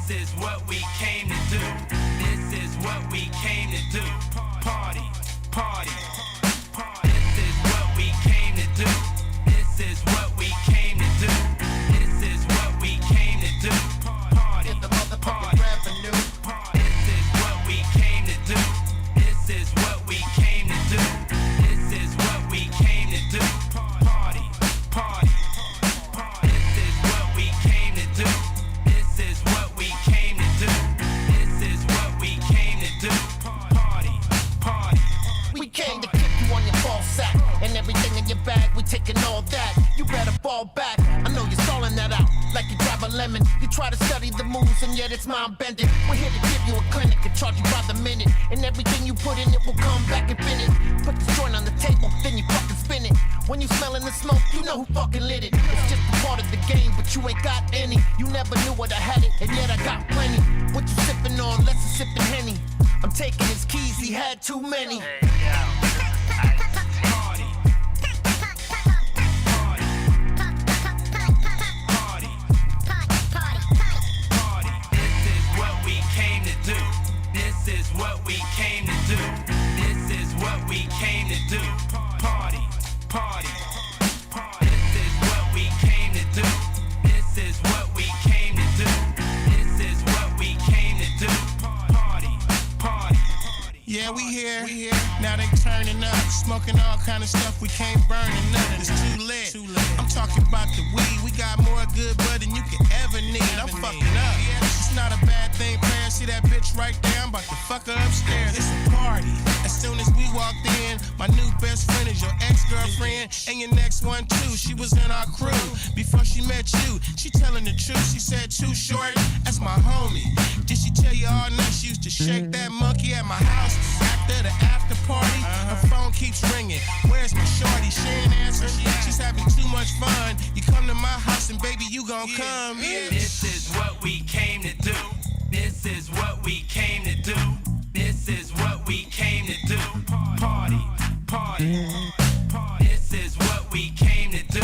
This is what we came to do. This is what we came to do. Party, party. This is what we came to do. This is what we came to do. This is what we came to do. Party, Get the motherfucking revenue. this is what we came to do. This is what we came to do. This is what we came to do. Party, party. This is what we came to do. This is what we came to do. This is what we came to do. Party, party. We came to kick you on your ball sack and everything in your bag. We taking all that. You better fall back. I know you're stalling that out like you grab a lemon. You try to study the moves and yet it's mind bending. We're here to give you a clinic and charge you by the minute. And everything you put in it will come back and fin it. Put the joint on the table, then you fucking spin it. When you smelling the smoke, you know who fucking lit it. It's just a part of the game, but you ain't got any. You never knew what I had it, and yet I got plenty. What you sipping on? Less than sipping Henny. I'm taking his keys, he had too many. Party. This is what we came to do. This is what we came to do. This is what we came to do. Party, party. This is what we came to do. This is what we came to do. This is what we came to do. Party, party. Yeah, we here. Now they turning up, smoking all kind of stuff. We can't burn nothing. It's too lit. I'm talking about the weed. We got more good bud than you can ever need. I'm fucking up. It's not a bad thing, player. See that bitch right there? I'm about to fuck her upstairs. It's a party. As soon as we walked in, my new best friend is your ex-girlfriend, and your next one too. She was in our crew before she met you. She telling the truth. She said Too Short, that's my homie. Did she tell you all night she used to shake that monkey at my house after the after party? Her phone keeps ringing. Where's my shorty? She ain't answering. She's having too much fun. You come to my house and baby, you gon' come. Yeah. This is what we came to do. This is what we came to do. This is what we came to do. Party, party. This is what we came to do.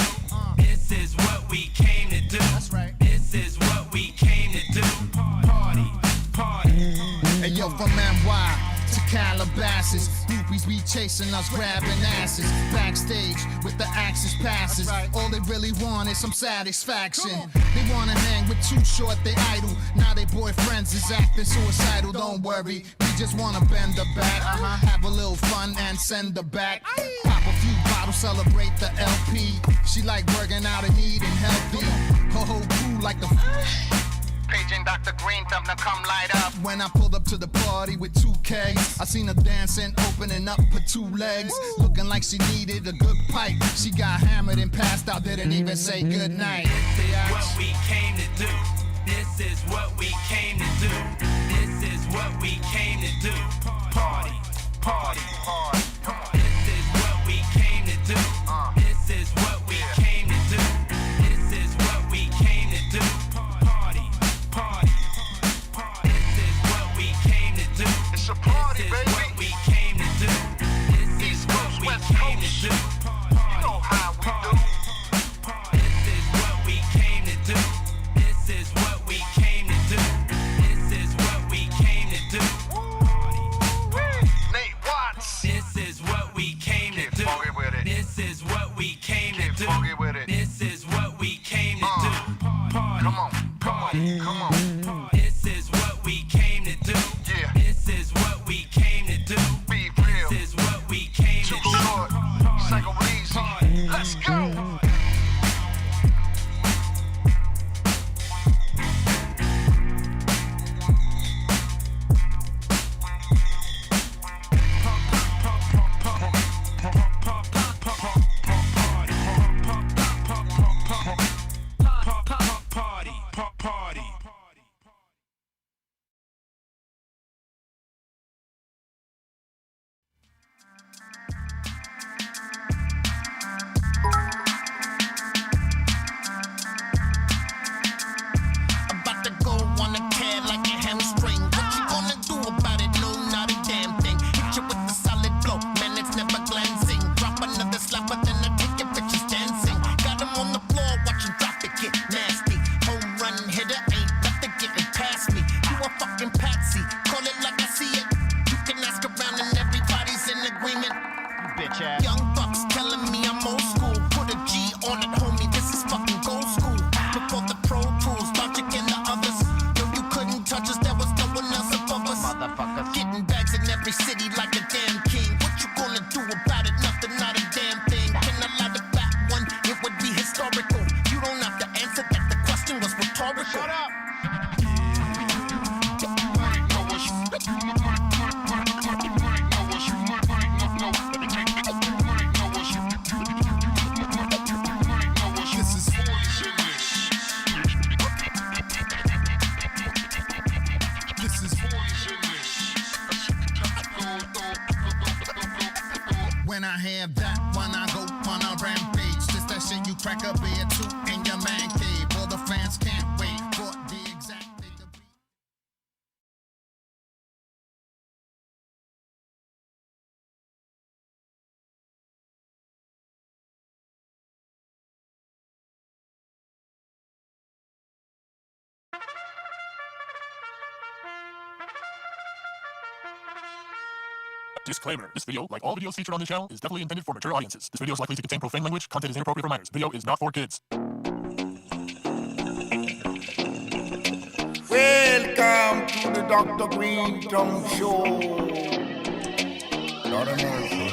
This is what we came to do. That's right. This is what we came to do. Party, party. Hey yo, from NY to Calabasas, groupies be chasing us, grabbing asses. Backstage with the axis passes. Right. All they really want is some satisfaction. They wanna hang with Too Short, they idle. Now they boyfriends is acting suicidal. Don't worry, we just wanna bend the back, have a little fun and send her back. Pop a few bottles, celebrate the LP. She like working out and eating healthy. Her whole crew like the Paging Dr. Greenthumb, now come light up. When I pulled up to the party with 2 kegs, I seen her dancing, opening up her 2 legs, looking like she needed a good pipe. She got hammered and passed out, didn't even say goodnight. This is what we came to do. This is what we came to do. This is what we came to do. Party, party. This is what we came to do. This is what we came to do. This is what we came to do. Party, party. This is what we came to do. It's a party, This is baby. what we came to do. This is East what Coast, we West came to Coast. do. You know how we do. This is what we came to do. This is what we came to do. This is every city like a damn king. What you gonna do about it? Nothing, not a damn thing. Can I lie the back one? It would be historical. You don't have to answer that. The question was rhetorical. Shut up. When I have that, when I go on a rampage, just that shit you crack a beer to in your man cave. All the fans can't wait for the exact date to be. Disclaimer. This video, like all videos featured on this channel, is definitely intended for mature audiences. This video is likely to contain profane language. Content is inappropriate for minors. Video is not for kids. Welcome to the Dr. Greenthumb Show. Lord of mercy.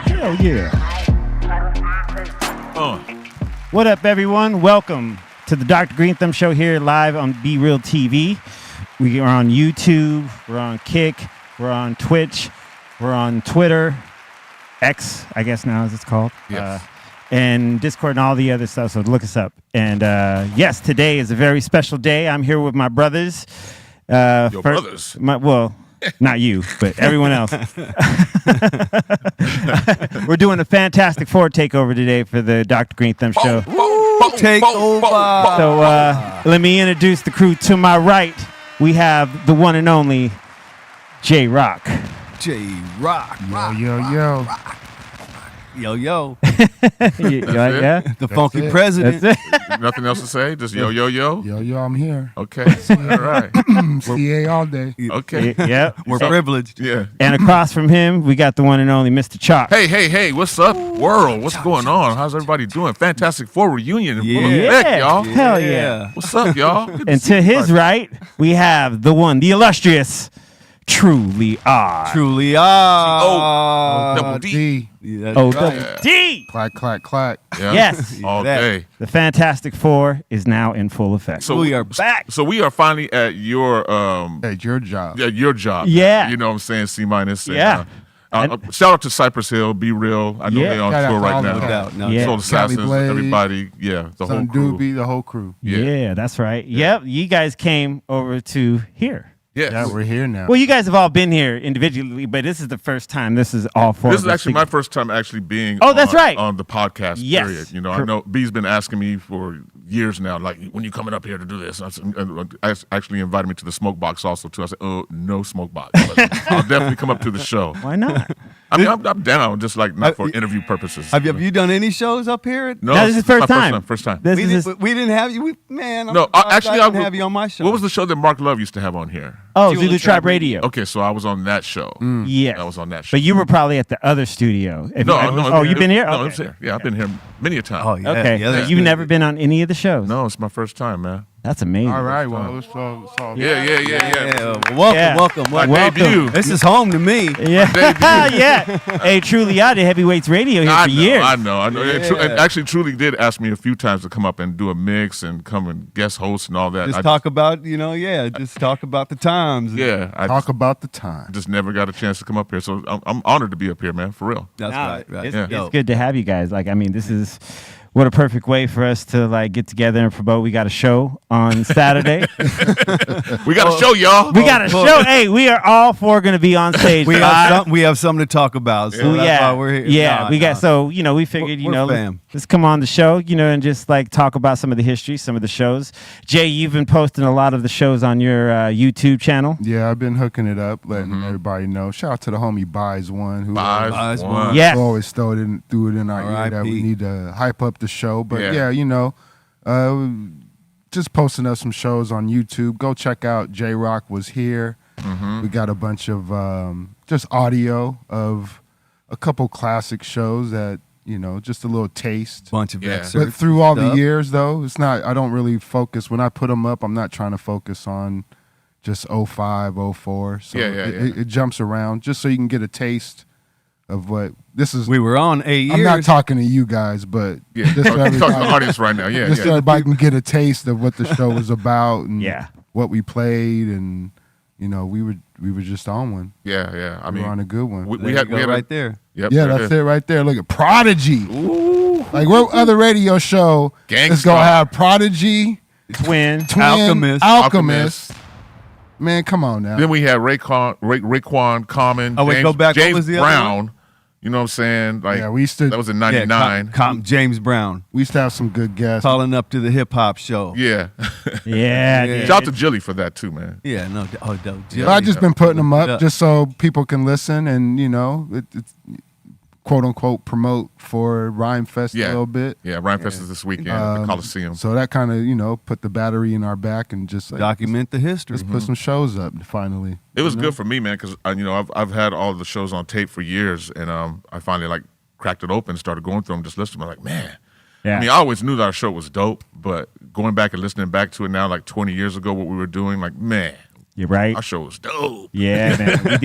Hell yeah. What up, everyone? Welcome to the Dr. Greenthumb Show here live on BREALTV. We are on YouTube, we're on Kick, we're on Twitch, we're on Twitter, X, I guess now as it's called. Yes. And Discord and all the other stuff, so look us up. And yes, today is a very special day. I'm here with my brothers. Your brothers? Well, not you, but everyone else. We're doing a Fantastik 4our Takeover today for the Dr. Greenthumb Show. Takeover. So let me introduce the crew. To my right, we have the one and only J-Rock. J-Rock. Yo. Yo. Yeah? The funky it. president. That's it. Nothing else to say? Just yo. Yo, I'm here. Okay. All right. CA all day. Okay. Yeah. We're privileged. Yeah. And across from him, we got the one and only Mr. Chalk. Hey. What's up, world? What's going on? How's everybody doing? Fantastic 4 reunion in full Yeah. effect, y'all. Hell yeah. What's up, y'all? Good And see to his everybody. right, we have the one, the illustrious, Truly Odd. Truly Double D. D. Yeah, Oh, that's right. double D. Clack. Yeah. Yes. All that. day. The Fantastic 4 is now in full effect. So We are back. So we are finally at your Hey, your job. your job. Yeah. You know what I'm saying? C minus. Yeah. Shout out to Cypress Hill, Be Real. I know Yeah. they're on Shout out tour to right all now. of No them. doubt. No Yeah. Soul doubt. Assassins, Blaze, everybody. Yeah, the whole Some crew. Doobie, the whole crew. Yeah, that's right. Yep, you guys came over to here. Yes. Yeah, we're here now. Well, you guys have all been here individually, but this is the first time. This is all four. This of is us actually my first time actually being Oh, that's right. on the podcast, Yes. period. You know, I know B's been asking me for years now, like, when you coming up here to do this? I actually invited me to the smoke box also, too. I said, oh, no smoke box. But I'll definitely come up to the show. Why not? I mean, I'm down, just like not for interview purposes. Have you done any shows up here? No, No, this is it's my first time. First time. This We is didn't have you. Man, I'm No, surprised actually, I didn't have you on my show. What was the show that Mark Love used to have on here? Zulu Tribe Radio. Okay, so I was on that show. Yes. I was on that show. But you were probably at the other studio. No, you've been here? No, Okay. I'm here. Yeah, I've been here many a time. Oh, yeah. Okay. Yeah, that's You've good. never been on any of the shows? No, it's my first time, man. That's amazing. All right, well, it's all Yeah. Welcome. My debut. This is home to me. Yeah. Yeah. Hey, Truly, I did Heavyweights Radio here for years. I know. And Yeah. actually, Truly did ask me a few times to come up and do a mix and come and guest host and all that. Just talk about, just talk about the times. Yeah, I Talk about the time. just never got a chance to come up here. So I'm honored to be up here, man, for real. That's No, right. It's, Dope. it's good to have you guys. Like, I mean, this is What a perfect way for us to like get together and promote. We got a show on Saturday. We got a show, y'all. We got a show. Hey, we are all four going to be on stage. We have something to talk about. So that's why we're here. Yeah, we got. So we figured let's come on the show, and just like talk about some of the history, some of the shows. Jay, you've been posting a lot of the shows on your YouTube channel. Yeah, I've been hooking it up, letting everybody know. Shout out to the homie Buys One, who Buys One. Yes. always threw it in our ear that we need to hype up the show. But just posting up some shows on YouTube. Go check out J Rock Was Here. We got a bunch of just audio of a couple classic shows that just a little taste. Bunch of excerpts. But through all the years, though, it's not. I don't really focus when I put them up. I'm not trying to focus on just 05, 04. So it jumps around just so you can get a taste of what this is. We were on 8 years. I'm not talking to you guys, but just talking to the audience right now. Yeah, just so everybody can get a taste of what the show was about and what we played, and we were just on one. Yeah. We were on a good one. We had right there. Yep, yeah, that's it right there. Look at Prodigy. Ooh. Like what other radio show is gonna have Prodigy, Twin, Alchemist? Man, come on now. Then we had Raekwon, Common, James Brown. You know what I'm saying? Like, we used to. That was in '99. James Brown. We used to have some good guests. Calling up to the hip hop show. Yeah. Yeah. Shout out to Jilly for that too, man. Yeah, no. Oh, Jilly. I just been putting them up just so people can listen and it's quote unquote promote for Rhyme Fest a little bit. Yeah, Rhyme Fest is this weekend at the Coliseum. So that kind of put the battery in our back and just like, document the history. Let's put some shows up finally. It was good for me, man, because I've had all the shows on tape for years, and I finally like cracked it open, started going through them, just listening. I'm like, man. Yeah. I mean, I always knew that our show was dope, but going back and listening back to it now, like 20 years ago, what we were doing, like, man. You're right. Our show was dope. Yeah, man.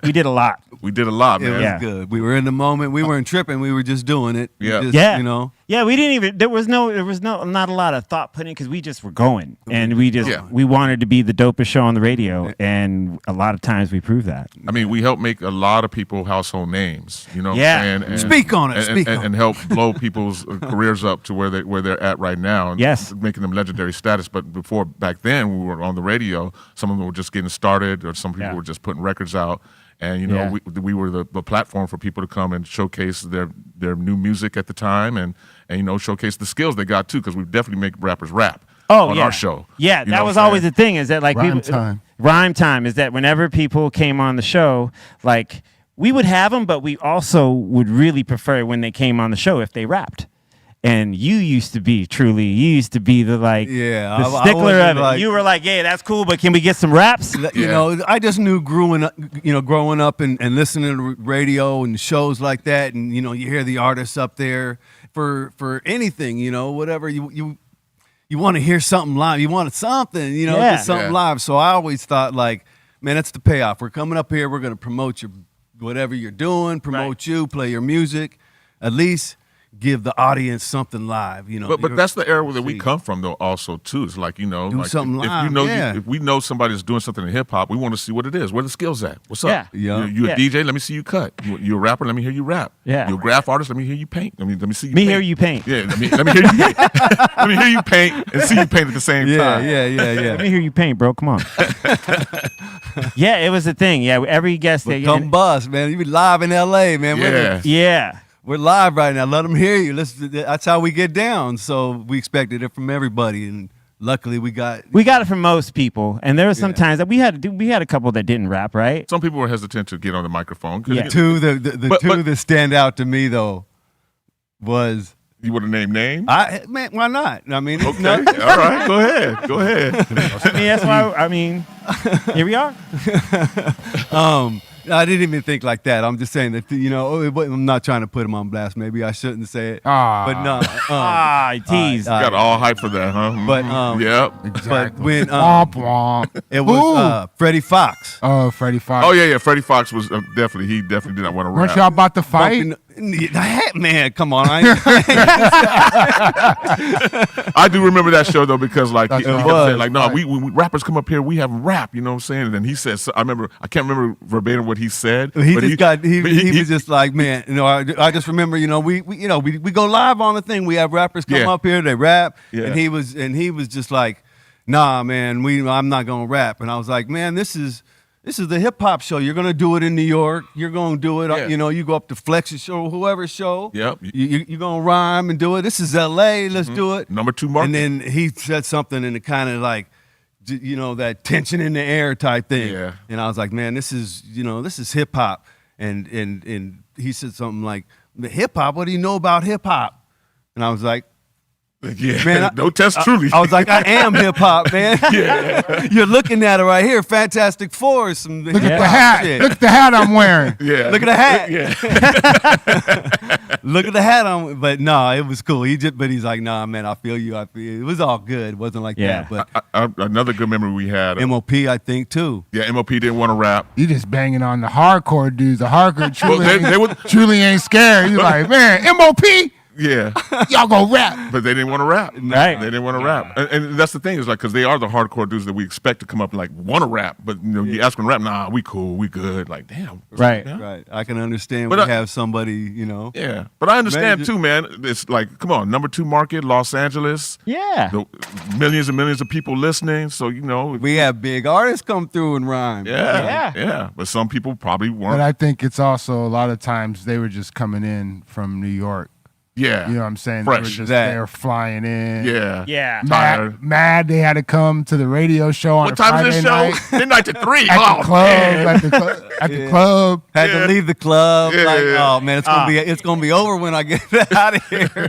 We did a lot. We did a lot, man. It was good. We were in the moment. We weren't tripping. We were just doing it. Yeah. Yeah, we didn't even. There was not a lot of thought put in because we just were going, and we wanted to be the dopest show on the radio, and a lot of times we proved that. I mean, we helped make a lot of people household names. And speak on it. And help blow people's careers up to where they're at right now. And making them legendary status. But back then, we were on the radio. Some of them were just getting started, or some people were just putting records out. And we were the platform for people to come and showcase their new music at the time, and showcase the skills they got too, because we definitely make rappers rap on our show. Yeah, that was always the thing, is that like Rhyme time is that whenever people came on the show, like we would have them, but we also would really prefer when they came on the show if they rapped. And you used to be the stickler of it. You were like, yeah, that's cool, but can we get some raps? I just knew growing up and listening to radio and shows like that, and you hear the artists up there for anything, whatever you want to hear something live, you want something, get something live. So I always thought, like, man, that's the payoff. We're coming up here, we're gonna promote whatever you're doing, promote you, play your music, at least give the audience something live, But that's the era that we come from, though. Also, too, it's like something live. If we know somebody's doing something in hip hop, we want to see what it is. Where the skills at? What's up? Yeah. You a DJ? Let me see you cut. You a rapper? Let me hear you rap. Yeah. You a graph artist? Let me hear you paint. Let me see you. Hear you paint. Yeah. Let me hear you. Let me hear you paint and see you paint at the same time. Yeah. Let me hear you paint, bro. Come on. Yeah, it was a thing. Yeah, every guest that come bust, man. You be live in LA, man. Yeah. We're live right now. Let them hear you. That's how we get down. So we expected it from everybody, and luckily we got it from most people. And there were some times that we had a couple that didn't rap, right? Some people were hesitant to get on the microphone. The two that stand out to me though was. You want to name names? Man, why not? I mean, okay. All right, go ahead. I mean, that's why. I mean, here we are. I didn't even think like that. I'm just saying that, I'm not trying to put him on blast. Maybe I shouldn't say it. But no. Tease. Got all hype for that, huh? But yep. Exactly. But when it was Ooh. Freddie Fox. Oh, Freddie Fox. Oh yeah. Freddie Fox was definitely did not want to rap. Weren't y'all about to fight? Man, come on. I do remember that show though, because like he kept saying, like, no, right. we rappers come up here, we have rap, you know what I'm saying? And then he said, I can't remember verbatim what he said. He was just like, man, I just remember, we go live on the thing. We have rappers come up here, they rap, and he was just like, nah, man, I'm not gonna rap. And I was like, man, this is the hip hop show. You're gonna do it in New York. You're gonna do it. You go up to Flex's show, whoever's show. Yep. You're gonna rhyme and do it. This is L.A. Let's do it. Number 2 market. And then he said something, and it kind of like, that tension in the air type thing. Yeah. And I was like, man, this is hip hop. And he said something like, hip hop. What do you know about hip hop? And I was like, yeah, man, don't test truly. I was like, I am hip hop, man. You're looking at it right here. Fantastic 4. Look at the hat. Shit. Look at the hat I'm wearing. Yeah. Look at the hat. Yeah. Look at the hat on. But no, it was cool. But he's like, nah, man, I feel you. It was all good. It wasn't like that. But another good memory we had. MOP, I think, too. Yeah, MOP didn't want to rap. You just banging on the hardcore dudes. The hardcore Well, truly ain't scared. You're like, man, MOP. Yeah. Y'all go rap. But they didn't want to rap. Right. They didn't want to rap. And that's the thing, is like, because they are the hardcore dudes that we expect to come up and like want to rap. But you ask them to rap, nah, we cool, we good. Like, damn. Right. Yeah. Right. I can understand But when you have somebody, Yeah. But I understand too, man. It's like, come on, number 2 market, Los Angeles. Yeah. Millions and millions of people listening. So, we have big artists come through and rhyme. Yeah. But some people probably weren't. But I think it's also a lot of times they were just coming in from New York. Yeah. You know what I'm saying? Fresh. They were just there flying in. Yeah. Yeah. Mad they had to come to the radio show on What time is this show? night. Midnight to 3. At the club. At the club. Had to leave the club. Yeah. Like, oh man, it's gonna be over when I get out of here.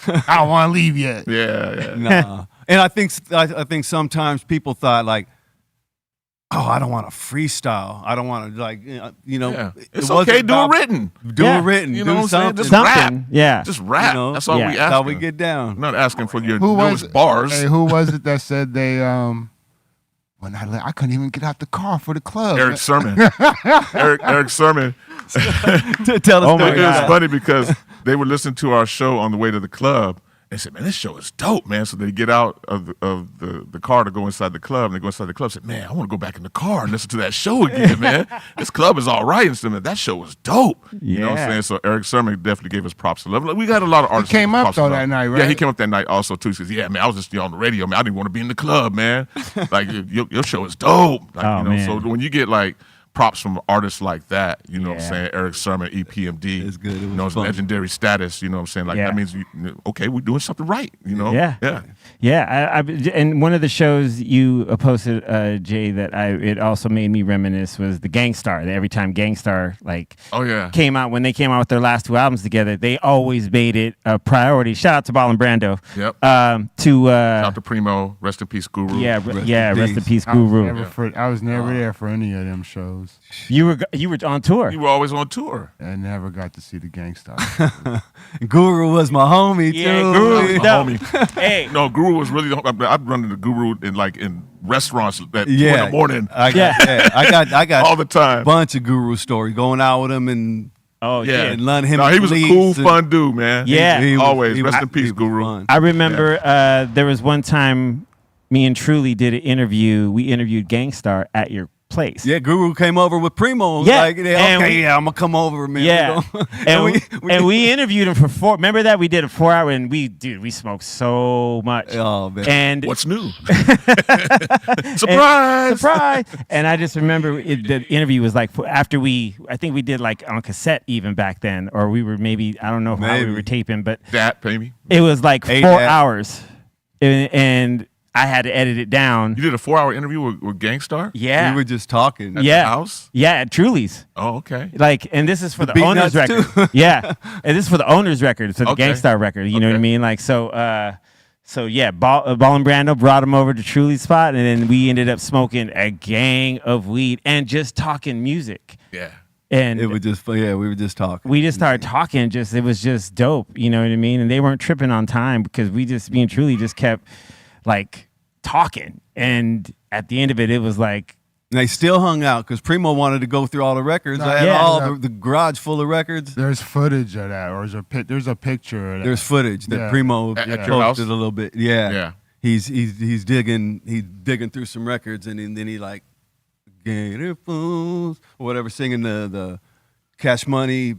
I don't want to leave yet. Yeah. Nah. And I think sometimes people thought like, oh, I don't want to freestyle. I don't want to It's okay. Do it written. Do it written. You know what I'm saying? Just Just rap. Something. Yeah. Just rap. That's all we ask. That's how we get down. I'm not asking for your Who was newest it? bars. Hey, who was it that said they when I couldn't even get out the car for the club. Eric Sermon. Eric Sermon. Tell us. It was funny because they were listening to our show on the way to the club. They said, man, this show is dope, man. So they get out of the car to go inside the club. And they go inside the club and say, man, I want to go back in the car and listen to that show again, man. This club is all right. And so, man, that show was dope. You know what I'm saying? So Eric Sermon definitely gave us props to love. We got a lot of artists. He came up, though, that night, right? Yeah, he came up that night also, too. He says, yeah, man, I was just on the radio, man. I didn't want to be in the club, man. Like, your show is dope. Like, man. So when you get, like, props from artists like that, you know what I'm saying? Eric Sermon, EPMD. It's good. It was it's legendary status, you know what I'm saying? Like, that means, okay, we're doing something right, you know? Yeah. And one of the shows you posted, Jay, that it also made me reminisce was the Gangstar. Every time Gangstar, came out, when they came out with their last 2 albums together, they always made it a priority. Shout out to Ball and Brando. Yep. Shout out to Primo, rest in peace, Guru. Rest in peace, Guru. I was never there for any of them shows. You were on tour. You were always on tour. I never got to see the Gangstar. Guru was my homie too. Yeah, Guru was my homie. Hey, no, Guru was really. I've run into Guru in restaurants at 2 in the morning. I got all the time. Bunch of Guru stories going out with him and. Oh yeah, and learn him. No, he was a cool, fun dude, man. Yeah, he always. Rest in peace, Guru. Fun. I remember there was one time me and Truly did an interview. We interviewed Gangstar at your place. Yeah, Guru came over with Primo. Yeah, like, I'm gonna come over, man. Yeah, and we interviewed him for 4. Remember that we did a 4-hour, and we smoked so much. Oh man, and what's new? Surprise! And I just remember the interview was like after I think we did like on cassette even back then, or we were maybe I don't know how we were taping, but that maybe it was like 4 hours, and I had to edit it down. You did a 4-hour interview with Gangstar? Yeah. We were just talking. At the house? Yeah, at Truly's. Oh, okay. Like, and this is for the owner's record. Yeah. And this is for the owner's record, for the Gangstar record. You know what I mean? Like, so yeah, Ball and Brando brought him over to Truly's spot, and then we ended up smoking a gang of weed and just talking music. Yeah. And it was just, we were just talking. We just started talking. It was just dope. You know what I mean? And they weren't tripping on time because me and Truly just kept like talking, and at the end of it was like And they still hung out because Primo wanted to go through all the records. I had all the garage full of records. There's footage of that, or there's a picture of that. There's footage that Primo at your house? posted a little bit. Yeah. He's digging through some records, and then he like Gator Fools or whatever, singing the Cash Money.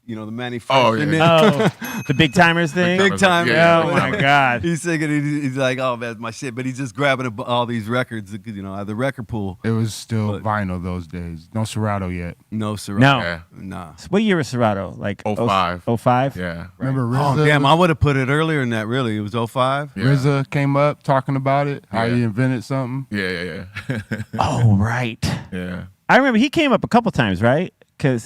You know, the Manny Fresh. Oh, the Big Timers thing? Big Timers. Oh, my God. He's singing, he's like, oh, that's my shit. But he's just grabbing all these records, you know, out of the record pool. It was still vinyl those days. No Serato yet. No Serato. No. Yeah. Nah. So what year was Serato? Like 05. 05? Yeah. Right. Remember RZA? Oh, damn, I would have put it earlier than that, really. It was 05. Yeah. RZA came up talking about it, how he invented something. Yeah. Oh, right. Yeah. I remember he came up a couple times, right?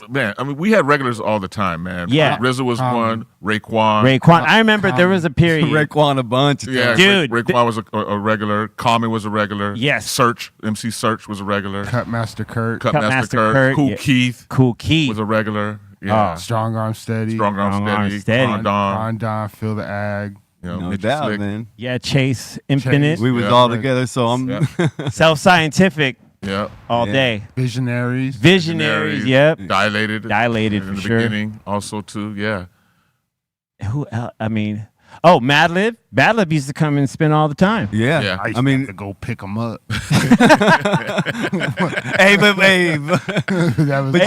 Man, I mean, we had regulars all the time, man. Yeah. RZA was one. Raekwon. I remember there was a period. Raekwon a bunch. Yeah, dude. Raekwon was a regular. Common was a regular. Yes. Search, MC Search was a regular. Cutmaster Kurt. Cutmaster Kurt. Cool Keith. Cool Keith was a regular. Yeah. Strong Arm Steady. Strong Arm Steady. Rondon, Feel the Ag. You know, no doubt, Slick. man. Yeah, Chase Infinite. We was all together, so I'm Self-scientific. Yeah. All day. Visionaries. Yep. Dilated for in the sure. beginning, also too. Yeah. Who else? I mean, Madlib. Madlib used to come and spin all the time. Yeah. I mean, to go pick them up. Hey, but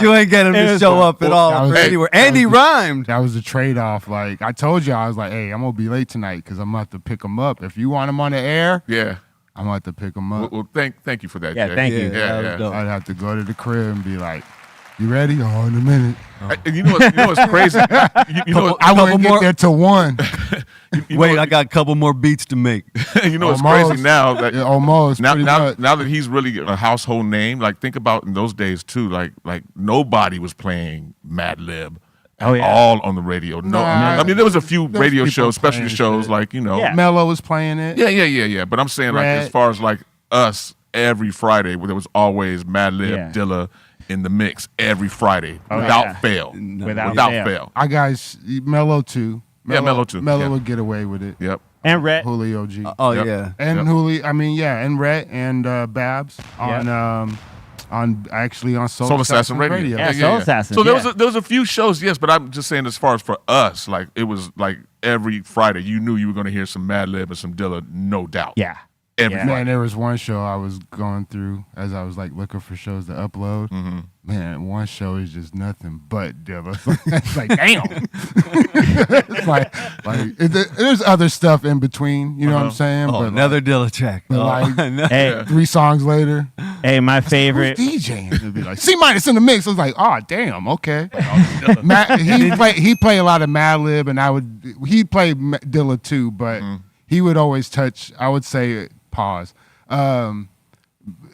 you ain't get him to show up at all anywhere. And he rhymed. That was the trade-off. Like I told you, I was like, hey, I'm gonna be late tonight because I'm gonna have to pick them up. If you want them on the air, I'm gonna have to pick them up. Well, thank you for that. Yeah, Jay. thank you. Yeah. I'd have to go to the crib and be like, "You ready? Oh, in a minute." You know what's crazy? I wouldn't get there till 1. Wait, I got a couple more beats to make. You know what's crazy now? That almost now much. that he's really a household name. Like think about in those days too. Like nobody was playing Madlib. All on the radio. No, I mean there was a few radio shows, specialty shows, like Mello was playing it. Yeah. But I'm saying like as far as like us, every Friday there was always Madlib, Dilla in the mix every Friday without fail. Without fail. I guys Mello too. Mello too. Mello would get away with it. Yep. And Rhett. Julio G. Yeah. And Julio. I mean and Rhett and Babs on Soul Assassin Radio. Yeah, Soul Assassin. So there was a few shows, yes, but I'm just saying as far as for us, like it was like every Friday you knew you were going to hear some Madlib and some Dilla, no doubt. Yeah. Every Friday. Man, there was one show I was going through as I was like looking for shows to upload. Mm-hmm. Man, one show is just nothing but Dilla. It's like damn. It's like there's other stuff in between. You know what I'm saying? But another Dilla track. Hey, 3 songs later. Hey, my favorite DJing. It'd be like C- in the mix. I was like, oh damn, okay. He play a lot of Madlib, and he played Dilla too, but he would always touch. I would say pause.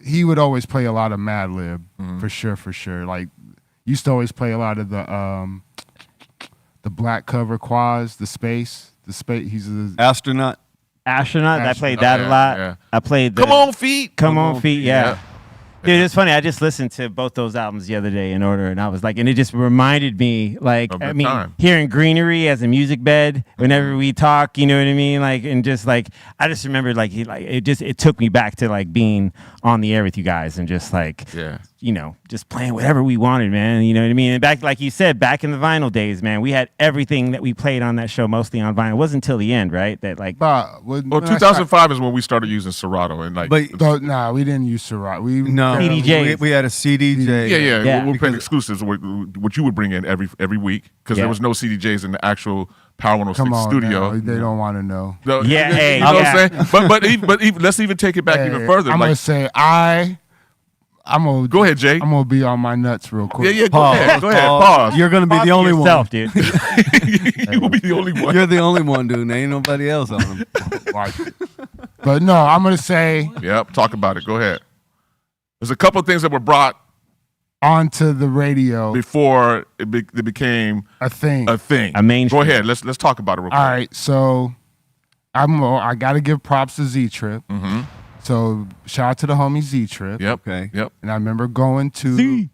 He would always play a lot of Madlib for sure. Like used to always play a lot of the black cover Quaz, the space. He's an astronaut. I played that a lot. Yeah. I played Come on feet. Come on feet. Yeah. Dude, it's funny. I just listened to both those albums the other day in order, and I was like, and it just reminded me, like, hearing Greenery as a music bed whenever we talk, you know what I mean? Like, and just like, I just remembered, like, it took me back to like being on the air with you guys and just like, just playing whatever we wanted, man. You know what I mean? And back, like you said, back in the vinyl days, man, we had everything that we played on that show mostly on vinyl. It wasn't until the end, right? That like, well, 2005 is when we started using Serato, and like, we didn't use Serato. CDJs. We had a CDJ. Yeah. We're playing exclusives, which you would bring in every week because there was no CDJs in the actual Power 106 studio. Now. They don't want to know. No, you know what I'm saying? But let's even take it back even further. I'm gonna say I'm gonna go ahead, Jay. I'm gonna be on my nuts real quick. Yeah, go ahead. Pause. You're gonna be the only one, dude. You will be the only one. You're the only one, dude. There ain't nobody else on them. But no, I'm gonna say. Yep. Talk about it. Go ahead. There's a couple of things that were brought onto the radio before it became a thing. A mainstream. Go ahead. Let's talk about it real quick. All right. So I got to give props to Z-Trip. Mm-hmm. So shout out to the homie Z-Trip. Yep. Okay. Yep. And I remember going to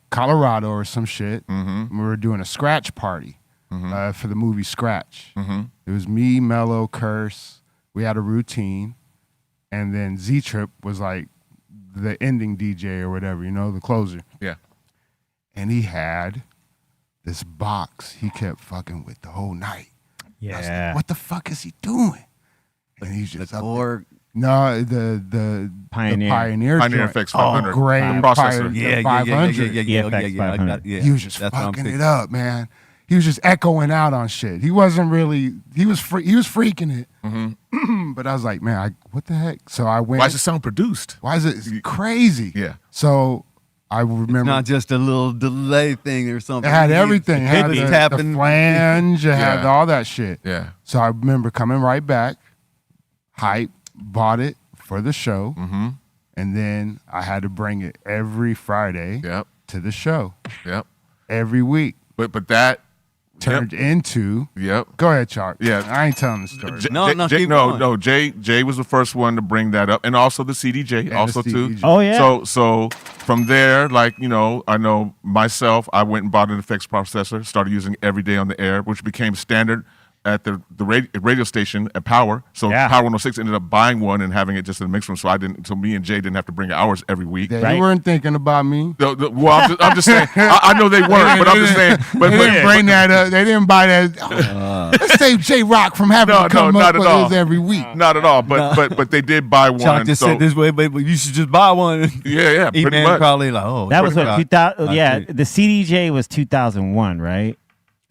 Colorado or some shit. Mm-hmm. We were doing a scratch party for the movie Scratch. Mm-hmm. It was me, Mello, Curse. We had a routine. And then Z-Trip was like the ending DJ or whatever, you know, the closer. Yeah. And he had this box he kept fucking with the whole night. Yeah. I was like, what the fuck is he doing? And he's just up there. No, the Pioneer joint. FX 500. Oh, great. The processor. The 500. Yeah. He was just fucking it up, man. He was just echoing out on shit. He wasn't really. He was freaking it. Mm-hmm. But I was like, man, what the heck? So I went. Why does it sound produced? Why is it it's crazy? Yeah. So I remember. It's not just a little delay thing or something. It had everything. It had the flange. It had all that shit. Yeah. So I remember coming right back, hype, bought it for the show, and then I had to bring it every Friday to the show. Yep. Every week. But that turned into. Yep. Go ahead, Chalk. Yeah. I ain't telling the story. No. Jay was the first one to bring that up, and also the CDJ, also too. Oh yeah. So from there, like I know myself, I went and bought an effects processor, started using it every day on the air, which became standard at the radio station at Power. So Power 106 ended up buying one and having it just in the mix room. So me and Jay didn't have to bring ours every week. Yeah, you weren't thinking about me. Well, I'm just saying. I know they weren't, but I'm just saying. But they didn't bring that up. They didn't buy that. Let's save J Rock from having to come up with his every week. Not at all. But they did buy one. Chuck just said this way, but you should just buy one. Yeah. E-Man probably like, that was what 2000. Yeah, the CDJ was 2001, right?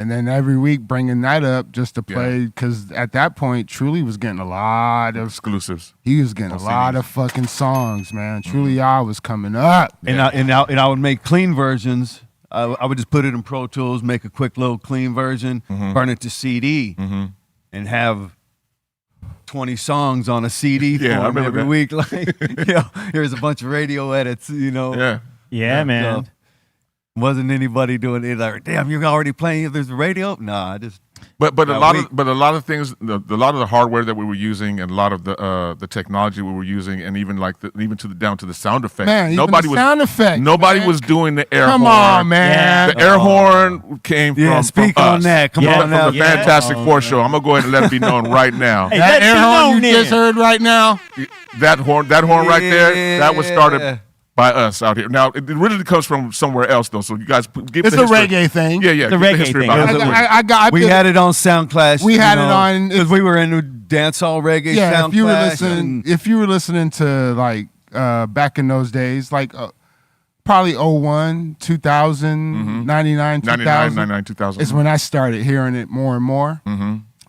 And then every week bringing that up just to play, because at that point, Truly was getting a lot of exclusives. He was getting a lot of fucking songs, man. Truly I was coming up. And I would make clean versions. I would just put it in Pro Tools, make a quick little clean version, burn it to CD, and have 20 songs on a CD for him every week. Like, here's a bunch of radio edits, Yeah, man. Wasn't anybody doing it like, damn, you're already playing if there's a radio? Nah, I just. But a lot of things, a lot of the hardware that we were using, and a lot of the technology we were using, and even down to the sound effects. Man, sound effects. Nobody was doing the air horn. Come on, man. The air horn came from speak from on us. that. Come on now. From the Fantastic 4 show. I'm gonna go ahead and let it be known right now. Hey, that air horn you just heard right now. That horn right there. That was started by us out here. Now, it really comes from somewhere else, though. So you guys give it's the a reggae thing. Yeah. The reggae thing. We had it on Sound Clash. We had it on because we were into dancehall reggae. Yeah, Sound if you were listening to like back in those days, like probably 01, 2000, 99, 2000 is when I started hearing it more and more.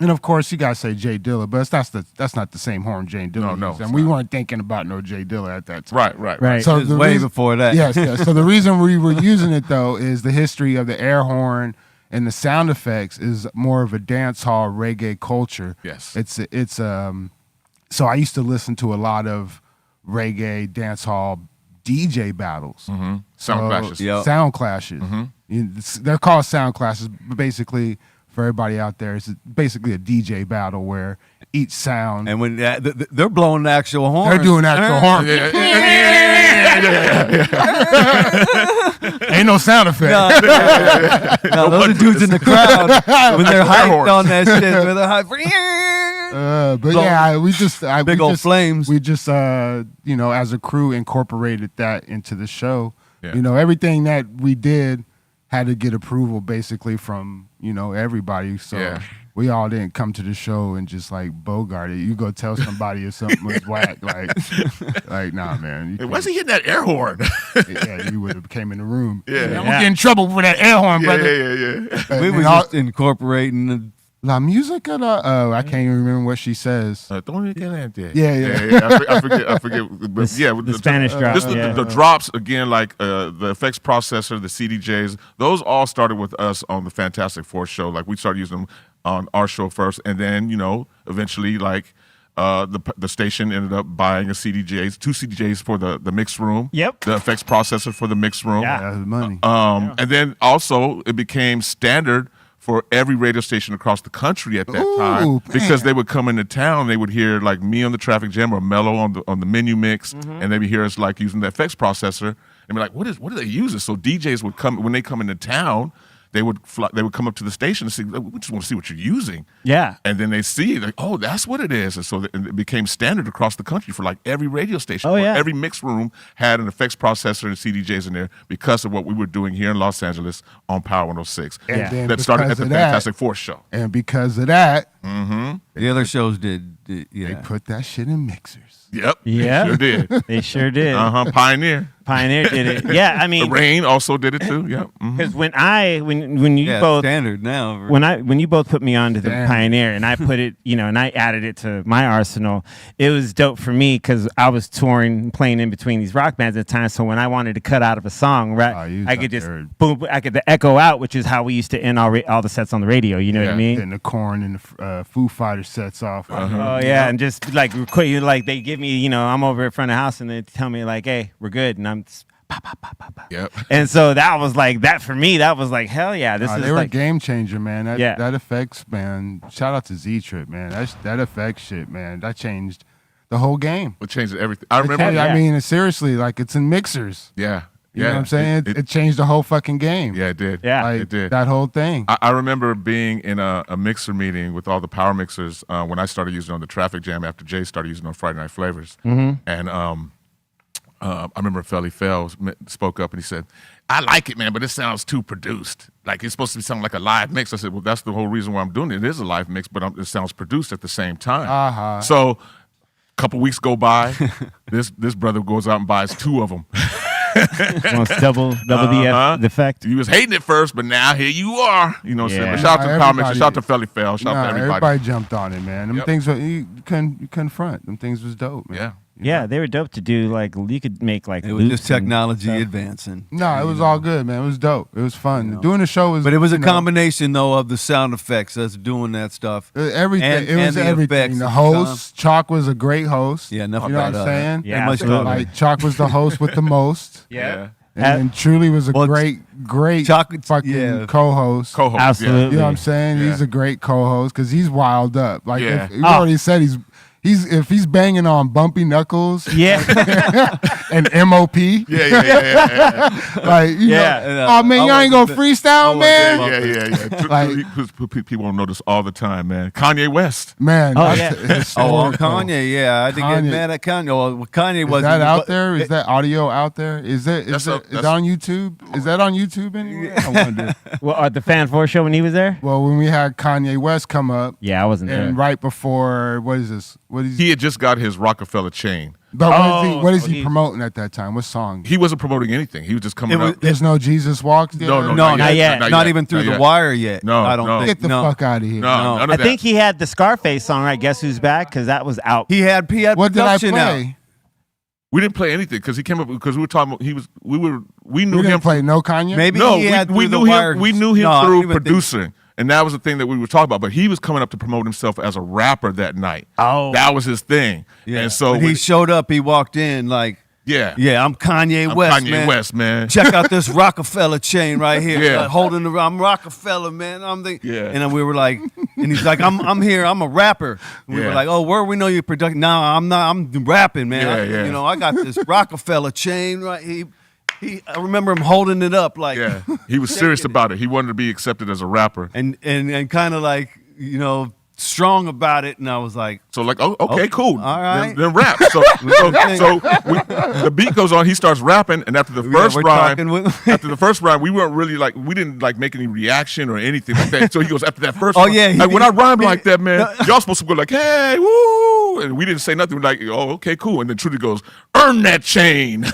And of course, you guys say Jay Dilla, but that's not the same horn Jay Dilla used. And we weren't thinking about no Jay Dilla at that time. Right. So it was way before that. Yes. So the reason we were using it though is the history of the air horn and the sound effects is more of a dance hall reggae culture. Yes. It's so I used to listen to a lot of reggae dance hall DJ battles. Sound clashes. Yep. Sound clashes. They're called sound classes, but basically, for everybody out there, it's basically a DJ battle where each sound. And when they're blowing the actual horn. They're doing actual horn. Ain't no sound effect. No, those are dudes in the crowd when they're hyped on that shit. When they're hyped. But yeah, we just big old flames. We just as a crew incorporated that into the show. Yeah. Everything that we did had to get approval basically from everybody. So we all didn't come to the show and just like bogart it. You go tell somebody if something was whack, like nah, man. Hey, why's he hitting that air horn? Yeah, you would have came in the room. Yeah, I'm gonna get in trouble for that air horn, brother. Yeah. We were just incorporating La musica I can't even remember what she says. Yeah. I forget. But the Spanish drop. Just the drops again, like the effects processor, the CDJs. Those all started with us on the Fantastic 4 show. Like we started using them on our show first, and then eventually like the station ended up buying two CDJs for the mix room. Yep. The effects processor for the mix room. Yeah, that's money. And then also it became standard for every radio station across the country at that time, because they would come into town, they would hear like me on the traffic jam or Mello on the menu mix, and they would hear us like using the effects processor and be like, what do they use? So DJs would come when they come into town, they would come up to the station and say, we just want to see what you're using. Yeah. And then they see, like, oh, that's what it is. And so it became standard across the country for like every radio station. Oh, yeah. Every mix room had an effects processor and CDJs in there because of what we were doing here in Los Angeles on Power 106. And then that started at the that, Fantastic 4 show. And because of that, the other shows did they put that shit in mixers. Yep. Yeah. They sure did. They sure did. Pioneer. Pioneer did it. Yeah, I mean, Rain also did it too. Yep. because when you both standard now. when you both put me onto the Pioneer and I put it, and I added it to my arsenal, it was dope for me because I was touring, playing in between these rock bands at the time. So when I wanted to cut out of a song, right, I could just boom, I could the echo out, which is how we used to end all the sets on the radio. You know what I mean? Getting the Korn and the Foo Fighters sets off. Oh yeah, and just like they give me, I'm over in front of the house and they tell me like, hey, we're good, and I'm just, pop, pop, pop, pop, pop. Yep. And so that was like that for me. That was like hell yeah. This is they were like a game changer, man. That effects, man. Shout out to Z-Trip, man. That effects shit, man. That changed the whole game. It changed everything. I remember. I mean, seriously, like it's in mixers. Yeah. You know what I'm saying? It changed the whole fucking game. Yeah, it did. Yeah. Like, it did. That whole thing. I remember being in a mixer meeting with all the power mixers when I started using it on the Traffic Jam after Jay started using it on Friday Night Flavors. And I remember Felly Fell spoke up and he said, I like it, man, but it sounds too produced. Like it's supposed to be something like a live mix. I said, well, that's the whole reason why I'm doing it. It is a live mix, but it sounds produced at the same time. So a couple weeks go by, this brother goes out and buys 2 of them. double the effect. He was hating it first, but now here you are. You know what I'm saying? But shout out to the power mixer, shout out to Felly Fell, shout out to everybody. Everybody jumped on it, man. Them things you couldn't front. Them things was dope, man. Yeah. Yeah, they were dope to do. Like you could make like it was just technology advancing. No, it was all good, man. It was dope. It was fun. Doing the show was, but it was a combination though of the sound effects, us doing that stuff. Everything. It was and everything. Effects, the host, Chalk was a great host. Yeah, enough you know about what I'm saying? Yeah, absolutely. Like Chalk was the host with the most. Yeah. And Truly was a great fucking co-host. Absolutely. You know what I'm saying? Yeah. He's a great co-host because he's wild up. Like Yeah. you already said if he's banging on Bumpy Knuckles, and MOP, Yeah. like oh man, y'all ain't gonna freestyle, man. Yeah. Like people don't notice all the time, man. Kanye West, man. On Kanye, yeah, I didn't get mad at Kanye. Well, Kanye was that out there? Is that audio out there? Is it on YouTube? Is that on YouTube anywhere? I wonder. Well, at the Fan 4 show when he was there. Well, when we had Kanye West come up, I wasn't there. And right before, what is this? He had just got his Rockefeller chain. But what is he promoting at that time? What song? He wasn't promoting anything. He was just coming up. There's no Jesus Walks yet? No, not yet. Not even through the wire yet. No, I don't think. Get the fuck out of here. No, none of that. I think he had the Scarface song, right? Guess Who's Back? Because that was out. He had what did I production play? out. We didn't play anything because he came up because we were talking. We knew We him. didn't play no Kanye? Maybe No, he had we through knew the wire. him. We knew him No, I don't through even think- producing. And that was the thing that we were talking about. But he was coming up to promote himself as a rapper that night. Oh. That was his thing. Yeah. And so when he showed up, he walked in like, I'm Kanye West, man. Check out this Rockefeller chain right here. Yeah. Like, I'm Rockefeller, man. And then we were like, and he's like, I'm here. I'm a rapper. And we were like, oh, where we know you're production? No, I'm not. I'm rapping, man. Yeah. I got this Rockefeller chain right. I remember him holding it up like. Yeah, he was serious about it. He wanted to be accepted as a rapper. And kind of like, strong about it, and I was like, so like, oh, okay, cool. All right, then rap. So the beat goes on. He starts rapping, and after the first rhyme, we weren't really like, we didn't like make any reaction or anything like that. So he goes after that first. Oh rhyme, yeah, like when I rhyme like that, man, y'all supposed to go like, hey, woo, and we didn't say nothing. We're like, oh, okay, cool. And then Trudy goes, earn that chain.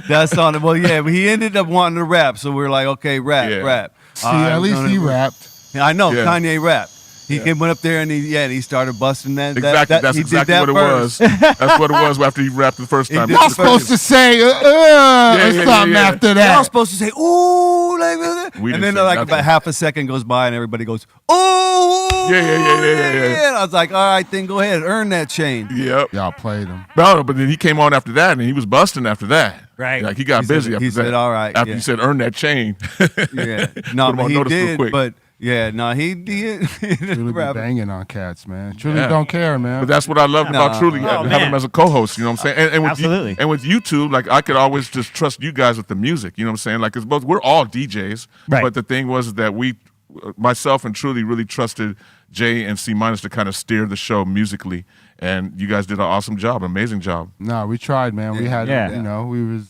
That's on it. Well, yeah, but he ended up wanting to rap, so we were like, okay, rap. See, at least he rapped. I know, Kanye rapped. He went up there and he started busting that. Exactly, that's exactly what it was. That's what it was after he rapped the first time. Y'all supposed to say something after that. Y'all supposed to say, ooh, like that. And then like about half a second goes by and everybody goes, ooh. Yeah. And I was like, all right, then go ahead, earn that chain. Yep. Y'all played him. No, but then he came on after that and he was busting after that. Right. Like he got busy after that. He said, all right. After he said, earn that chain. Yeah. No, but he did, but Yeah, no, he Truly be banging on cats, man. Truly don't care, man. But that's what I love about Truly, having him as a co-host. You know what I'm saying? And with Absolutely. And with YouTube, like I could always just trust you guys with the music. You know what I'm saying? Like, cause both we're all DJs, right? But the thing was that myself and Truly really trusted Jay and C- to kind of steer the show musically, and you guys did an awesome job, amazing job. No, we tried, man. We had, we was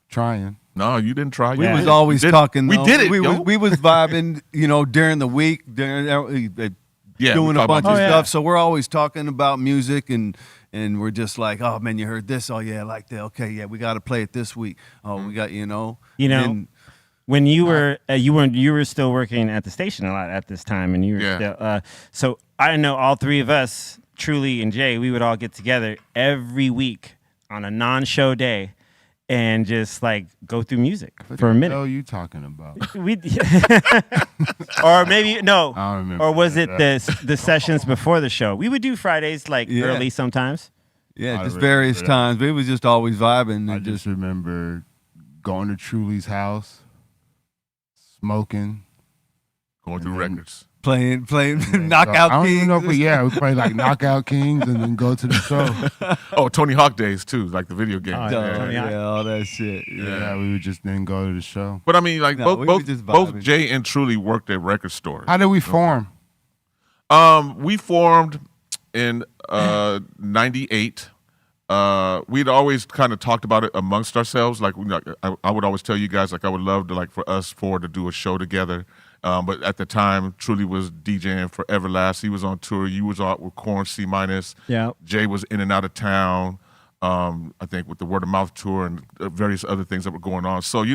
trying. No, you didn't try. We was always talking. We did it. We was vibing, during the week, doing a bunch of stuff. So we're always talking about music, and we're just like, oh man, you heard this? Oh yeah, I like that. Okay, yeah, we got to play it this week. Oh, we got when you were still working at the station a lot at this time, and you were still. So I know all three of us, Truly and Jay, we would all get together every week on a non-show day. And just like go through music for a minute. What are you talking about? Or maybe no. I don't remember. Or was it the sessions before the show? We would do Fridays early sometimes. Yeah, just various times. We was just always vibing. I just remember going to Truly's house, smoking, going through records. Playing Knockout Kings. I don't even know if we play like Knockout Kings and then go to the show. Oh, Tony Hawk days too, like the video game. All that shit. Yeah, we would just then go to the show. But I mean, like both Jay and Truly worked at record stores. How did we form? We formed in '98. We'd always kind of talked about it amongst ourselves. Like I would always tell you guys, like I would love to for us four to do a show together. But at the time, Truly was DJing for Everlast. He was on tour. You was out with Korn, C-. Yeah. Jay was in and out of town, I think with the Word of Mouth tour and various other things that were going on. So,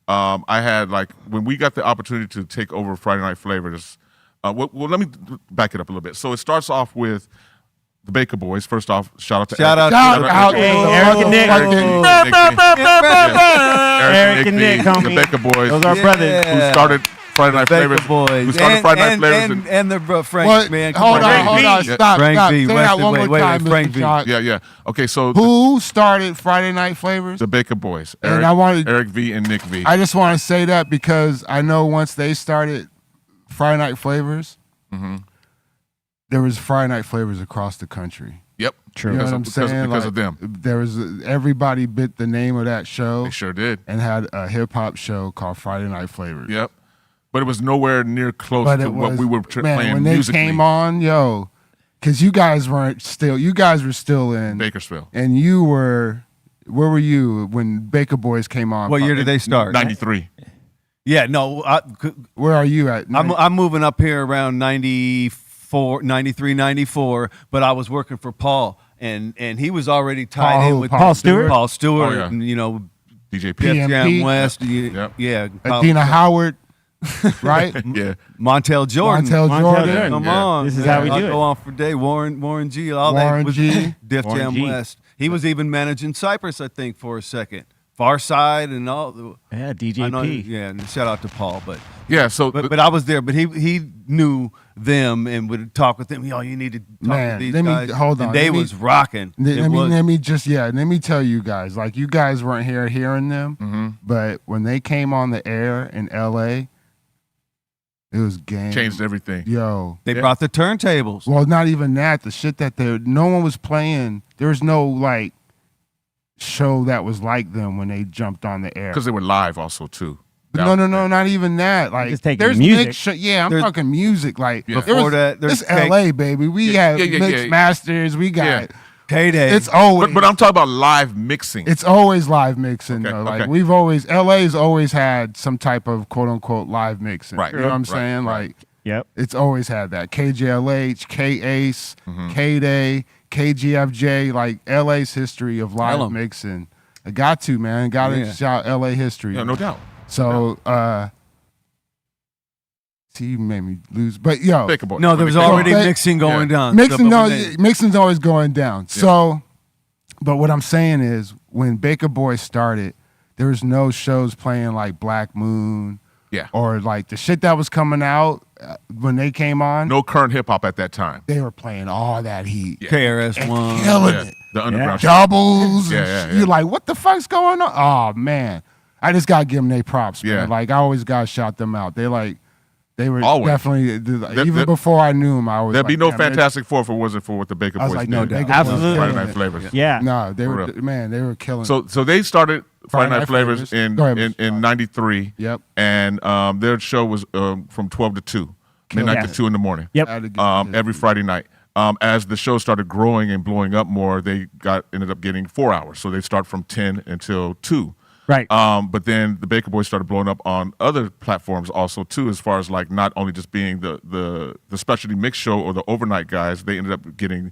I had when we got the opportunity to take over Friday Night Flavors, well, let me back it up a little bit. So it starts off with the Baker Boys. First off, shout out to Eric and Nick. Eric and Nick, the Baker Boys. Those are our brothers who started Friday Night Flavors. Boys. Who started Friday Night Flavors. And the Frank, man. Hold on. Stop. Frank V. Say that one more time, Frank V. Yeah. Okay, so who started Friday Night Flavors? The Baker Boys. And I wanted Eric V. and Nick V. I just want to say that because I know once they started Friday Night Flavors, there was Friday Night Flavors across the country. Yep. True. You know what I'm saying? Because of them. There was everybody bit the name of that show. They sure did. And had a hip hop show called Friday Night Flavors. Yep. But it was nowhere near close to what we were playing when they musically. came on, because you guys were still in Bakersfield. And where were you when Baker Boys came on? What year did they start? 93. Yeah, no. Where are you at? I'm moving up here around 93, 94, but I was working for Paul, and he was already tied in with Paul Stewart? Paul Stewart, Oh, yeah. and, DJ Def P. Jam West, Yep. Adina Howard, right? Yeah. Montel Jordan. Jordan. Come Yeah. on. This is how we do I'll it. go on for day. Warren G. All Warren that was G. Def Warren Jam G. West. He was even managing Cypress, I think, for a second. Far Side and all. Yeah, I know, DJP. yeah, and shout out to Paul, but Yeah, so but I was there. But he knew them and would talk with them. You need to talk to these guys. Hold on. And they was rocking. Let me tell you guys, like you guys weren't here hearing them, but when they came on the air in LA, it was game. changed everything. Yo. They brought the turntables. Well, not even that. The shit that no one was playing. There was no show that was like them when they jumped on the air. Because they were live also too. No, not even that. Just taking there's music. I'm talking music. Like Before that, there's it's LA, baby. We have mix masters. We got K-Day. It's always, but I'm talking about live mixing. it's always live mixing. Okay, Though. Like okay. LA's always had some type of quote unquote live mixing. Right. You know what I'm Right, saying? right. Like Yep. it's always had that. KJLH, K-Ace, K-Day, KGFJ. Like LA's history of live Tell 'em. mixing. I got to, man. Got to shout LA history. Yeah, no doubt. So, see, you made me lose. But yo, Baker Boys. No, there was already mixing going down. Mixing's always going down. So, but what I'm saying is, when Baker Boys started, there was no shows playing like Black Moon, or like the shit that was coming out when they came on. No current hip hop at that time. They were playing all that heat, KRS-One, killing it. The underground Doubles. Yeah. You're like, what the fuck's going on? Oh man, I just gotta give them their props, man. Yeah. Like I always gotta shout them out. They They were Always. definitely even before I knew them. I was there'd be no damn, Fantastic Four if it wasn't for what the Baker I was Boys like, did. no doubt. Absolutely. Friday Night Flavors. Yeah. No, they were they were killing. So they started Friday Night Flavors in '93. Yep. And their show was from 12 to 2, midnight to 2 in the morning. Yep. Every Friday night. As the show started growing and blowing up more, they ended up getting 4 hours. So they start from 10 until 2. Right. But then the Baker Boys started blowing up on other platforms also too, as far as like not only just being the specialty mix show or the overnight guys, they ended up getting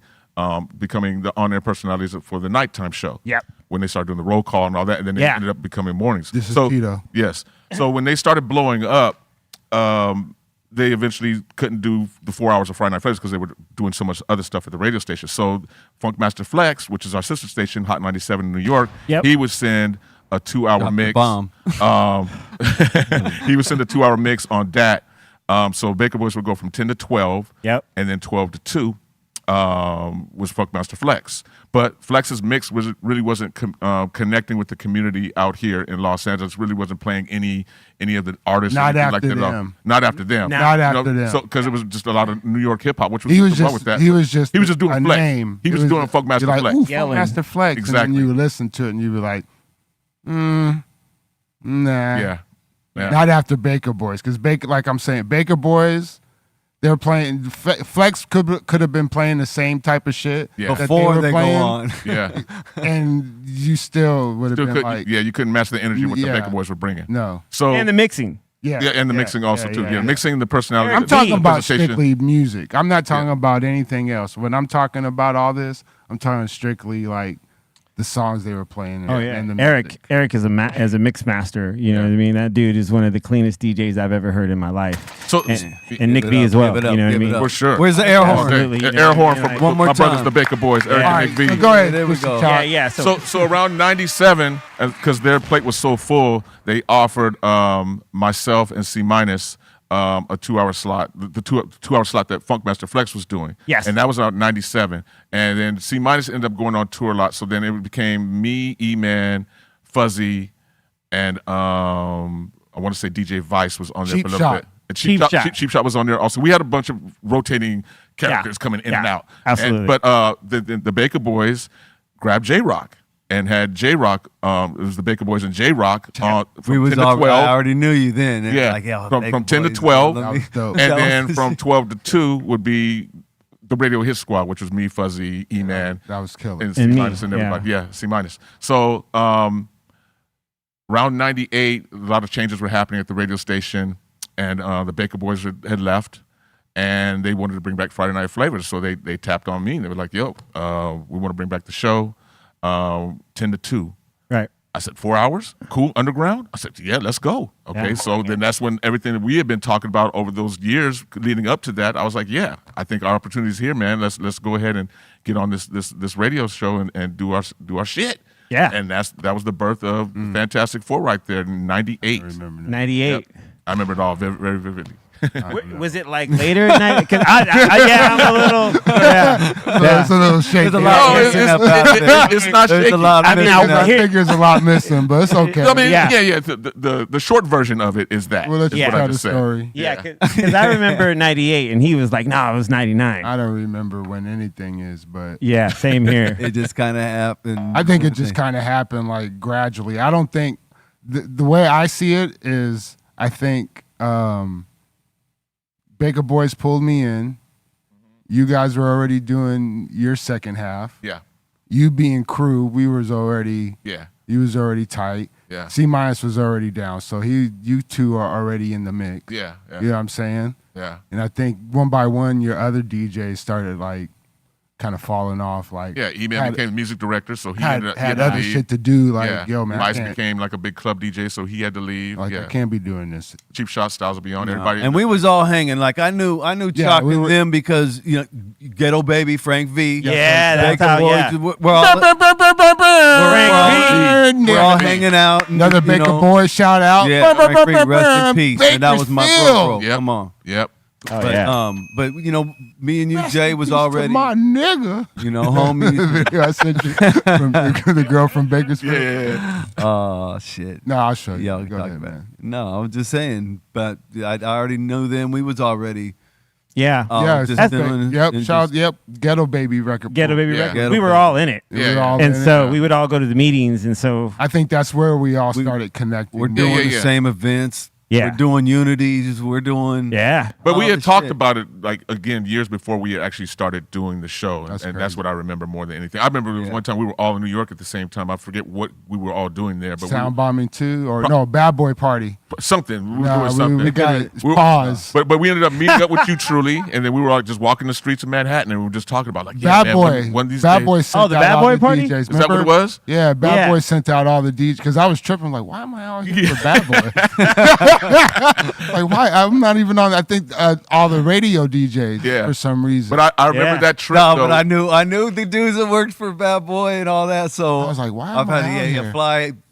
becoming the on-air personalities for the nighttime show. Yep. When they started doing the roll call and all that, and then they ended up becoming mornings. This is Tito. Yes. So when they started blowing up, they eventually couldn't do the 4 hours of Friday Night Flavors because they were doing so much other stuff at the radio station. So Funkmaster Flex, which is our sister station, Hot 97 in New York, he would send a 2-hour mix. Bomb. He would send a 2-hour mix on that. So Baker Boys would go from 10 to 12, and then 12 to 2 was Funkmaster Flex. But Flex's mix really wasn't connecting with the community out here in Los Angeles. Really wasn't playing any of the artists. Not after like that them. Not after them. Not after them. So because it was just a lot of New York hip hop, which was he was wrong with that. he was just doing a Flex. name. He was doing Funkmaster like, Flex. Ooh, Funkmaster Flex. Exactly. And then you would listen to it and you'd be like, nah. Yeah. Not after Baker Boys, because like I'm saying, Baker Boys. They were playing. Flex could have been playing the same type of shit before they go on. Yeah, and you still would have been like, you couldn't match the energy what the Baker Boys were bringing. No. So and the mixing. And the mixing also too. Yeah, mixing the personality. I'm talking about presentation. strictly music. I'm not talking about anything else. When I'm talking about all this, I'm talking strictly like the songs they were playing. And the music. Eric is a mix master. You know what I mean? That dude is one of the cleanest DJs I've ever heard in my life. So and Nick B as well. You know what I mean? For sure. Where's the air horn? Air horn from one more my time. brothers, the Baker Boys. Eric and Nick B. Go ahead. There we go. Yeah. So around '97, because their plate was so full, they offered myself and C Minus a 2-hour slot, the 2-hour slot that Funkmaster Flex was doing. Yes. And that was around '97. And then C Minus ended up going on tour a lot. So then it became me, E-Man, Fuzzy, and I want to say DJ Vice was on there for a little bit. And Cheap Shot was on there also. We had a bunch of rotating characters coming in and out. Absolutely. But the Baker Boys grabbed J-Rock and had J-Rock. It was the Baker Boys and J-Rock from 10 to 12. I already knew you then. And Yeah, like, from 10 to 12. That was dope. And then from 12 to 2 would be the Radio Hit Squad, which was me, Fuzzy, E-Man. That was killer. And C Minus and everybody. Yeah, C Minus. So around '98, a lot of changes were happening at the radio station, and the Baker Boys had left, and they wanted to bring back Friday Night Flavors. So they tapped on me, and they were like, yo, we want to bring back the show 10 to 2. Right. I said, 4 hours? Cool, underground? I said, yeah, let's go. Okay, so then that's when everything that we had been talking about over those years leading up to that, I was like, yeah, I think our opportunity's here, man. Let's go ahead and get on this radio show and do our shit. Yeah. And that was the birth of Fantastic 4 right there in '98. I remember that. 98. Yep. I remember it all very, very vividly. Was it like later at night? Because I'm a little. It's a little shaky. There's a lot missing up out there. It's not There's shaky. a lot I missing I up. think there's a lot missing, but it's okay. I mean, Yeah. The short version of it is that. We'll let you is what I tell the just said. story. Yeah, because I remember 98, and he was like, "No, it was 99." I don't remember when anything is, but Yeah, same here. It just kind of happened. I think it just kind of happened like gradually. I don't think the way I see it is I think Baker Boys pulled me in. You guys were already doing your second half. Yeah. You being crew, we was already Yeah. you was already tight. Yeah. C Minus was already down. So you two are already in the mix. Yeah. You know what I'm saying? Yeah. And I think one by one your other DJs started like kind of falling off. Like Yeah, E-Man became the music director, so he had had other to leave. shit to do. Like, Yeah. yo, man, I Vice can't, became like a big club DJ, so he had to leave. like Yeah. I can't be doing this. Cheap Shot, Styles will be on. Everybody. And we was all hanging. Like I knew Chuck we and were- them because Ghetto Baby, Frank V. Yeah, that's Baker how. Boys, Yeah. We're all hanging out. And, Another Baker Boy shout out. Yeah, Frank V, rest in peace. And that was my Bakersfield. bro. Yep. Come on. Yep. Oh, but, yeah. But you know, me and you, Jay, was already my nigga. You know, homie. I sent you from the girl from Bakersfield. Yeah. Oh shit. No, I'll show you. Yeah, Go ahead, man. No, I was just saying, but I already knew them. We was already. Yeah. That's doing, yep. Ghetto Baby record. Ghetto Baby Yeah. record. Ghetto We were Baby. all in it. We were all And in so it. we would all go to the meetings, and so I think that's where we all started connecting. We're doing the same events. Yeah. We're doing unities. We're doing. yeah. But we all had the talked shit. about it like again years before we actually started doing the show, and That's that's crazy. what I remember more than anything. I remember there was one time we were all in New York at the same time. I forget what we were all doing there, but Sound Bombing 2 or no, Bad Boy Party. something. We were Nah, doing something. we got it. We were- Pause. But we ended up meeting up with you truly, and then we were all just walking the streets of Manhattan, and we were just talking about like, yeah, Bad man, Boy. one of these Bad days- Boy sent the out Bad all Boy the Party? DJs. Is that what it was? Yeah, Bad Yeah. Boy sent out all the DJs because I was tripping like, why am I out here for Bad Boy? Like, why? I'm not even on. I think all the radio DJs for some reason. But I remember that trip. No, though. but I knew the dudes that worked for Bad Boy and all that. So I was like, why I've am I had out to here?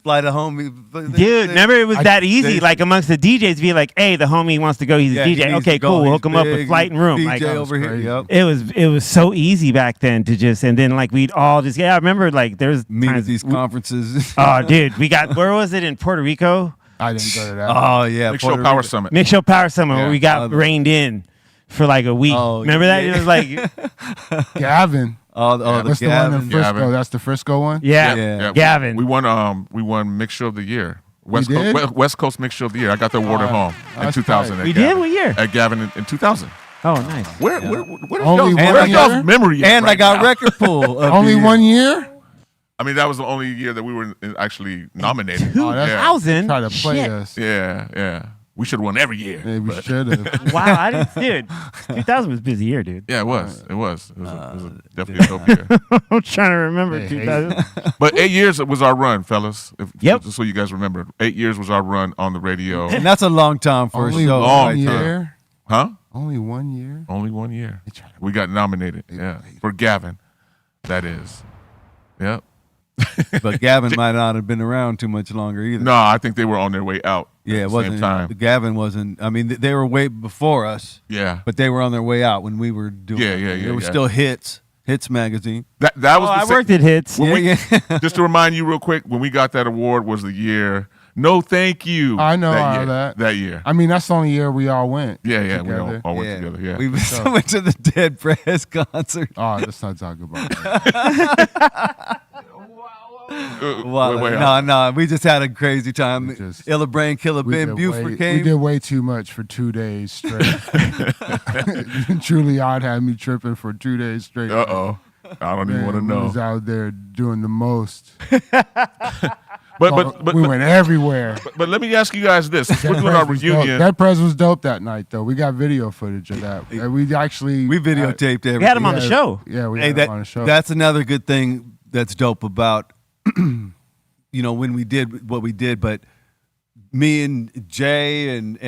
fly to homie. Dude, remember it was that easy, they- like amongst the DJs, be like, hey, the homie wants to go, he's a he DJ. needs Okay, to go. cool, we'll He's hook him up with big, flight and room. DJ Like, over here. Yep. it was so easy back then to just, and then like we'd all just, I remember like there's Meet at times- these conferences. Oh, dude, we got, where was it, in Puerto Rico? I didn't go to that. Oh yeah, Mix Show Puerto Power Rico. Summit. Mix Show Power Summit, where Yeah. we got reined in for like a week. Oh, Remember that? yeah. It was like, Gavin. Oh, the What's the one in Gavin. Frisco? Gavin. That's the Frisco one? yeah, Gavin. We won Mix Show of the Year. West did? Coast, West Coast Mix Show of the Year. I got the award at home in that's 2000. tight. at We Gavin. did? What year? At Gavin in 2000. Oh, nice. Where is Only y'all's, one where's year? y'all's memory at And right I got now? record pool. of Only the year. 1 year? I mean, that was the only year that we were actually nominated. Oh, that's- yeah. 2000? Try to play Shit. us. Yeah. We should have won every year. Yeah, we but- should have. Wow, I didn't, dude. 2000 was a busy year, dude. Yeah, it was. It was definitely a dope year. I'm trying to remember Hey, 2000. But 8 years was our run, fellas. Yep. Just so you guys remember. 8 years was our run on the radio. And that's a long time for Only a show. long one time. year? Huh? Only 1 year? Only 1 year. We got nominated. Yeah. For Gavin. That is. Yep. But Gavin might not have been around too much longer either. No, I think they were on their way out. Yeah, at it the wasn't. same time. Gavin wasn't. I mean, they were way before us. Yeah. But they were on their way out when we were doing. Yeah, it. yeah, yeah, There were yeah. still Hits magazine. That was Oh, the I sa- worked at Hits. when we- Yeah, just to remind you real quick, when we got that award was the year. No, thank you. I know all year, that. That year. I mean, that's the only year we all went. Yeah, we together. all went together. Yeah. We went to the Dead Prez concert. Oh, let's not talk about that. Wow. wait, No, we just had a crazy time. just- Illa Brain, Killer We Ben did Buford we came. did way too much for 2 days straight. Truly, Odd had me tripping for 2 days straight. Uh-oh. I don't even want to We know. was out there doing the most. But we went everywhere. But let me ask you guys this: since we're doing our reunion. That Prez was dope that night, though. We got video footage of that. And we actually We videotaped everything. We had him on the show. Yeah, we Hey, had him on the show. that's another good thing that's dope about, when we did what we did. But me and Jay and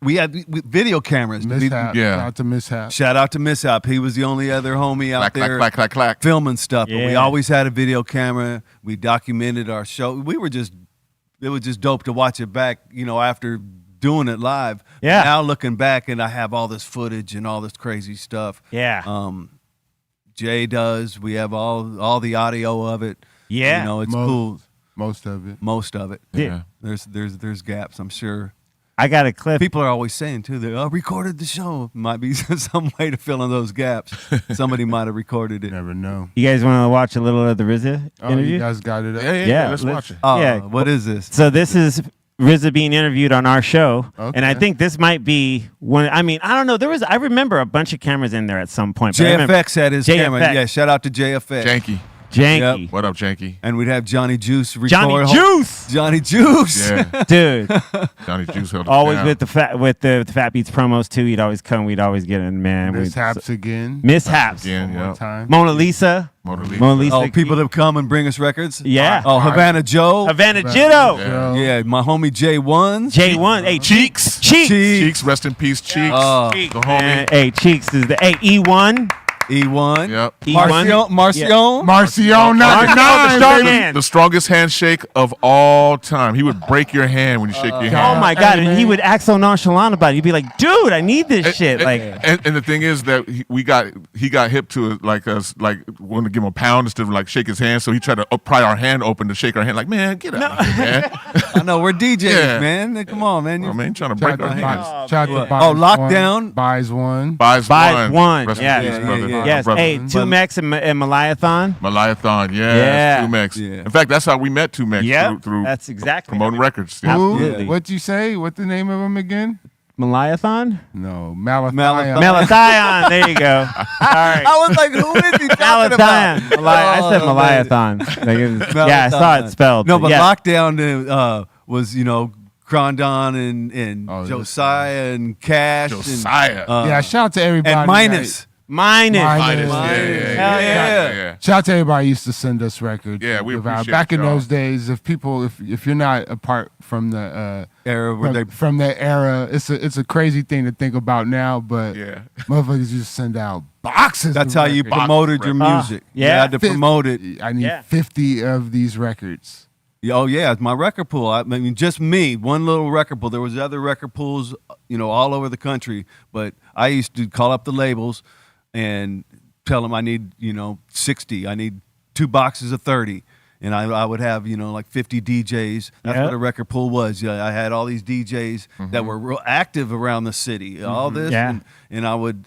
we had video cameras. Mishap. Yeah. Shout out to Mishap. Shout out to Mishap. He was the only other homie out there Clack. filming stuff. But we Yeah. always had a video camera. We documented our show. It was just dope to watch it back, after doing it live. Yeah. Now looking back, and I have all this footage and all this crazy stuff. Yeah. Jay does. We have all the audio of it. Yeah. It's cool. Most of it. Most of it. Yeah. There's gaps, I'm sure. I got a clip. People are always saying too that I recorded the show. Might be some way to fill in those gaps. Somebody might have recorded it. Never know. You guys want to watch a little of the RZA Oh, interview? you guys got it up? Yeah, let's watch it. Yeah. What is this? So this is RZA being interviewed on our show, and I Okay. think this might be one. I mean, I don't know. I remember a bunch of cameras in there at some point. but I remember- JFX had his camera. JFX. Yeah, shout out to JFX. Janky. Janky. Yep. What up, Janky? And we'd have Johnny Juice record. Johnny Juice, Johnny Juice. Yeah. dude. Johnny Juice held it Always down. with the Fat Beats promos too. He'd always come. We'd always get in, man. Mishaps again. Mishaps. Again, One more yeah. time. Mona Lisa. Mona Lisa. Oh, people that come and bring us records. Yeah. Oh, Havana Joe. Havana Jitto. Yeah. Yeah, my homie J1. J1. Hey, Cheeks. Cheeks. Cheeks, rest in peace, Cheeks. Oh. the homie. Hey, Cheeks is the E1. E1. Yep. Marcion. Marcion, the strongest handshake of all time. He would break your hand when you shake your hand. Oh my God! And he would act so nonchalant about it. He'd be like, "Dude, I need this shit." And the thing is that he got hip to it, like us, like wanted to give him a pound instead of like shake his hand. So he tried to pry our hand open to shake our hand. Like, man, get out of here, man. I know we're DJs, man. Come on, man. Man, trying to break our hands. Lockdown buys one. Buys one. Yes. Hey, 2Mex and Malayathon. Malayathon, yeah. 2Mex. Yeah. In fact, that's how we met 2Mex through that's exactly promoting records. Yeah. What'd you say? What the name of him again? Malayathon? No, Malathion. Malathion. There you go. All right. I was like, who is he talking about? I said Malayathon. Yeah, I saw it spelled. No, but Lockdown was, Crondon and Josiah and Cash. Josiah. And, shout out to everybody. And Minus. Yeah. Shout out to everybody who used to send us records. Yeah, we appreciate back in y'all. those days. If you're not apart from the era, from that era, it's a crazy thing to think about now. But motherfuckers used to send out boxes. That's how you promoted your music. You had to promote it. I need 50 of these records. Oh yeah, my record pool. I mean, just me, one little record pool. There was other record pools, all over the country. But I used to call up the labels and tell them I need, 60. I need 2 boxes of 30. And I would have, like 50 DJs. That's what a record pool was. Yeah, I had all these DJs that were real active around the city. All this, and I would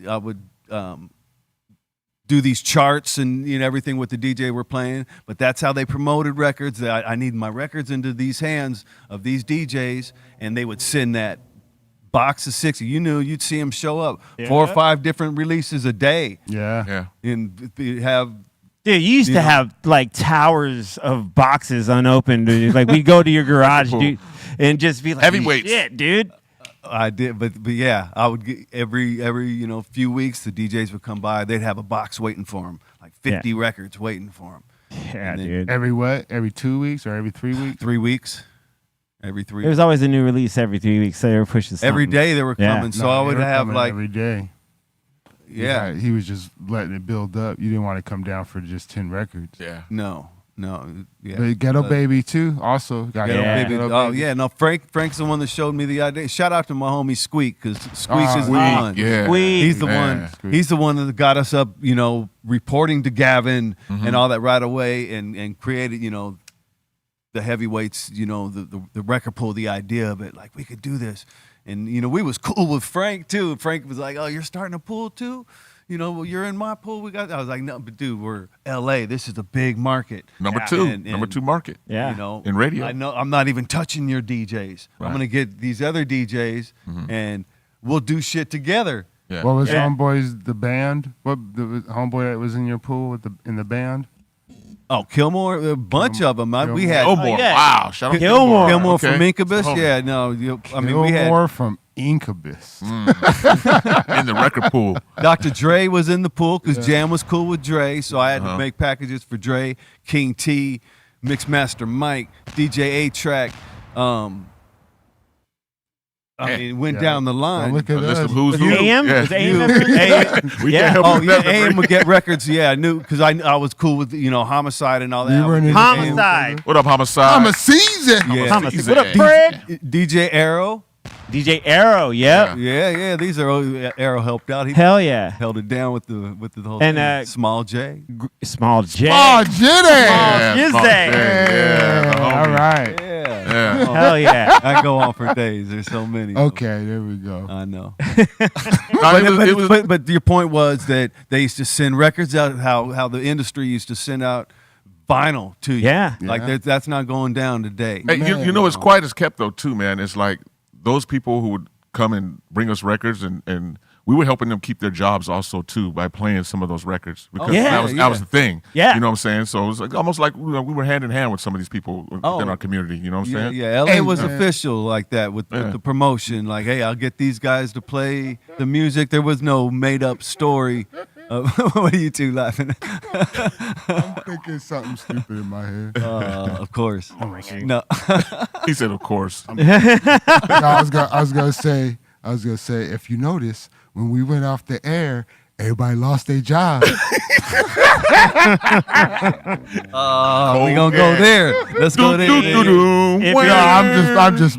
do these charts and everything what the DJ were playing. But that's how they promoted records. I need my records into these hands of these DJs, and they would send that box of 60. You'd see them show up 4 or 5 different releases a day. Yeah. And have. Dude, you used to have like towers of boxes unopened. Dude. Like we'd go to your garage, dude, and just be like, heavyweights. Shit, dude. I did, but yeah, I would get every few weeks the DJs would come by. They'd have a box waiting for them, like 50 records waiting for them. Yeah, dude. Every what? Every 2 weeks or every 3 weeks? 3 weeks. Every 3. There was always a new release every 3 weeks. So they were pushing something. Every day they were coming, so I would have like every day. Yeah, he was just letting it build up. You didn't want to come down for just 10 records. Yeah. No. Yeah. But Ghetto Baby too. Also got Baby. Oh yeah, no. Frank's the one that showed me the idea. Shout out to my homie Squeak, because Squeak is the one. Yeah. He's the one. He's the one that got us up. Reporting to Gavin and all that right away, and created the heavyweights. The record pool. The idea of it, like we could do this, and we was cool with Frank too. Frank was like, "Oh, you're starting a pool too." Well, you're in my pool. I was like, no, but dude, we're L.A. This is a big market. Number 2 market. Yeah. In radio. I know. I'm not even touching your DJs. Right. I'm gonna get these other DJs, and we'll do shit together. Yeah. What was Homeboys the band? What the Homeboy that was in your pool in the band? Oh, Kilmore, a bunch of them. We had Gilmore. Wow, shout out Gilmore. Gilmore from Incubus. Yeah, no, I mean we had Gilmore from Incubus in the record pool. Dr. Dre was in the pool because Jam was cool with Dre, so I had to make packages for Dre, King T, Mixmaster Mike, DJ A-Track. I mean, went down the line. Look at List us. of who's who. AM? Yeah. Was AM ever? We can't help you with that. AM would get records. Yeah, I knew because I was cool with Homicide and all that. You were in Homicide. What up, Homicide? I'm a season. Yeah. Homicide. What up, Fred? DJ Arrow. DJ Arrow. Yep. Yeah. These are Arrow helped out. He Hell yeah. held it down with the whole And, thing. Small J. Small J. Oh, Jitty. Yeah, All right. Yeah. Hell yeah. I go on for days. There's so many. Okay, there we go. I know. No, But your point was that they used to send records out. How the industry used to send out vinyl to you. Yeah. Like that's not going down today. Hey, you know, it's quiet as kept though too, man. It's like those people who would come and bring us records, and we were helping them keep their jobs also too by playing some of those records because that was the thing. Yeah. You know what I'm saying? So it was like almost like we were hand in hand with some of these people within our community. You know what I'm saying? Yeah, LA was official like that with the promotion. Like, hey, I'll get these guys to play the music. There was no made up story. What are you two laughing at? I'm thinking something stupid in my head. Of course. Oh my God. No. He said, "Of course." I was gonna say, if you notice, when we went off the air, everybody lost their job. We gonna go there. Let's go there.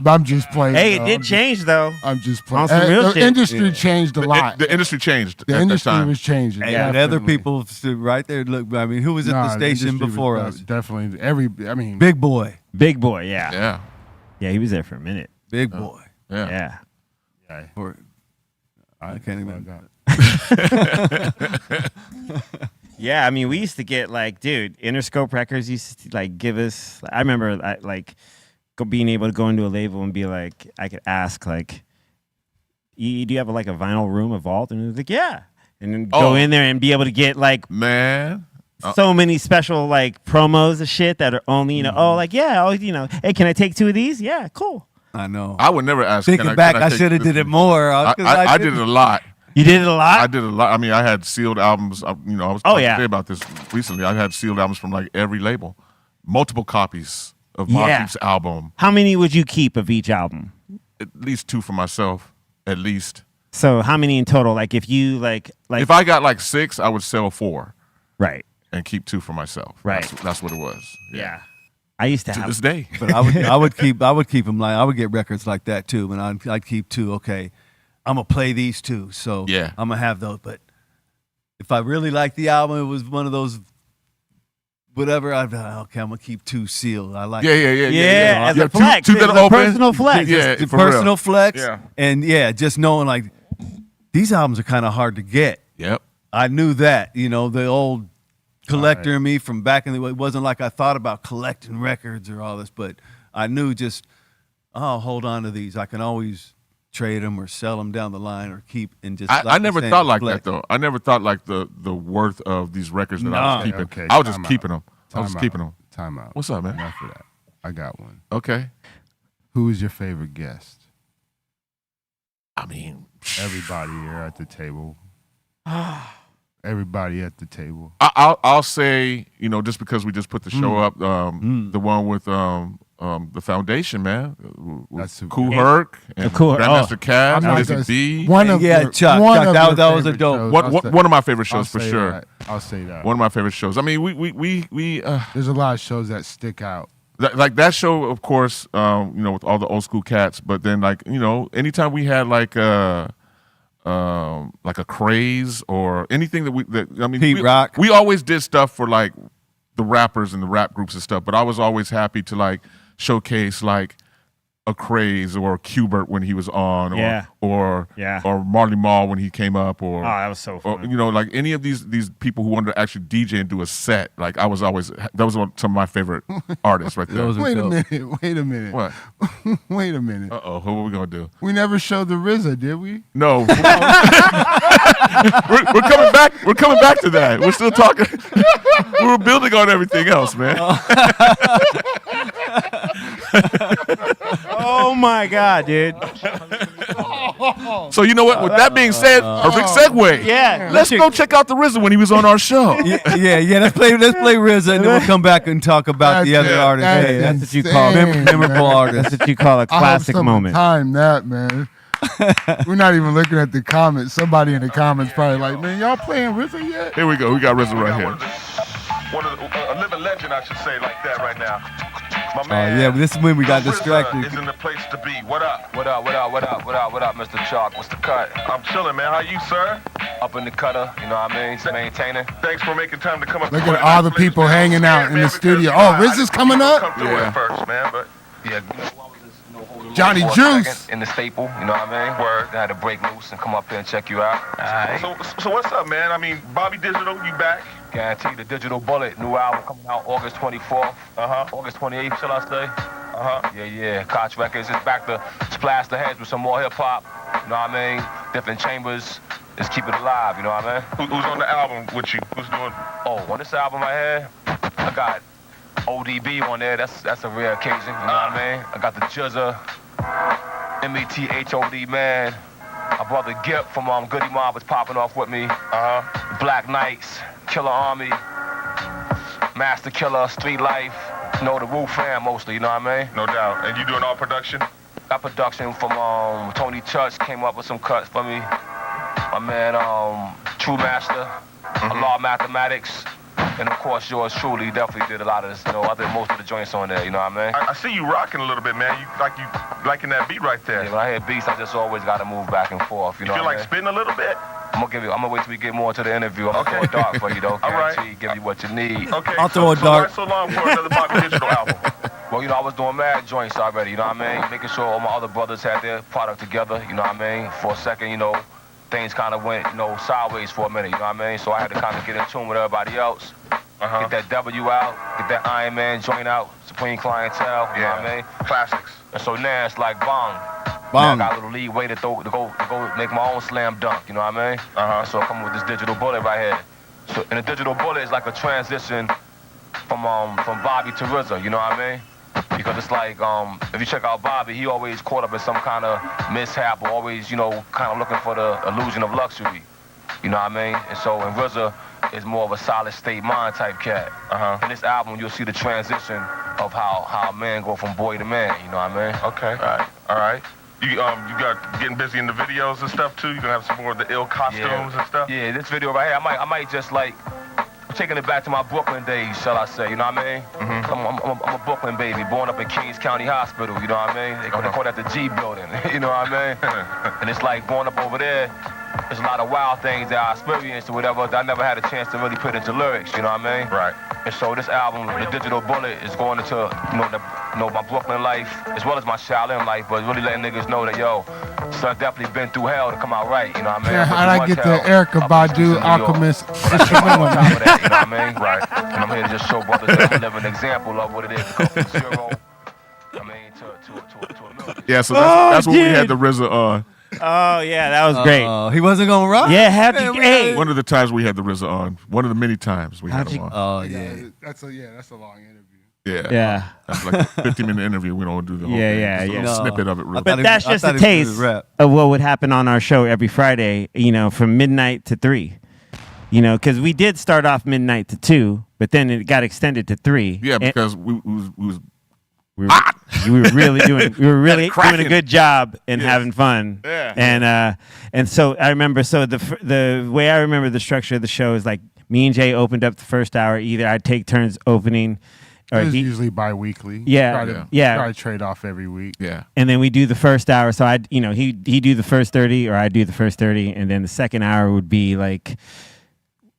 I'm just playing. Hey, it did change though. I'm just playing. On some real The shit. industry changed a lot. The industry changed. The at industry that time. was changing. And definitely. other people stood right there. Look, I mean, who was at the station industry before was, us? Definitely. Big Boy. Big Boy, yeah. Yeah. Yeah, he was there for a minute. Big Boy. Yeah. Yeah. Or, I can't even. Yeah, I mean, we used to get like, dude, Interscope Records used to like give us. I remember like being able to go into a label and be like, I could ask like, do you have like a vinyl room, a vault? And it was like, yeah, and then go in there and be able to get like, so many special like promos of shit that are only hey, can I take 2 of these? Yeah, cool. I know. I would never ask. Thinking back, I should have did it more. I did it a lot. You did it a lot? I did a lot. I mean, I had sealed albums. I was talking today about this recently. I had sealed albums from like every label, multiple copies of Mobb Deep's album. How many would you keep of each album? At least 2 for myself, at least. So how many in total? Like if you like if I got like 6, I would sell 4. Right. And keep 2 for myself. Right. That's what it was. Yeah. I used to have this day. But I would keep them like I would get records like that too, and I'd keep 2. Okay, I'm gonna play these 2, so yeah, I'm gonna have those. But if I really liked the album, it was one of those whatever. I'm gonna keep 2 sealed. I like as a flex, 2 that open, personal flex, personal flex, yeah, and just knowing like these albums are kind of hard to get. Yep, I knew that. The old collector in me from back in the way, it wasn't like I thought about collecting records or all this, but I knew I'll hold on to these. I can always trade them or sell them down the line or keep and just. I never thought like that though. I never thought like the worth of these records that I was keeping. Okay, I was just keeping them. I was keeping them. Time out. What's up, man? Enough of that. I got one. Okay. Who is your favorite guest? I mean, everybody here at the table. Everybody at the table. I'll say, just because we just put the show up, the one with the foundation, man. That's Kool Herc and Grandmaster Caz, Lizzie B. Chuck. That was a dope. One of my favorite shows for sure. I'll say that. One of my favorite shows. I mean, we there's a lot of shows that stick out. Like that show, of course, with all the old school cats. But then, like, anytime we had like a craze or anything Pete Rock. We always did stuff for like the rappers and the rap groups and stuff. But I was always happy to like showcase like a craze or Qbert when he was on, or Marley Marl when he came up, or that was so fun. Or, like any of these people who wanted to actually DJ and do a set. Like that was some of my favorite artists right there. Wait a minute. What? Wait a minute. What are we gonna do? We never showed the RZA, did we? No. we're coming back. We're coming back to that. We're still talking. We were building on everything else, man. Oh my God, dude. So you know what? With that being said, perfect segue. Yeah. Let's go check out the RZA when he was on our show. Yeah. Let's play RZA, and then we'll come back and talk about the other artists. That's what you call memorable artists. That's what you call a classic moment. Time that, man. We're not even looking at the comments. Somebody in the comments probably like, man, y'all playing RZA yet? Here we go. We got RZA right here. A living legend, I should say, like that right now. My man, this is when we got distracted. Is in the place to be. What up, Mr. Chalk? What's the cut? I'm chilling, man. How you, sir? Up in the cutter, you know what I mean? Maintaining. Thanks for making time to come up. Look at all the people hanging out in the studio. Oh, RZA's coming up? Come through at first, man, but yeah. Johnny Juice in the staple, you know what I mean? Word, I had to break loose and come up here and check you out. Right. So what's up, man? I mean, Bobby Digital, you back? Guarantee the Digital Bullet, new album coming out August 24th. August 28th, shall I say? Yeah. Koch Records is back to splash the heads with some more hip hop. You know what I mean? Different chambers. Let's keep it alive, you know what I mean? Who's on the album with you? Who's doing? Oh, on this album right here, I got ODB on there. That's a rare occasion, you know what I mean? I got the Juzza, METHOD, man. My brother Gip from Goody Mob was popping off with me. Black Knights, Killer Army, Master Killer, Street Life. You know, the Wu fam mostly, you know what I mean? No doubt. And you doing all production? Got production from Tony Church, came up with some cuts for me. My man True Master, Law of Mathematics, and of course yours truly definitely did a lot of this. You know, I did most of the joints on there. You know what I mean? I see you rocking a little bit, man. You liking that beat right there. Yeah, when I hear beats, I just always got to move back and forth. You know feel what like spitting a little bit? I'm gonna wait till we get more into the interview. I'm gonna throw a dart for you, though. All right. Guarantee, give you what you need. Okay. I'll throw a dart. So long for another Bobby Digital album. Well, you know, I was doing mad joints already, you know what I mean? Making sure all my other brothers had their product together, you know what I mean? For a second, you know, things kind of went, you know, sideways for a minute, you know what I mean? So I had to kind of get in tune with everybody else. Get that W out, get that Iron Man joint out, Supreme Clientele, you know what I mean? Classics. And so now it's like bong. Bong. Now I got a little leeway to go make my own slam dunk, you know what I mean? So I come with this digital bullet right here. So, and the digital bullet is like a transition from Bobby to RZA, you know what I mean? Because it's like, if you check out Bobby, he always caught up in some kind of mishap, or always, you know, kind of looking for the illusion of luxury, you know what I mean? And so in RZA is more of a solid state mind type cat. In this album, you'll see the transition of how man go from boy to man, you know what I mean? Okay. All right. You got getting busy in the videos and stuff too. You gonna have some more of the ill costumes and stuff. Yeah, this video right here, I might just like taking it back to my Brooklyn days, shall I say? You know what I mean? I'm a Brooklyn baby, born up in Kings County Hospital. You know what I mean? They call that the G building. You know what I mean? And it's like growing up over there. There's a lot of wild things that I experienced or whatever that I never had a chance to really put into lyrics. You know what I mean? Right. And so this album, The Digital Bullet, is going into my Brooklyn life as well as my Shaolin life, but really letting niggas know that son definitely been through hell to come out right. You know what I mean? Yeah, how'd I get the Erykah Badu Alchemist? You know what I mean? Right. And I'm here to just show brothers that I'm a living example of what it is to go from zero. I mean, to a million. Yeah, so that's what we had the RZA on. Oh yeah, that was great. He wasn't gonna rock. Yeah, happy. One of the times we had the RZA on. One of the many times we had him on. Oh yeah. That's a long interview. Yeah. That's like a 50-minute interview. We don't do the whole thing. Just a little snippet of it. Really. But that's just a taste of what would happen on our show every Friday. You know, from midnight to 3. You know, because we did start off midnight to 2, but then it got extended to 3. Yeah, because we were really doing a good job and having fun. Yeah. And so I remember. So the way I remember the structure of the show is like me and Jay opened up the first hour. Either I'd take turns opening. Or it's usually bi-weekly. Yeah. Try to trade off every week. Yeah. And then we do the first hour. So he'd do the first 30 or I'd do the first 30. And then the second hour would be like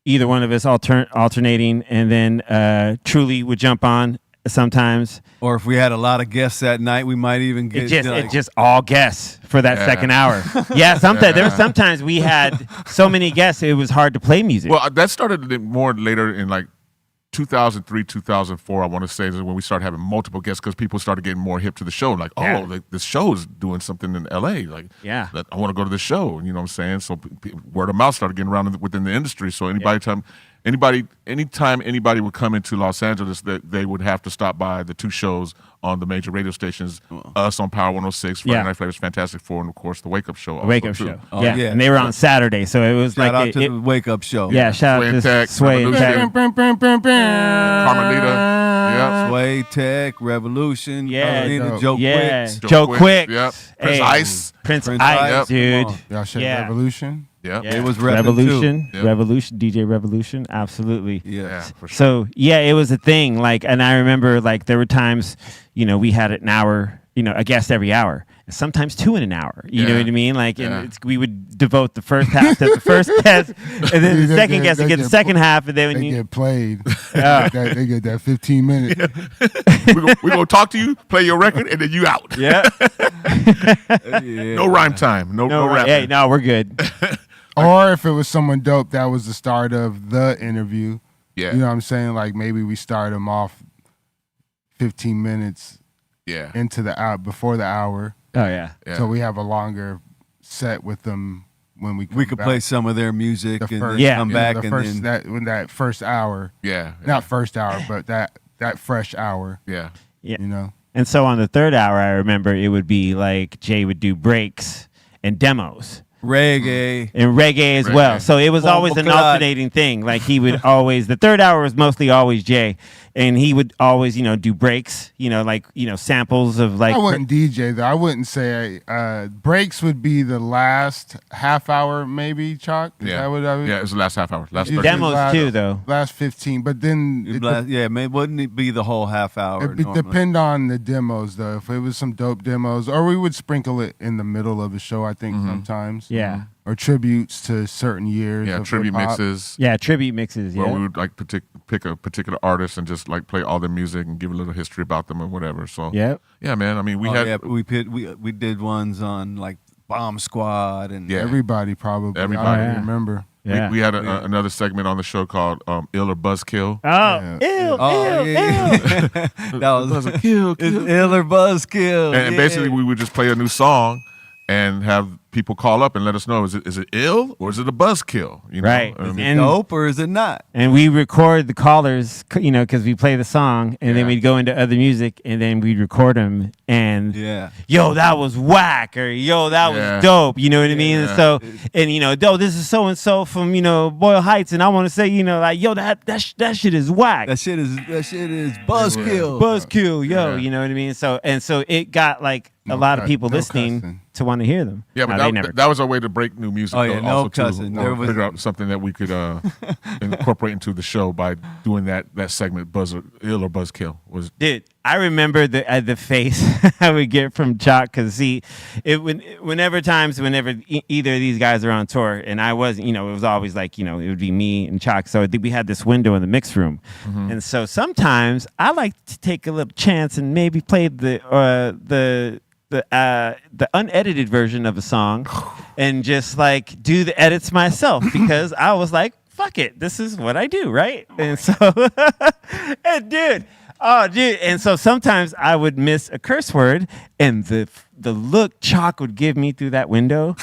either one of us alternating. And then Truly would jump on sometimes. Or if we had a lot of guests that night, we might even get it just all guests for that second hour. Yeah, sometimes we had so many guests it was hard to play music. Well, that started more later in like 2003, 2004, I want to say, is when we started having multiple guests because people started getting more hip to the show. Like, this show is doing something in L.A. Like, I want to go to the show. You know what I'm saying? So word of mouth started getting around within the industry. So anytime anybody would come into Los Angeles, they would have to stop by the 2 shows on the major radio stations, us on Power 106, Friday Night Flavors, Fantastic 4, and of course the Wake Up Show. And they were on Saturday, so it was shout out to the Wake Up Show. Yeah, shout out to Sway and Tech, Carmelita, Sway Tech, Revolution, Joe Quick, Prince Ice, Prince Ice, dude. Y'all share Revolution. Yeah, it was Revolution, DJ Revolution, absolutely. Yeah, for sure. So it was a thing. Like, and I remember like there were times, we had an hour, a guest every hour, and sometimes 2 in an hour. You know what I mean? Like, and we would devote the first half to the first guest, and then the second guest to get the second half, and then when they get played, they get that 15 minutes. We're gonna talk to you, play your record, and then you out. Yeah. No rhyme time. No rap. Hey, no, we're good. Or if it was someone dope, that was the start of the interview. Yeah. You know what I'm saying? Like maybe we start them off 15 minutes into the hour, before the hour. Oh, yeah. So we have a longer set with them when we could back. play some of their music and first, then come back that first hour. Not first hour, but that fresh hour. Yeah. You know? And so on the third hour, I remember it would be like Jay would do breaks and demos. reggae, and reggae as well. So it was always an alternating thing. Like he would always, the third hour was mostly always Jay, and he would always, do breaks, samples of like. I wouldn't DJ though. I wouldn't say breaks would be the last half hour, maybe. Chalk. Yeah, it was the last half hour. Last demos too, though. Last 15, but then wouldn't it be the whole half hour? It depend on the demos though. If it was some dope demos, or we would sprinkle it in the middle of the show. I think sometimes. Yeah. Or tributes to certain years. Yeah, of tribute hip-hop. mixes. Yeah, tribute mixes. Where Yeah. we would like pick a particular artist and just like play all their music and give a little history about them or whatever. So yeah, man. I mean, we did ones on like Bomb Squad and everybody probably. I don't remember. Yeah. We had another segment on the show called Ill or Buzzkill. Ill. That was kill. Ill or Buzzkill. And basically, we would just play a new song and have people call up and let us know, is it ill or is it a buzzkill? Right. Is it dope or is it not? And we record the callers, because we play the song, and then we'd go into other music, and then we'd record them, and yo, that was whack, or yo, that was dope. You know what I mean? And so, yo, this is so and so from Boyle Heights, and I want to say, like, yo, that shit is whack. That shit is buzzkill. Buzzkill, yo. You know what I mean? So it got like a lot of people listening to want to hear them. Yeah, but that was our way to break new music. Oh, yeah, no cussing. There was figure out something that we could incorporate into the show by doing that segment, Ill or Buzzkill. Dude, I remember the face I would get from Chalk, because whenever either of these guys are on tour, and I wasn't, it was always like, it would be me and Chalk. So we had this window in the mix room, and so sometimes I like to take a little chance and maybe play the unedited version of a song and just like do the edits myself, because I was like, fuck it, this is what I do, right? And so and so sometimes I would miss a curse word, and the look Chalk would give me through that window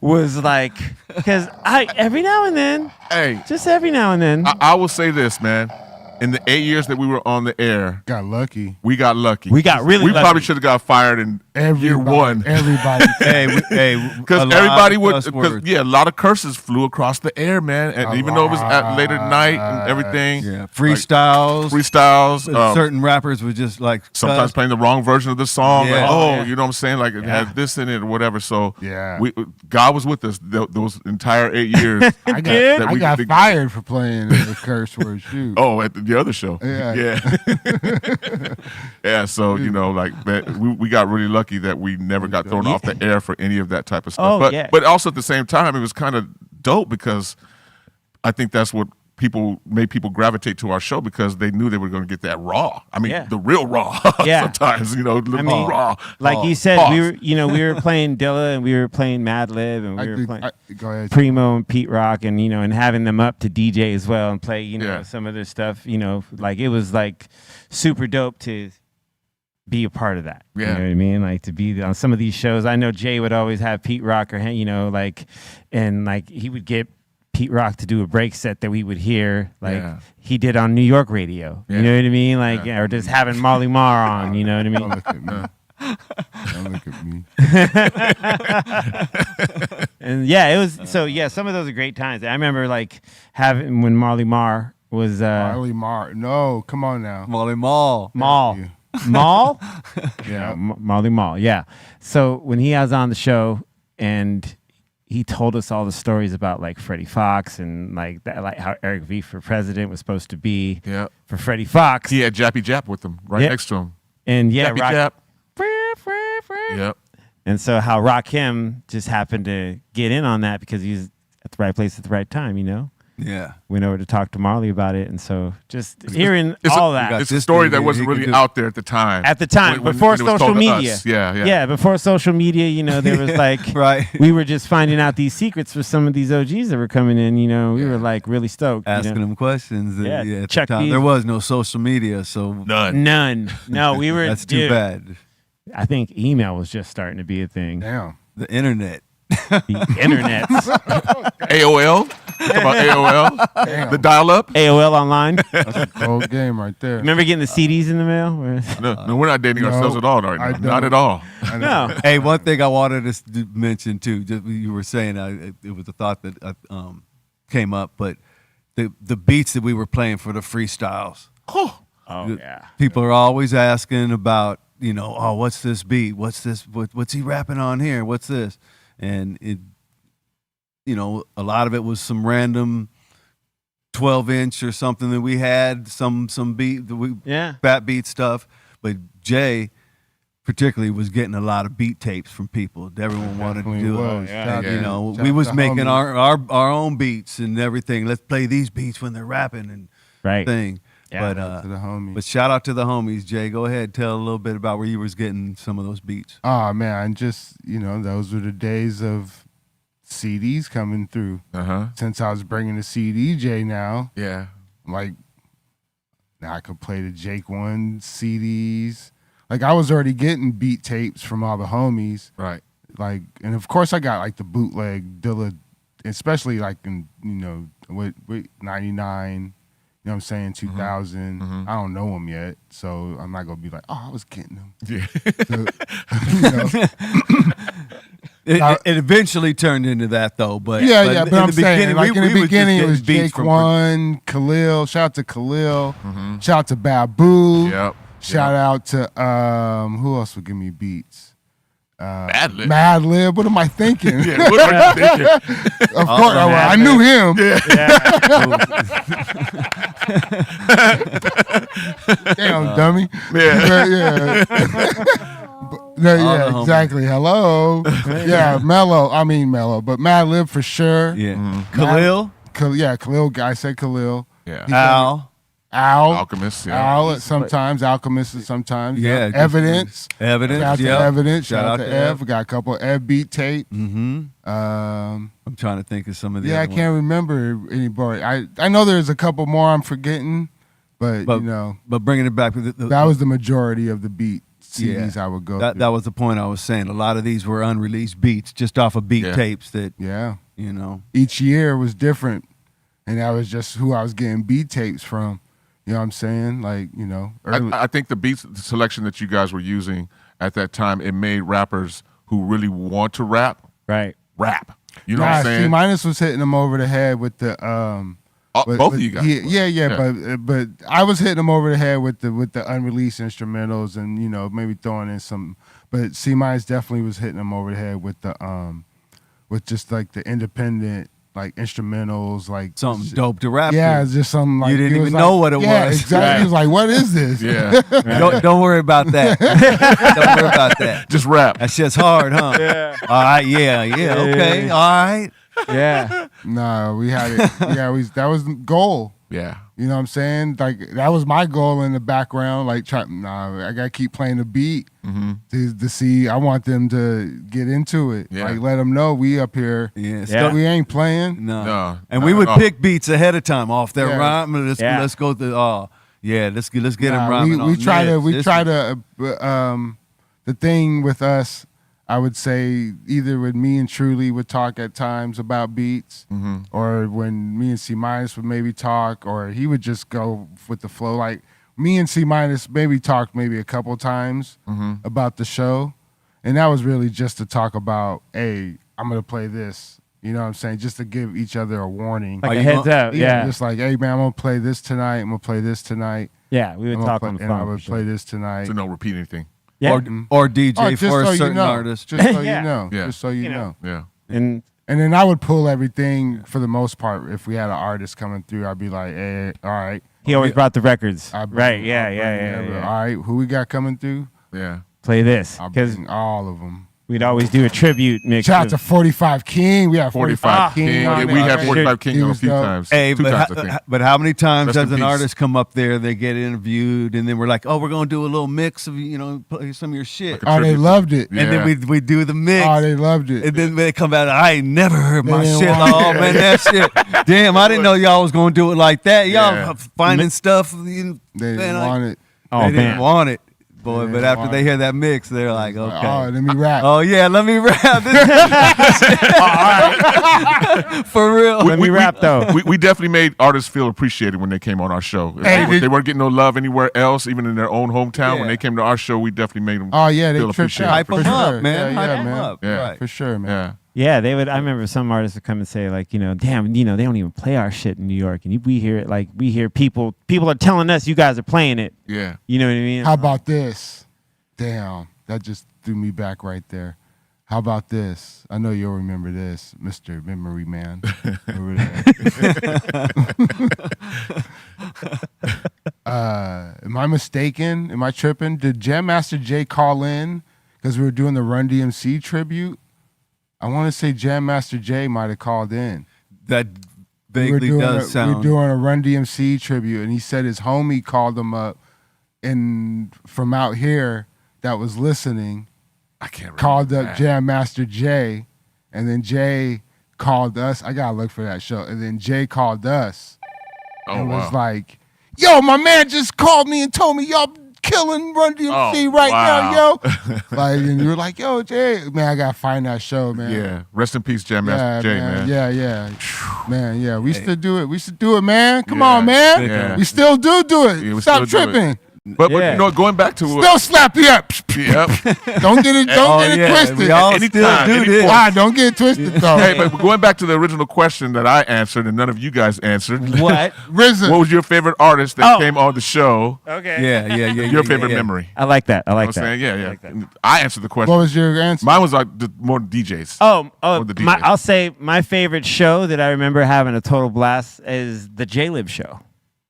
was like, because every now and then, I will say this, man. In the 8 years that we were on the air, we got lucky. We got really lucky. We probably should have got fired in year one. Everybody. Because everybody would, a lot of curses flew across the air, man. And even though it was at later night and everything. Yeah, freestyles. Certain rappers would just like sometimes playing the wrong version of the song. Yeah. Like, you know what I'm saying? Like it had this in it or whatever. So God was with us those entire 8 years. I got fired for playing the curse word. Shoot. Oh, at the other show. Yeah. So we got really lucky that we never got thrown off the air for any of that type of stuff. But also at the same time, it was kind of dope, because I think that's what made people gravitate to our show, because they knew they were going to get that raw. I mean, the real raw. Sometimes, raw. Like you said, we were playing Dilla, and we were playing Madlib, and we were playing Primo and Pete Rock, and and having them up to DJ as well and play some of their stuff. Like it was like super dope to be a part of that. You know what I mean? Like to be on some of these shows. I know Jay would always have Pete Rock, or and he would get Pete Rock to do a break set that we would hear, he did on New York radio. You know what I mean? Like, or just having Molly Marr on. You know what I mean? Don't look at me. And it was some of those are great times. I remember having when Marley Marr was Marley Marr. No, come on now. Marley Mall. Mall? Yeah, Marley Mall. Yeah. So when he was on the show, and he told us all the stories about Freddie Fox and how Eric V for president was supposed to be for Freddie Fox. He had Jappy Jap with him next to him. And Jappy Jap. Yep. And so how Rakim just happened to get in on that because he's at the right place at the right time, Yeah. Went over to talk to Marley about it. And so just hearing all that. It's a story that wasn't really out there at the time. At the time, before social media. Yeah, before social media, there was right. We were just finding out these secrets for some of these OGs that were coming in, we were really stoked. Asking them questions. Yeah, check the there was no social media, so. None. No, we were. That's too bad. I think email was just starting to be a thing. Damn. The internet. The internet. AOL? About AOL, Damn. the dial-up. AOL online. That's a cold game right there. Remember getting the CDs in the mail? No, we're not dating ourselves at all right now. Not at all. No. Hey, one thing I wanted to mention too, just you were saying, it was a thought that came up, but the beats that we were playing for the freestyles. Oh yeah. People are always asking about, oh, what's this beat? What's this? What's he rapping on here? What's this? And it, a lot of it was some random 12-inch or something that we had, some beat that we fat beat stuff. But Jay particularly was getting a lot of beat tapes from people. Everyone wanted to do it. We was making our own beats and everything. Let's play these beats when they're rapping and thing. Yeah. To the homies. But shout out to the homies, Jay. Go ahead, tell a little bit about where you was getting some of those beats. Oh man, just those were the days of CDs coming through. Since I was bringing the CDJ now, like now I could play the Jake One CDs. Like I was already getting beat tapes from all the homies, right? Like, and of course I got like the bootleg Dilla, especially like in with 99. You know what I'm saying? 2000. I don't know them yet, so I'm not gonna be like, oh, I was getting them. Yeah. It eventually turned into that though, but but I'm saying, like in the beginning, it was Jake One, Khalil. Shout out to Khalil. Shout out to Babu. Yep. Shout out to who else would give me beats? Madlib. Madlib. What am I thinking? What are you thinking? Of course, I knew him. Damn, dummy. Yeah, exactly. Hello. Mellow. But Madlib for sure. Yeah. Khalil. Khalil. I said Khalil. Yeah. Alchemist. Yeah. Sometimes Alchemist. Sometimes. Yeah. Evidence. Shout out to Evidence. Shout out to Ev. We got a couple of Ev beat tape. I'm trying to think of some of the. I can't remember anybody. I know there's a couple more I'm forgetting, but But bringing it back, that was the majority of the beat CDs I would go. That was the point I was saying. A lot of these were unreleased beats, just off of beat tapes. That each year was different, and that was just who I was getting beat tapes from. You know what I'm saying? Like, I think the selection that you guys were using at that time, it made rappers who really want to rap, rap. You know what I'm saying? C- was hitting them over the head with the both of you guys. But I was hitting them over the head with the unreleased instrumentals and maybe throwing in some. But C- definitely was hitting them over the head with the with just like the independent. Like instrumentals, like something dope to rap. Yeah, it's just something like you didn't even know what it was. Exactly. Right. He was like, "What is this?" Yeah. Don't worry about that. Don't worry about that. Just rap. That shit's hard, huh? Yeah. All right. Yeah. Okay. All right. Yeah. No, we had it. That was the goal. Yeah. You know what I'm saying? Like that was my goal in the background. Like, I gotta keep playing the beat to see. I want them to get into it. Yeah. Like, let them know we up here. Yeah. We ain't playing. No. And we would pick beats ahead of time off their rhyme. Let's go to let's get them rhyming. We try to. The thing with us, I would say, either with me and Truly would talk at times about beats, or when me and C- would maybe talk, or he would just go with the flow. Like me and C- maybe talked maybe a couple times about the show, and that was really just to talk about, hey, I'm gonna play this. You know what I'm saying? Just to give each other a warning. Like a heads up, yeah. Just like, hey man, I'm gonna play this tonight. I'm gonna play this tonight. Yeah, we would talk on the phone. And I would play this tonight. So don't repeat anything. Yeah. Or DJ for a certain artist. Just so you know. Yeah. Just so you know. Yeah. And then I would pull everything for the most part. If we had an artist coming through, I'd be like, hey, all right. He always brought the records. Right. Yeah. All right. Who we got coming through? Yeah. Play this. I'll bring all of them. We'd always do a tribute mix. Shout out to 45 King. We have 45 King. We had 45 King on a few times. Hey, Two times, I think. But how many times Rest does in an peace. artist come up there, they get interviewed, and then we're like, oh, we're going to do a little mix of, play some of your shit. Oh, they loved it. And then we do the mix. Oh, they loved it. And then they come out, I ain't never heard my didn't shit. want Like, oh, man, that shit. Damn, I didn't know y'all was going to do it like that. Y'all Yeah. finding stuff. They didn't want it. Oh, They man. didn't want it. boy. But after they hear that mix, they're like, okay. Oh, let me rap. Oh yeah, let me rap. For real. Let me rap though. We definitely made artists feel appreciated when they came on our show. Hey, they weren't getting no love anywhere else, even in their own hometown. When they came to our show, we definitely made them they feel tripped appreciated. out. Hype them up, man. Yeah, Hype man. them up. Yeah. Right. For sure, man. Yeah. Yeah, they would. I remember some artists would come and say, like, damn, they don't even play our shit in New York, and we hear it. Like, we hear people are telling us you guys are playing it. Yeah. You know what I mean? How about this? Damn, that just threw me back right there. How about this? I know you'll remember this, Mr. Memory Man. Over there. Am I mistaken? Am I tripping? Did Jam Master Jay call in because we were doing the Run DMC tribute? I want to say Jam Master Jay might have called in. That vaguely does sound. We were doing a Run DMC tribute, and he said his homie called him up, and from out here that was listening, I can't remember called up that. Jam Master Jay, and then Jay called us. I gotta look for that show. And then Jay called us and was like, "Yo, my man just called me and told me y'all killing Run DMC now, yo." Like, and you were like, "Yo, Jay, man, I gotta find that show, man." Yeah. Rest in peace, Jam Master Jay, man. Yeah. Man, yeah, we used to do it. We used to do it, man. Come on, man. Yeah. We still do it. Yeah, we Stop still do it. tripping. But going back to Still slap you up. Yep. Don't get it twisted. We all still do this. Don't get it twisted though. Hey, but going back to the original question that I answered and none of you guys answered. What? RZA. What was your favorite artist that came on the show? Okay. Yeah. Your favorite memory? I like that. I like You know what I'm that. saying? Yeah. like that. I answered the question. What was your answer? Mine was like more DJs. Oh, the DJs. I'll say my favorite show that I remember having a total blast is the J-Lib show.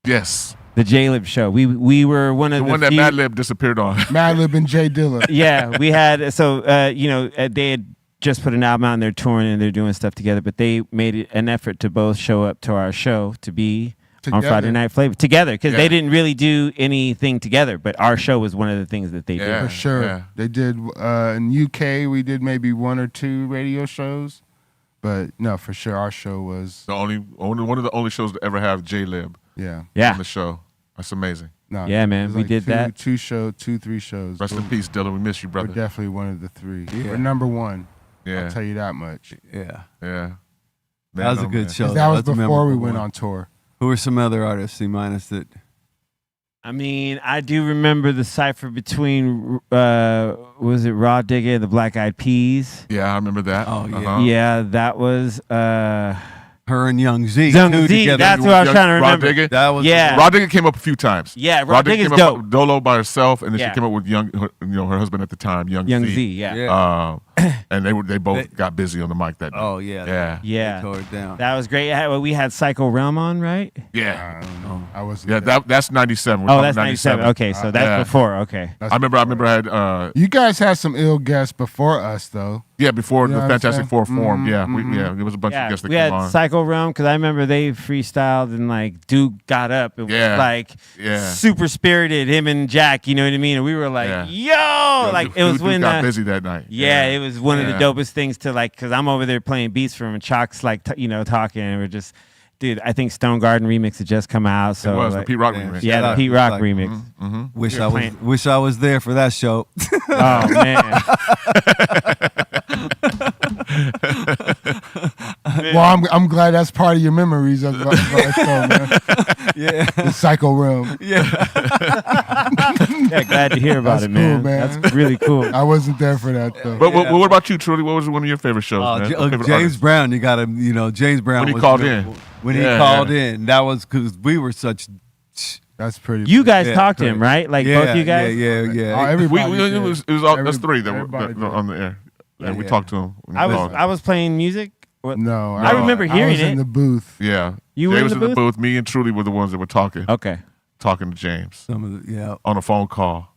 Yes. The J-Lib show. We were one of the one that few, Madlib disappeared on. Madlib and Jay Dilla. Yeah, we had they had just put an album out and they're touring and they're doing stuff together, but they made it an effort to both show up to our show to be on Friday Night Flavor together because they didn't really do anything together, but our show was one of the things that they did. For sure. Yeah. They did in UK we did maybe 1 or 2 radio shows. But no, for sure our show was Only one of the only shows to ever have J-Lib yeah. on the show. That's amazing. No, Yeah, it man, was we like did that. 3 shows. Rest in peace, Dylan. We miss you, We're brother. definitely one of the 3. Yeah. We're number 1. Yeah. I'll tell you that much. Yeah. Yeah. That was a good show. That was That's a before we memorable went one. on tour. Who were some other artists, C-minus, that? I mean, I do remember the cipher between was it Raw Digga and the Black Eyed Peas? Yeah, I remember that. Oh, yeah. Uh-huh. Yeah, that was Her and Young Z. Young two Z, together. that's what I was trying to remember. Rod Digga? That was Yeah. Rod Digga came up a few times. Yeah, Rod Digga's came dope. up with Dolo by herself, and then Yeah. she came up with her husband at the time, Young Z, yeah. Yeah. And they both got busy on the mic that night. Oh, yeah. Yeah. Yeah. They tore it down. That was great. We had Psycho Realm on, right? Yeah. I don't know. I wasn't Yeah, there. that's 97. We're Oh, talking that's 97. Okay, so that's Yeah. before. Okay. I remember I had You guys had some ill guests before us though. before You know the what I'm Fantastic saying? 4 formed. Yeah, Mhm. there was a bunch of Yeah, guests that we came had on. Psycho Realm because I remember they freestyled and like Duke got up. It was like super spirited, him and Jack, you know what I mean? And we were like, yo, like it was Dude when got busy that night. Yeah, it was one of the Yeah. dopest things to like, because I'm over there playing beats for him and Chalk's like, talking, and we're just, dude, I think Stone Garden remix had just come out. So It was, the like, Pete Rock remix. Yeah, the Pete Rock remix. Wish I was there for that show. Oh man. Well, I'm glad that's part of your memories of that show, man. Yeah. The Psycho Realm. Yeah. Yeah, glad to hear about That's it, man. cool, man. That's really cool. I wasn't there for that though. But what about you, Trudy? What was one of your favorite shows, man? Favorite James artist? Brown, you got to, James Brown. When he was called the- in. When he Yeah, called yeah. in, that was because we were such. That's pretty. You guys Yeah, talked to pretty- him, right? Like yeah, both you guys? Yeah. Oh, everybody It did. was all us three that were Everybody did. on the air. And we Yeah. talked to him. when he I called. was playing music. No, I remember hearing I was it. in the booth. Yeah. You Jay were in was the in the booth. Me and Trudy were the ones that were talking to James Some of the, on a phone call.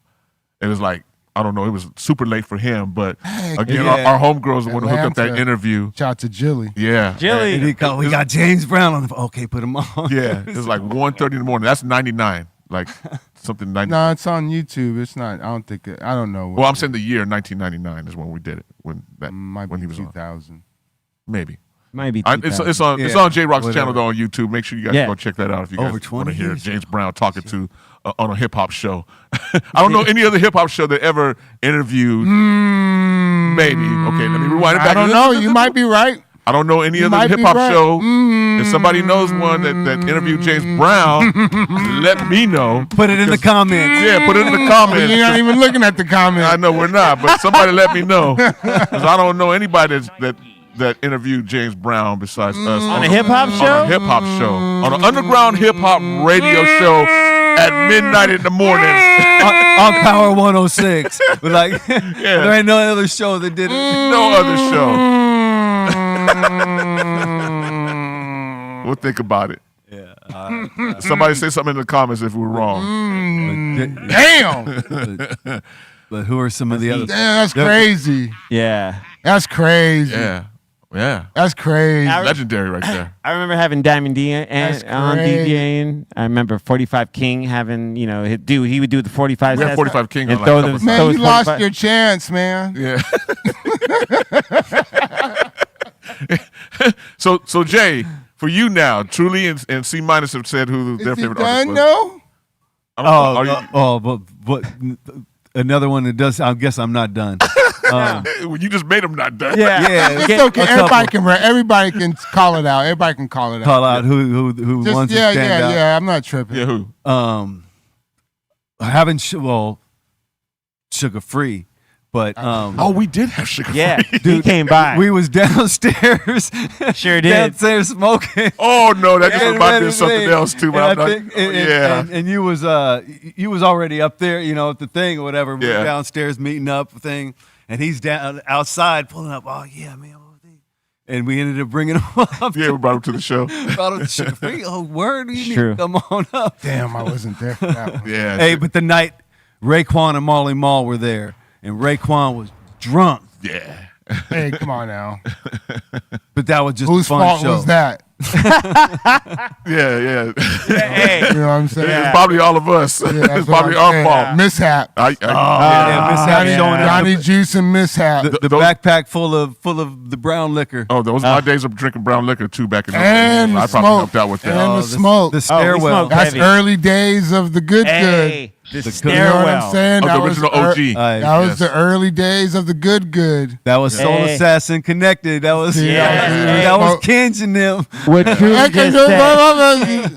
It was like, I don't know, it was super late for him, but again, yeah. our homegirls the one who hooked up that Atlanta. interview. Shout out to Jilly. Yeah. Jilly. and he called. We got James Brown on the phone. Okay, put him on. Yeah. It was like 1:30 in the morning. That's 99. Like something 90. No, it's on YouTube. It's not. I don't think. I don't know. Well, I'm saying the year 1999 is when we did it. When might when be he was on. 2000. Maybe. Might be. It's on J Rock's channel though on YouTube. Make sure you guys go check that out if you guys want to hear James Brown talking to on a hip hop show. I don't know any other hip hop show that ever interviewed. Maybe. Okay, let me rewind it back. I don't know. You might be right. I don't know any other hip hop show. If somebody knows one that interviewed James Brown, let me know. Put it in the comments. Yeah, put it in the comments. You're not even looking at the comments. I know we're not, but somebody let me know because I don't know anybody that interviewed James Brown besides us on a hip hop show. On a hip hop show, on an underground hip hop radio show at midnight in the morning on Power 106. But like, there ain't no other show that did it. No other show. We'll think about it. Yeah. Somebody say something in the comments if we're wrong. Damn. But who are some of the other? Damn, that's crazy. Yeah. That's crazy. Yeah. That's crazy. Legendary right there. I remember having Diamond D on DJing. I remember 45 King having, he would do the 45. We had 45 King and on throw like them. Man, you 45. lost your chance, man. Yeah. So Jay, for you now, Truly and C Minus have said who their favorite artist was. No. But another one that does. I guess I'm not done. You just made them not done. Yeah. It's okay. Everybody can call it out. Everybody can call it out. Call out who Just, wants to stand out. Yeah. I'm not tripping. Yeah, who? Having Sugar Free. But we did have Sugar Free. Yeah, dude, he came by. We was downstairs. Sure did. Downstairs smoking. Oh no, that just reminded me of something else too. But and you was already up there, at the thing or whatever. We were downstairs meeting up thing, and he's down outside pulling up. Oh yeah, man. And we ended up bringing him up. Yeah, we brought him to the show. Brought him to Sugar Free. Oh, word, you need True. to come on up. Damn, I wasn't there for that one. Yeah. Hey, but the night Raekwon and Molly Mall were there, and Raekwon was drunk. Yeah. Hey, come on now. But that was just Whose a fun fault show. was that? Yeah. Hey. You know what I'm saying? It's probably all of us. Yeah, It's probably our fault. Mishap. Mishap showing up. Johnny Juice and Mishap. The backpack full of the brown liquor. Oh, those my days of drinking brown liquor too back in the And day. the I probably smoke. helped out with that. And the smoke. The stairwell. That's early days of the good. The You know stairwell. what I'm saying? Oh, That the was original OG. That was the early days of the good. That was Soul Assassin Connected. That was Yeah. Kenj and them. What Truly just said.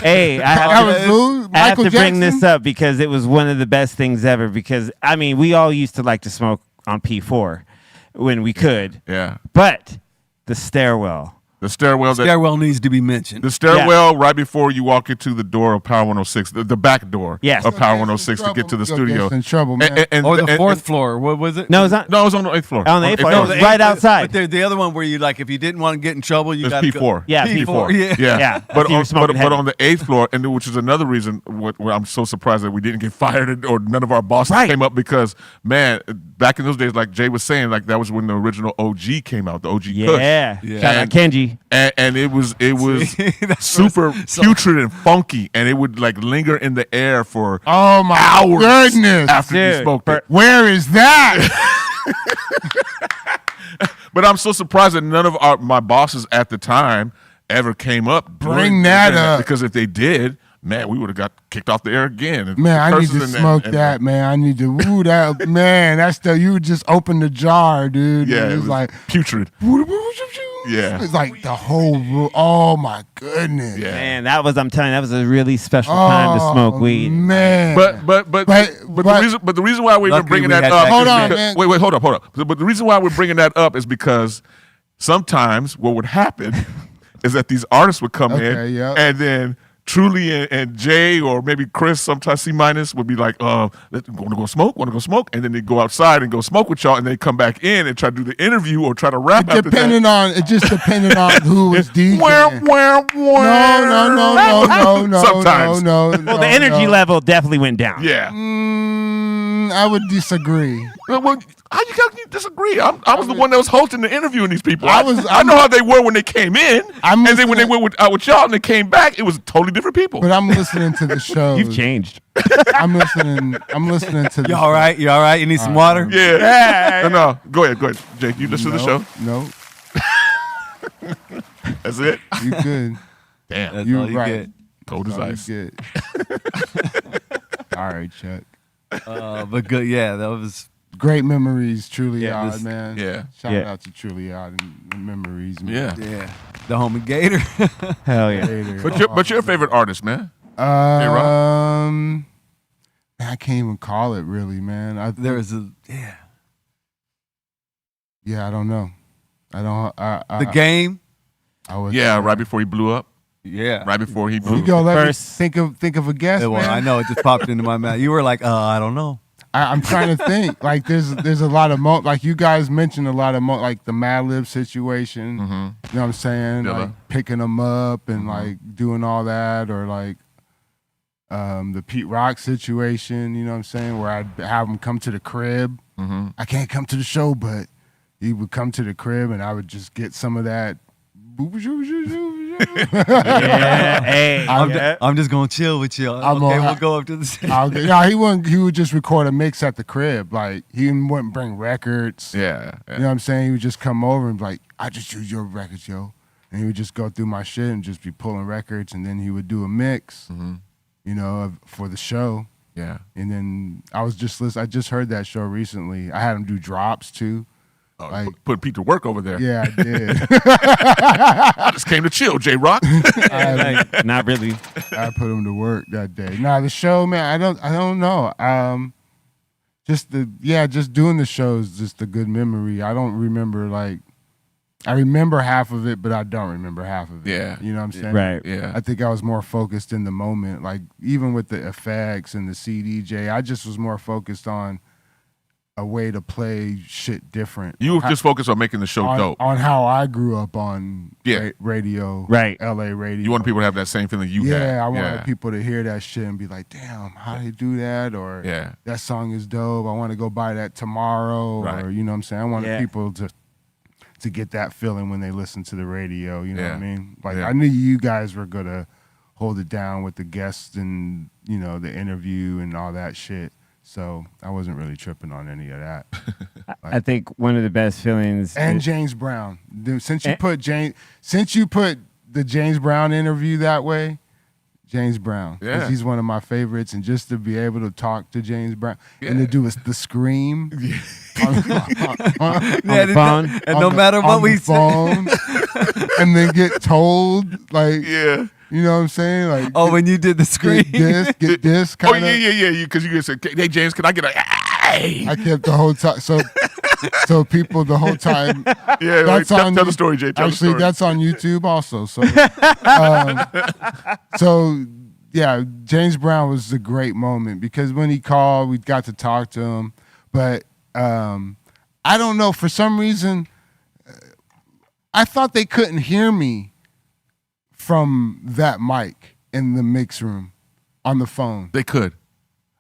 Hey, I have to bring this up because it was one of the best things ever. Because we all used to like to smoke on P4 when we could. Yeah. But the stairwell. The stairwell. Stairwell needs to be mentioned. The stairwell right before you walk into the door of Power 106, the back door of Power 106 to get to the studio. In trouble, man. Or the fourth floor. What was it? No, it's not. No, it was on the 8th floor. On the 8th floor. It was right outside. But the other one where you if you didn't want to get in trouble, you got P4. Yeah, P4. Yeah. But on the 8th floor, and which is another reason what I'm so surprised that we didn't get fired or none of our bosses came up because, man, back in those days, like Jay was saying, like that was when the original OG came out, the OG Kush. Shout out Kenji. And it was super putrid and funky, and it would like linger in the air for hours goodness after you smoked it. Where is that? But I'm so surprised that none of my bosses at the time ever came up. Bring that up. Because if they did, man, we would have got kicked off the air again. Man, I need to smoke that, man. I need to, that, man, that's you would just open the jar, dude. Yeah, it was like putrid. Yeah. It's like the whole room. Oh, my goodness. Yeah. Man, I'm telling you, that was a really special time to smoke weed. Man. But the reason why we've been bringing that up. Hold on, man. Wait, hold up. But the reason why we're bringing that up is because sometimes what would happen is that these artists would come in and then Truly and Jay or maybe Chris, sometimes C Minus would be like, want to go smoke? And then they go outside and go smoke with y'all and they come back in and try to do the interview or try to rap after that. It just depended on who was DJing. No. Sometimes. No. Well, the energy level definitely went down. Yeah. I would disagree. Well, how you disagree? I was the one that was hosting the interview and these people. I know how they were when they came in, and then when they went with y'all and they came back, it was totally different people. But I'm listening to the show. You've changed. I'm listening to the You all right? You all right? You need some water? Yeah. No. Go ahead. Jake, you listen to the show? No. That's it. You good? Damn. That's You all you right. get. Cold as That's all you ice. get. All right, Chuck. But good, yeah, that was Great memories, truly Yeah, odd, this- man. yeah. Shout Yeah. out to truly odd and memories, man. Yeah. the homie Gator. Hell yeah. Later. But you're a favorite artist, man. Man, I can't even call it really, man. There was a Yeah, I don't know. the game. I was Right before he blew up. Yeah. Right before he blew You up. go let me First- think of a guess, Well, man. I know it just popped into my mouth. You were like, I don't know. I'm trying to think. Like there's a lot of like you guys mentioned a lot of like the Mad Lib situation. Mm-hmm. You know what I'm saying? Dilla. Like picking them up and like doing all that, or like the Pete Rock situation. You know what I'm saying? Where I'd have him come to the crib. Mm-hmm. I can't come to the show, but he would come to the crib and I would just get some of that. Yeah, hey, I'm just gonna chill with you. I'm Okay, on- we'll go up to the stage. No, he wouldn't. He would just record a mix at the crib. Like he wouldn't bring records. Yeah. You know what I'm saying? He would just come over and be like, I just use your records, yo. And he would just go through my shit and just be pulling records. And then he would do a mix, you know, for the show. Yeah. And then I was just listening. I just heard that show recently. I had him do drops too. Oh, Like- put Pete to work over there. Yeah, I did. I just came to chill, J Rock. like, not really. I put him to work that day. Nah, the show, man, I don't know. Just doing the show is just a good memory. I don't remember I remember half of it, but I don't remember half of it. Yeah. You know what I'm saying? Right. Yeah. I think I was more focused in the moment. Like even with the effects and the CDJ, I just was more focused on a way to play shit different. You were just focused on making the show dope. On how I grew up on radio, Right. LA radio. You want people to have that same feeling you had. Yeah, I wanted people to hear that shit and be like, damn, how do they do that? Or that song is dope. I want to go buy that tomorrow. Right. Or you know what I'm saying? I wanted Yeah. people to get that feeling when they listen to the radio. You know what I mean? Like Yeah. I knew you guys were gonna hold it down with the guests and, you know, the interview and all that shit. So I wasn't really tripping on any of that. I think one of the best feelings. And is- James Brown. Dude, since you put the James Brown interview that way, James Brown. 'Cause Yeah. he's one of my favorites. And just to be able to talk to James Brown and to do the scream on the phone. And no matter what we say. and then get told, like, Yeah. you know what I'm saying? Like, when you did the screen. get this Oh, kind of. yeah. Because you said, hey, James, can I get a hey? I kept the whole time. So people the whole time. Yeah, that's tell the story, Jay. Tell the actually, story. that's on YouTube also. So, yeah, James Brown was a great moment because when he called, we got to talk to him. But I don't know, for some reason, I thought they couldn't hear me from that mic in the mix room on the phone. They could.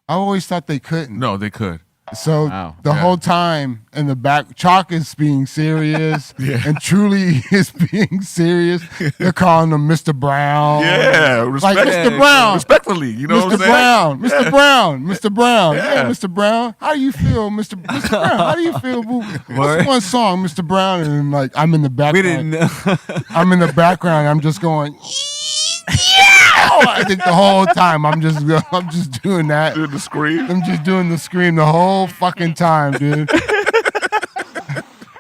I always thought they couldn't. No, they could. So Wow. the whole time in the back, Chalk is being serious, and Truly is being serious. They're calling him Mr. Brown. Yeah, like Mr. Brown, respectfully. You know Mr. what I'm saying? Brown, Mr. Yeah. Brown, Mr. Brown. Yeah. Yeah, Mr. Brown. How do you feel, Mr. Brown? How do you feel? What's one song, Mr. Brown? And like I'm in the background. We didn't know. I'm in the background. I'm just going. I think the whole time I'm just doing that. Doing the scream. I'm just doing the scream the whole fucking time, dude.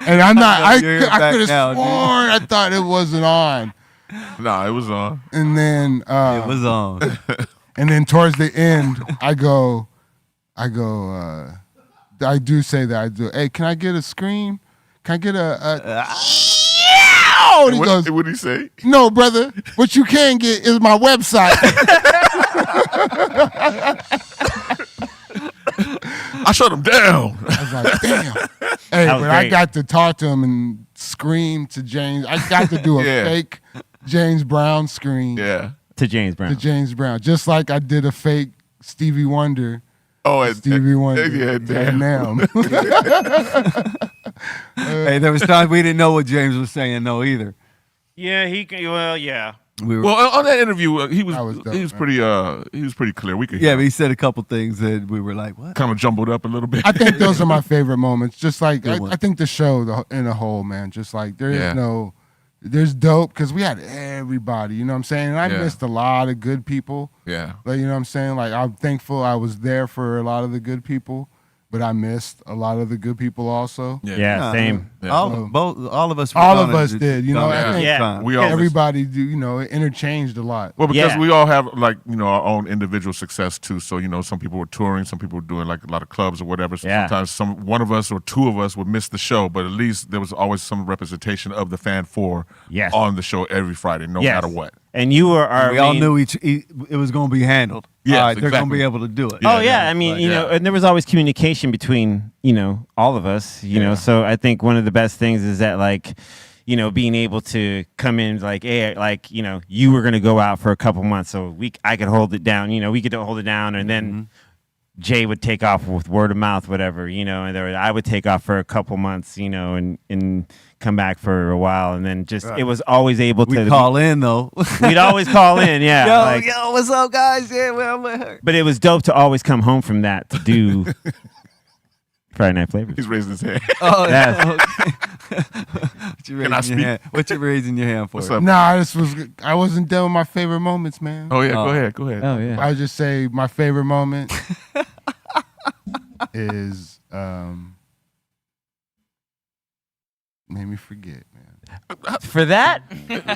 And I'm not. I You're could back have now, dude. sworn I thought it wasn't on. Nah, it was on. And then It was on. and then towards the end, I go. I do say that. I do. Hey, can I get a scream? Can I get a and he goes, What did he say? no, brother. What you can get is my website. I shut him down. I was like, damn. Hey, That was but I great. got to talk to him and scream to James. I got to do a Yeah. fake James Brown scream Yeah. To James Brown. to James Brown, just like I did a fake Stevie Wonder. Oh, and Stevie Wonder. Yeah, damn. Damn. Hey, there was times we didn't know what James was saying, no, either. Yeah, yeah. We were, Well, on that interview, he That was was dope, he was man. pretty clear. We could yeah, but he said a couple things that we were like, what? kind of jumbled up a little bit. I think those are my favorite moments. Just like Good one. I think the show in a whole, man. Just like there is Yeah. no there's dope because we had everybody. You know what I'm saying? And I missed a lot of good people. Yeah. Like, you know what I'm saying? Like, I'm thankful I was there for a lot of the good people, but I missed a lot of the good people also. Yeah, same. Yeah. All of us. All of us did. You know, I think we all everybody do. You know, it interchanged a lot. Well, because we all have like our own individual success too. So some people were touring, some people were doing like a lot of clubs or whatever. So sometimes one of us or two of us would miss the show, but at least there was always some representation of the Fan Four on the show every Friday, no matter what. And you were our. We all knew it was going to be handled. Yeah, they're going to be able to do it. I mean, and there was always communication between all of us. You know, so I think one of the best things is that like, being able to come in like, hey, like you were going to go out for a couple months, so I could hold it down. We could hold it down, and then Jay would take off with word of mouth, whatever. And I would take off for a couple months, and come back for a while, and then just it was always able to call in though. We'd always call in, yo, what's up, guys? Yeah, well, but it was dope to always come home from that to do Friday Night Flavors. He's raising his hand. Oh, yeah. Can I speak? What you raising your hand for? What's up? Nah, I wasn't done with my favorite moments, man. Oh yeah, go ahead. Oh yeah. I would just say my favorite moment is made me forget, man. For that,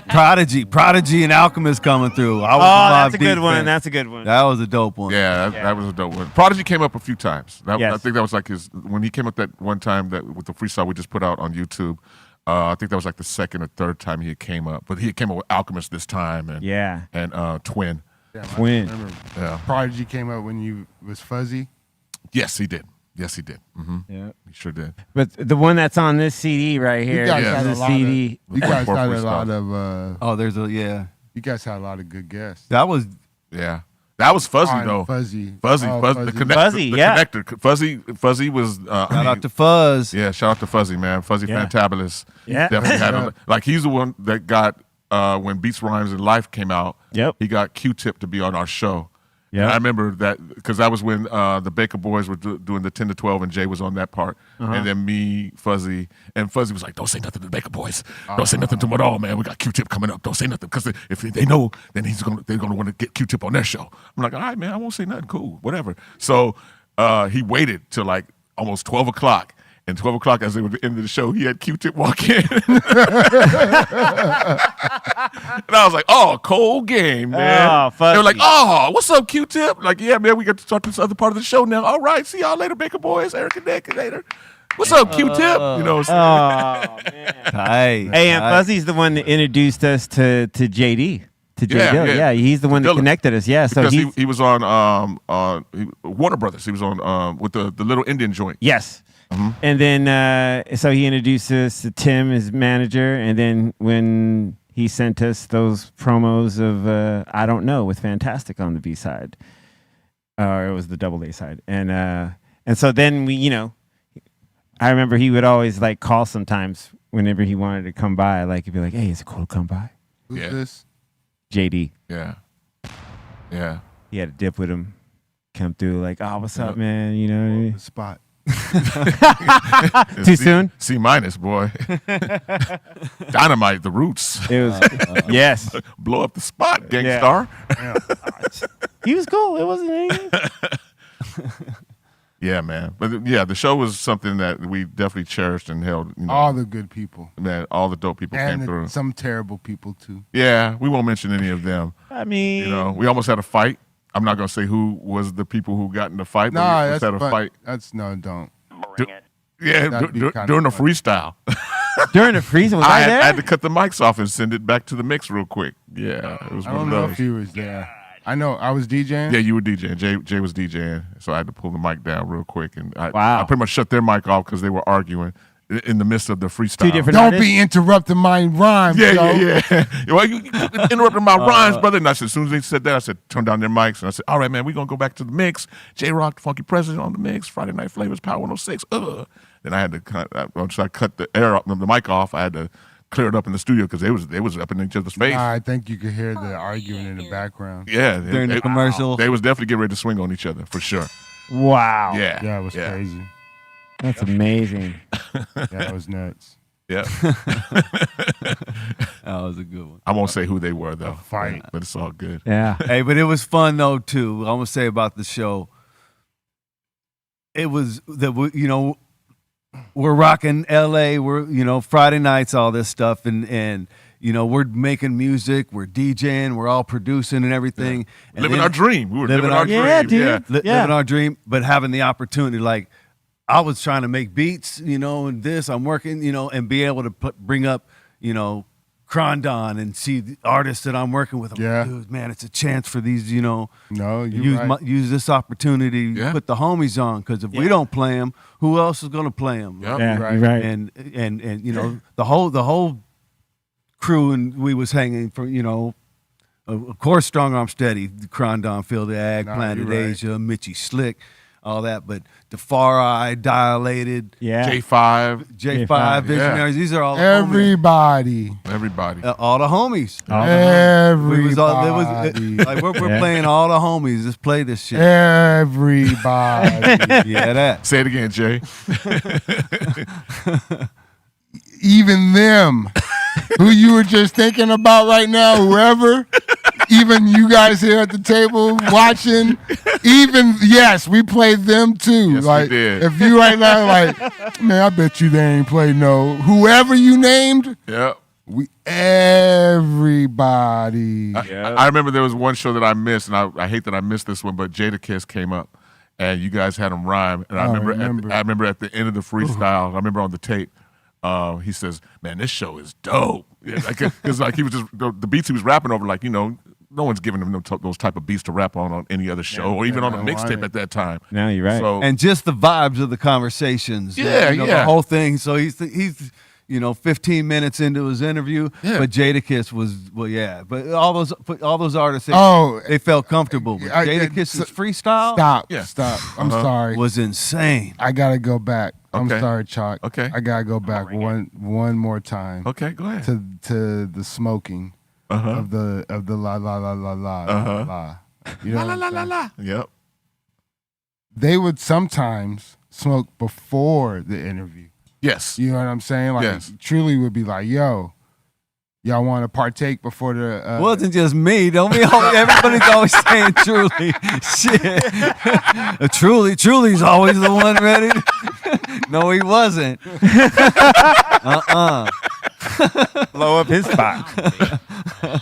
Prodigy and Alchemist coming through. That's a good one. That's a good one. That was a dope one. Yeah, that was a dope one. Prodigy came up a few times. I think that was like when he came up that one time with the freestyle we just put out on YouTube. I think that was like the second or third time he came up, but he came up with Alchemist this time, and Twin. Yeah, Twin. I remember Prodigy came up when you was Fuzzy. Yes, he did. Mm-hmm. Yeah, he sure did. But the one that's on this CD right here, you guys had a CD. You guys had a lot of. You guys had a lot of good guests. That was That was Fuzzy though. Fuzzy, the connector. Fuzzy was. Shout out to Fuzz. Yeah, shout out to Fuzzy, man. Fuzzy Fantabulous. Yeah, definitely had like he's the one that got when Beats, Rhymes, and Life came out. Yep, he got Q-Tip to be on our show. Yeah, I remember that because that was when the Baker Boys were doing the 10 to 12, and Jay was on that part, and then me, Fuzzy, and Fuzzy was like, "Don't say nothing to the Baker Boys. Don't say nothing to them at all, man. We got Q-Tip coming up. Don't say nothing because if they know, then they're gonna want to get Q-Tip on their show." I'm like, "All right, man. I won't say nothing. Cool, whatever." So he waited till like almost 12 o'clock. And 12 o'clock, as they were at the end of the show, he had Q-Tip walk in. And I was like, oh, cold game, man. They were like, oh, what's up, Q-Tip? Like, yeah, man, we got to start this other part of the show now. All right, see y'all later, Baker Boys, Eric and Nick later. What's up, Q-Tip? Man. Hey, and Fuzzy's the one that introduced us to JD. To J Dill. Yeah, he's the one that connected us. Yeah, because so he was on Warner Brothers. He was on with the Little Indian joint. Yes. Mm-hmm. And then, so he introduced us to Tim, his manager, and then when he sent us those promos of I Don't Know with Fantastik on the B side, or it was the double A side, and so then we, I remember he would always like call sometimes whenever he wanted to come by, like he'd be like, "Hey, is it cool to come by?" Who's this? JD. Yeah. He had a dip with him, come through like, "Oh, what's up, man?" You know what I mean? The spot. Too soon? C minus, boy. Dynamite, the roots. It was yes. Blow up the spot, gang Starr. Yeah. He was cool. It wasn't anything. Yeah, man. But yeah, the show was something that we definitely cherished and held. All the good people. Man, all the dope people came through. Some terrible people too. Yeah, we won't mention any of them. I mean, we almost had a fight. I'm not gonna say who was the people who got in the fight. No, but we that's had a fight. Don't. Yeah, during the freestyle. During the freestyle, was I there? I had to cut the mics off and send it back to the mix real quick. Yeah, it was I one don't of know those. if he was there. I know I was DJing. Yeah, you were DJing. Jay was DJing, so I had to pull the mic down real quick, and I pretty much shut their mic off because they were arguing in the midst of the freestyle. Two different Don't artists? be interrupting my rhymes. Yeah. Well, you interrupted my rhymes, brother. And I said, as soon as they said that, I said, turn down their mics. And I said, all right, man, we're going to go back to the mix. J-Rock, the Funky President on the mix. Friday Night Flavors, Power 106. Then I had to cut, once I cut the mic off, I had to clear it up in the studio because they was up in each other's face. I think you could hear the arguing in the background. Yeah. During the commercial. They was definitely getting ready to swing on each other, for sure. Wow. Yeah. Yeah, it was crazy. That's amazing. Yeah, it was nuts. Yeah. That was a good one. I won't say who they were though. Fight. But it's all good. Yeah. Hey, but it was fun though too. I'm gonna say about the show. It was that we're rocking LA. We're Friday nights, all this stuff, and we're making music, we're DJing, we're all producing and everything. Yeah. And living our dream. We were living our dream. Yeah, dude. Living our dream, but having the opportunity, like I was trying to make beats, and this I'm working, and be able to bring up, Crondon and see the artists that I'm working with. I'm like, dude, man, it's a chance for these, No, use this opportunity to put the homies on, because if we don't play them, who else is going to play them? Yep. Yeah, Right. right. And the whole crew, and we was hanging from, of course, Strong Arm Steady, Crondon, Phil the Ag, Planet you're right. Asia, Mitchie Slick, all that, but the Far Eye, Dilated, Yeah. J5, J5, Visionaries, these are all everybody. all the homies. Everybody. We was all, like we're playing all the homies. Let's play this shit. Everybody. Yeah, that. Say it again, Jay. Even them. Who you were just thinking about right now, whoever, even you guys here at the table watching, yes, we played them too. Yes, like, we did. if you right now, like, man, I bet you they ain't played no. Whoever you named, Yep. everybody. I remember there was one show that I missed, and I hate that I missed this one, but Jadakiss came up, and you guys had him rhyme, and I remember at the end of the freestyle, I remember on the tape, he says, "Man, this show is dope." Yeah, because he was just the beats he was rapping over, like no one's giving him those type of beats to rap on any other show or even on a mixtape at that time. No, you're right. So, And just the vibes of the conversations. The whole thing. So he's 15 minutes into his interview, but Jadakiss was but all those artists, they felt comfortable. But Jadakiss's freestyle, stop. I'm sorry, was insane. I gotta go back. I'm Okay. sorry, Chalk. Okay. I gotta go back one more time. Okay, go ahead. To the smoking of the la la la la la la. You know what I'm saying? Yep. They would sometimes smoke before the interview. Yes. You know what I'm saying? Like, Yes. Truly would be like, yo, y'all want to partake before the... It wasn't just me. Everybody's always saying Truly. Shit. Truly's always the one ready. No, he wasn't. Blow up his spot.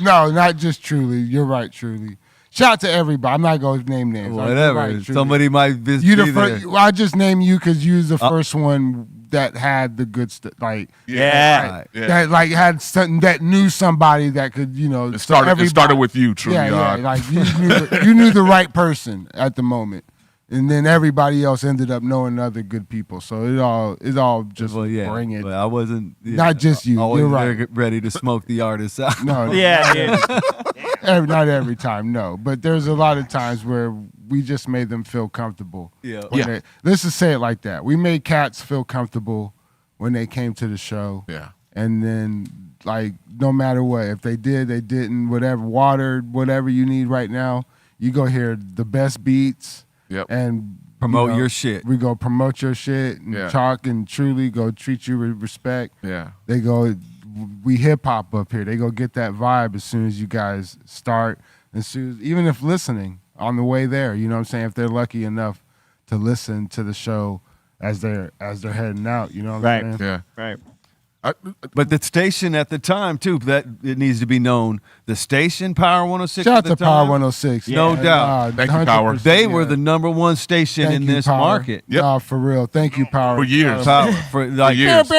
No, not just Truly. You're right, Truly. Shout out to everybody. I'm not going to name names. Whatever. Right, Truly. Somebody might be You the there. first. I just named you because you was the first one that had the good stuff. Like, Yeah. that like had something that knew somebody that could, It started with you, Truly. Yeah. Like you knew the right person at the moment. And then everybody else ended up knowing other good people. So it all just bring it. But I wasn't. Not just you. Always You're right. there ready to smoke the artists out. No. Not every time, no. But there's a lot of times where we just made them feel comfortable. Yeah. Let's just say it like that. We made cats feel comfortable when they came to the show. Yeah. And then, like, no matter what, if they did, they didn't, whatever, water, whatever you need right now, you go hear the best beats. Yep. And promote your shit. We go promote your shit. And Chalk and Truly go treat you with respect. Yeah. They go, we hip hop up here. They go get that vibe as soon as you guys start. Even if listening on the way there, you know what I'm saying? If they're lucky enough to listen to the show as they're heading out, you know what I'm saying? Yeah. Right. But the station at the time too, that it needs to be known. The station, Power 106. Shout out at the to Power time, 106. No doubt. Thank you, Power. They were the number one station in this Power. market. Yep. Nah, for real. Thank you, Power. For years. Power for like years.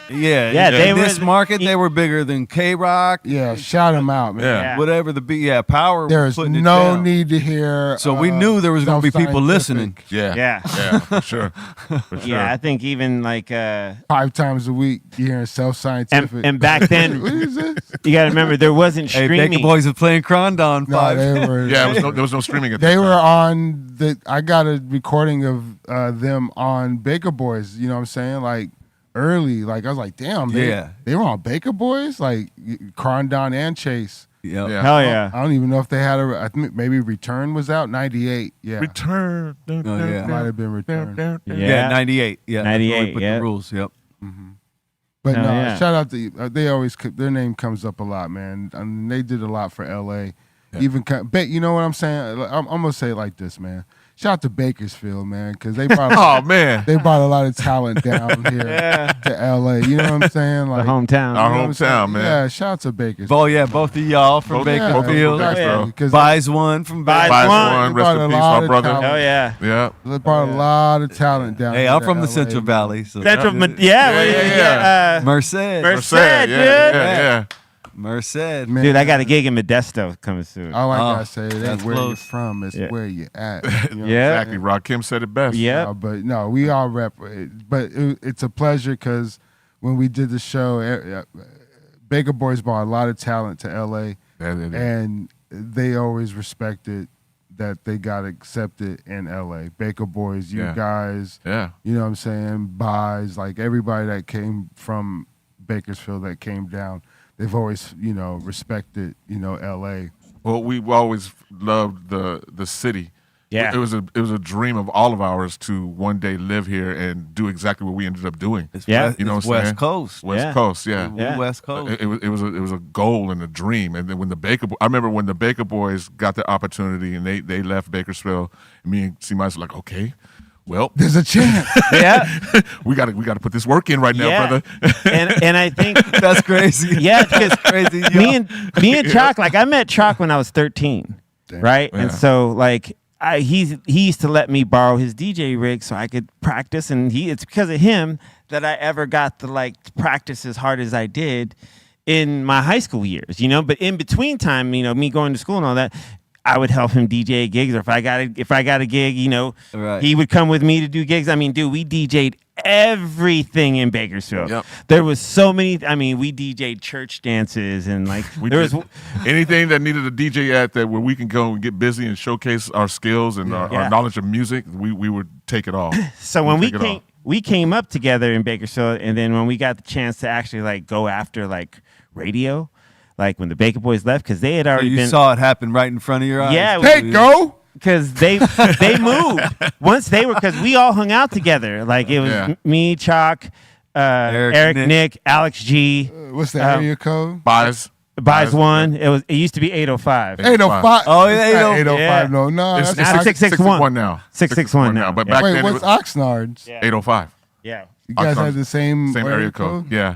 yeah. they In were this market, they were bigger than K Rock. Yeah, shout them out, man. Yeah. Whatever the Power. was There's putting it no down. need to hear. So we knew there was going to be people listening. Yeah. Yeah. Yeah, for sure. For sure. Yeah, I think even like 5 times a week, you're hearing self-scientific. and back then What is this? you got to remember there wasn't Hey, streaming. Baker Boys were playing Crondon No, 5. they were. Yeah, there was no streaming at They that were time. on the. I got a recording of them on Baker Boys. You know what I'm saying? Like early. Like I was like, damn. They were on Baker Boys. Like Crondon and Chase Yeah. Hell yeah. I don't even know if they had I think maybe Return was out, 98. Yeah. Return. Oh, yeah. Might have been Return. Yeah, 98. Yeah. 98, With yeah. the rules, yep. But Hell no, yeah. shout out to they always their name comes up a lot, man. I mean, they did a lot for LA. Yeah. Even you know what I'm saying? I'm gonna say it like this, man. Shout out to Bakersfield, man, because they brought Oh man, they brought a lot of talent down here to LA. You know what I'm saying? Like The hometown. Our you know what I'm saying? hometown, man. Yeah, shout out to Bakersfield. Oh, yeah, both of y'all from Both- Bakersfield. both from Yeah, Bakersfield. 'cause Buys one from Buys Buys one. one. They Rest brought in a peace, lot my of brother. talent. Oh yeah. Yeah. They brought a lot of talent down. Hey, here I'm to from the LA, Central man. Valley. So Central, Yeah. yeah. Merced. Merced, Yeah, dude. yeah. Merced. Man, Dude, I got a gig in Modesto coming soon. All I Oh, gotta say, it ain't that's where you're close. from, it's Yeah. where you at. You know? Yeah. Exactly. Rakim said it best. Yeah. But no, we all rep. But it's a pleasure because when we did the show, Baker Boys brought a lot of talent to LA, Yeah, they did. and they always respected that they got accepted in LA. Baker Boys, you Yeah. guys, Yeah. you know what I'm saying? Buys, like everybody that came from Bakersfield that came down, they've always, respected, LA. Well, we've always loved the city. Yeah. It was a dream of all of ours to one day live here and do exactly what we ended up doing. Yeah. You know It's what I'm West saying? Coast. West Yeah. Coast, yeah. Yeah. West Coast. It was a goal and a dream. And then when I remember when the Baker Boys got the opportunity and they left Bakersfield, and me and C-Mice were like, okay, well, There's a chance. Yeah. we got to put this work in right now, Yeah. brother. and I think That's crazy. yeah, because Crazy. me and Chalk, like I met Chalk when I was 13, right? Yeah. And so like he used to let me borrow his DJ rig so I could practice, and it's because of him that I ever got to like practice as hard as I did in my high school years, But in between time, me going to school and all that, I would help him DJ gigs, or if I got a gig, Right. he would come with me to do gigs. I mean, dude, we DJ'd everything in Bakersfield. Yep. There was so many. I mean, we DJ'd church dances and like there was. Anything that needed a DJ at that where we can go and get busy and showcase our skills and Yeah. our knowledge of music, we would take it all. So when We'd take it all. we came up together in Bakersfield, and then when we got the chance to actually like go after like radio, like when the Baker Boys left, because they had So already you been. saw it happen right in front of your eyes. Yeah, Hey, go. because they moved once they were, because we all hung out together. Like it was Yeah. me, Chalk, Eric, Nick, Alex G, What's the area code? Buys. Buys one. It used to be 805. 805. Oh, yeah, 805. Yeah. No, It's that's Now 661 now. 661 now. But Yeah. back Wait, then what's it was Oxnard's? Yeah. 805. Yeah. You guys Oxnard's had the same area code. Yeah.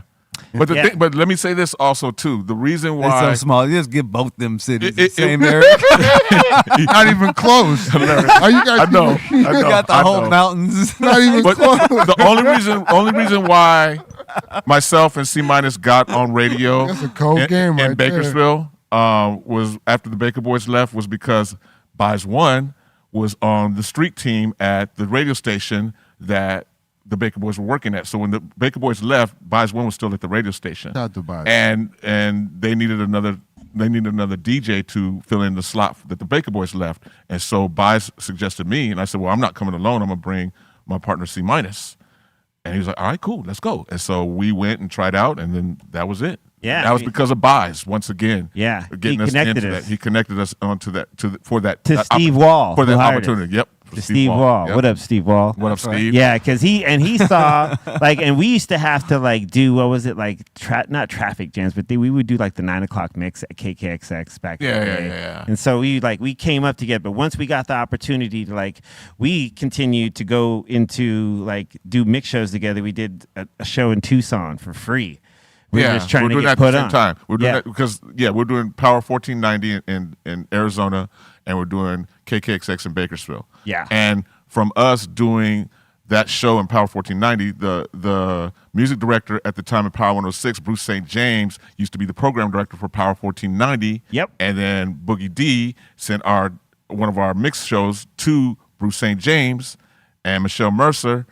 But Yeah. but let me say this also too. The reason It's why so small. You just give both them cities the It- same it- area. Not even close. Are you guys? I know. You got the whole mountains. Not even But close. the only reason why myself and C- got on radio That's a cold game in right there. Bakersfield was after the Baker Boys left was because Buys One was on the street team at the radio station that the Baker Boys were working at. So when the Baker Boys left, Buys One was still at the radio station. Shout out to Buys. And they needed another DJ to fill in the slot that the Baker Boys left. And so Buys suggested me, and I said, well, I'm not coming alone. I'm gonna bring my partner C-. And he was like, all right, cool, let's go. And so we went and tried out, and then that was it. Yeah, that was because of Buys once again. Yeah, getting he us connected into us. that. He connected us onto that To Steve Wall, for that who hired us. opportunity. Yep, To Steve Wall. Yep. What up, Steve Wall? What up, Steve? Yeah, because he saw like, and we used to have to like do, what was it, like not traffic jams, but we would do like the 9 o'clock mix at KKXX back in the day. Yeah. And so we came up together, but once we got the opportunity to like, we continued to go into like do mix shows together. We did a show in Tucson for free. We were just trying we're to doing get that put at the same on. time. We're doing that because we're doing Power 1490 in Arizona, and we're doing KKXX in Bakersfield. Yeah. And from us doing that show in Power 1490, the music director at the time of Power 106, Bruce St. James, used to be the program director for Power 1490. Yep. And then Boogie D sent one of our mix shows to Bruce St. James and Michelle Mercer.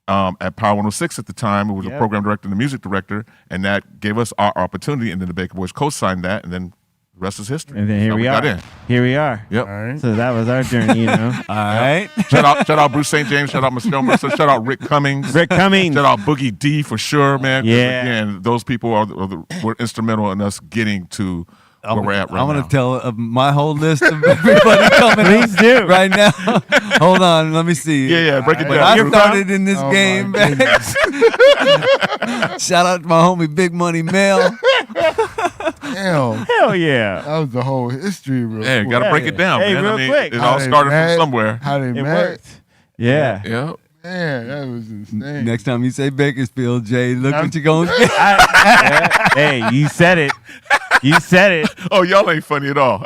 At Power 106 at the time, it was the program director and the music director, and that gave us our opportunity. And then the Baker Boys co-signed that, and then the rest is history. And then here So we got are. in. Here we are. Yep. All right. So that was our journey, All right. Shout out Bruce St. James. Shout out Michelle Mercer. Shout out Rick Cummings. Rick Cummings. Shout out Boogie D for sure, man. 'Cause Yeah. Again, those people were instrumental in us getting to where we're at right now. I'm going to tell my whole list of everybody coming Please do. right now. Hold on, let me see. Yeah, break it When down. I started in this game, shout out to my homie Big Money Mel. Hell yeah. That was the whole history, real Yeah, quick. got to break it down, Hey, man. real I mean, quick. it How all they started met, from somewhere. How they It met. worked. Yeah. Yeah. Man, that was insane. Next time you say Bakersfield, Jay, look what you're going to get. Hey, you said it. You said it. Oh, y'all ain't funny at all.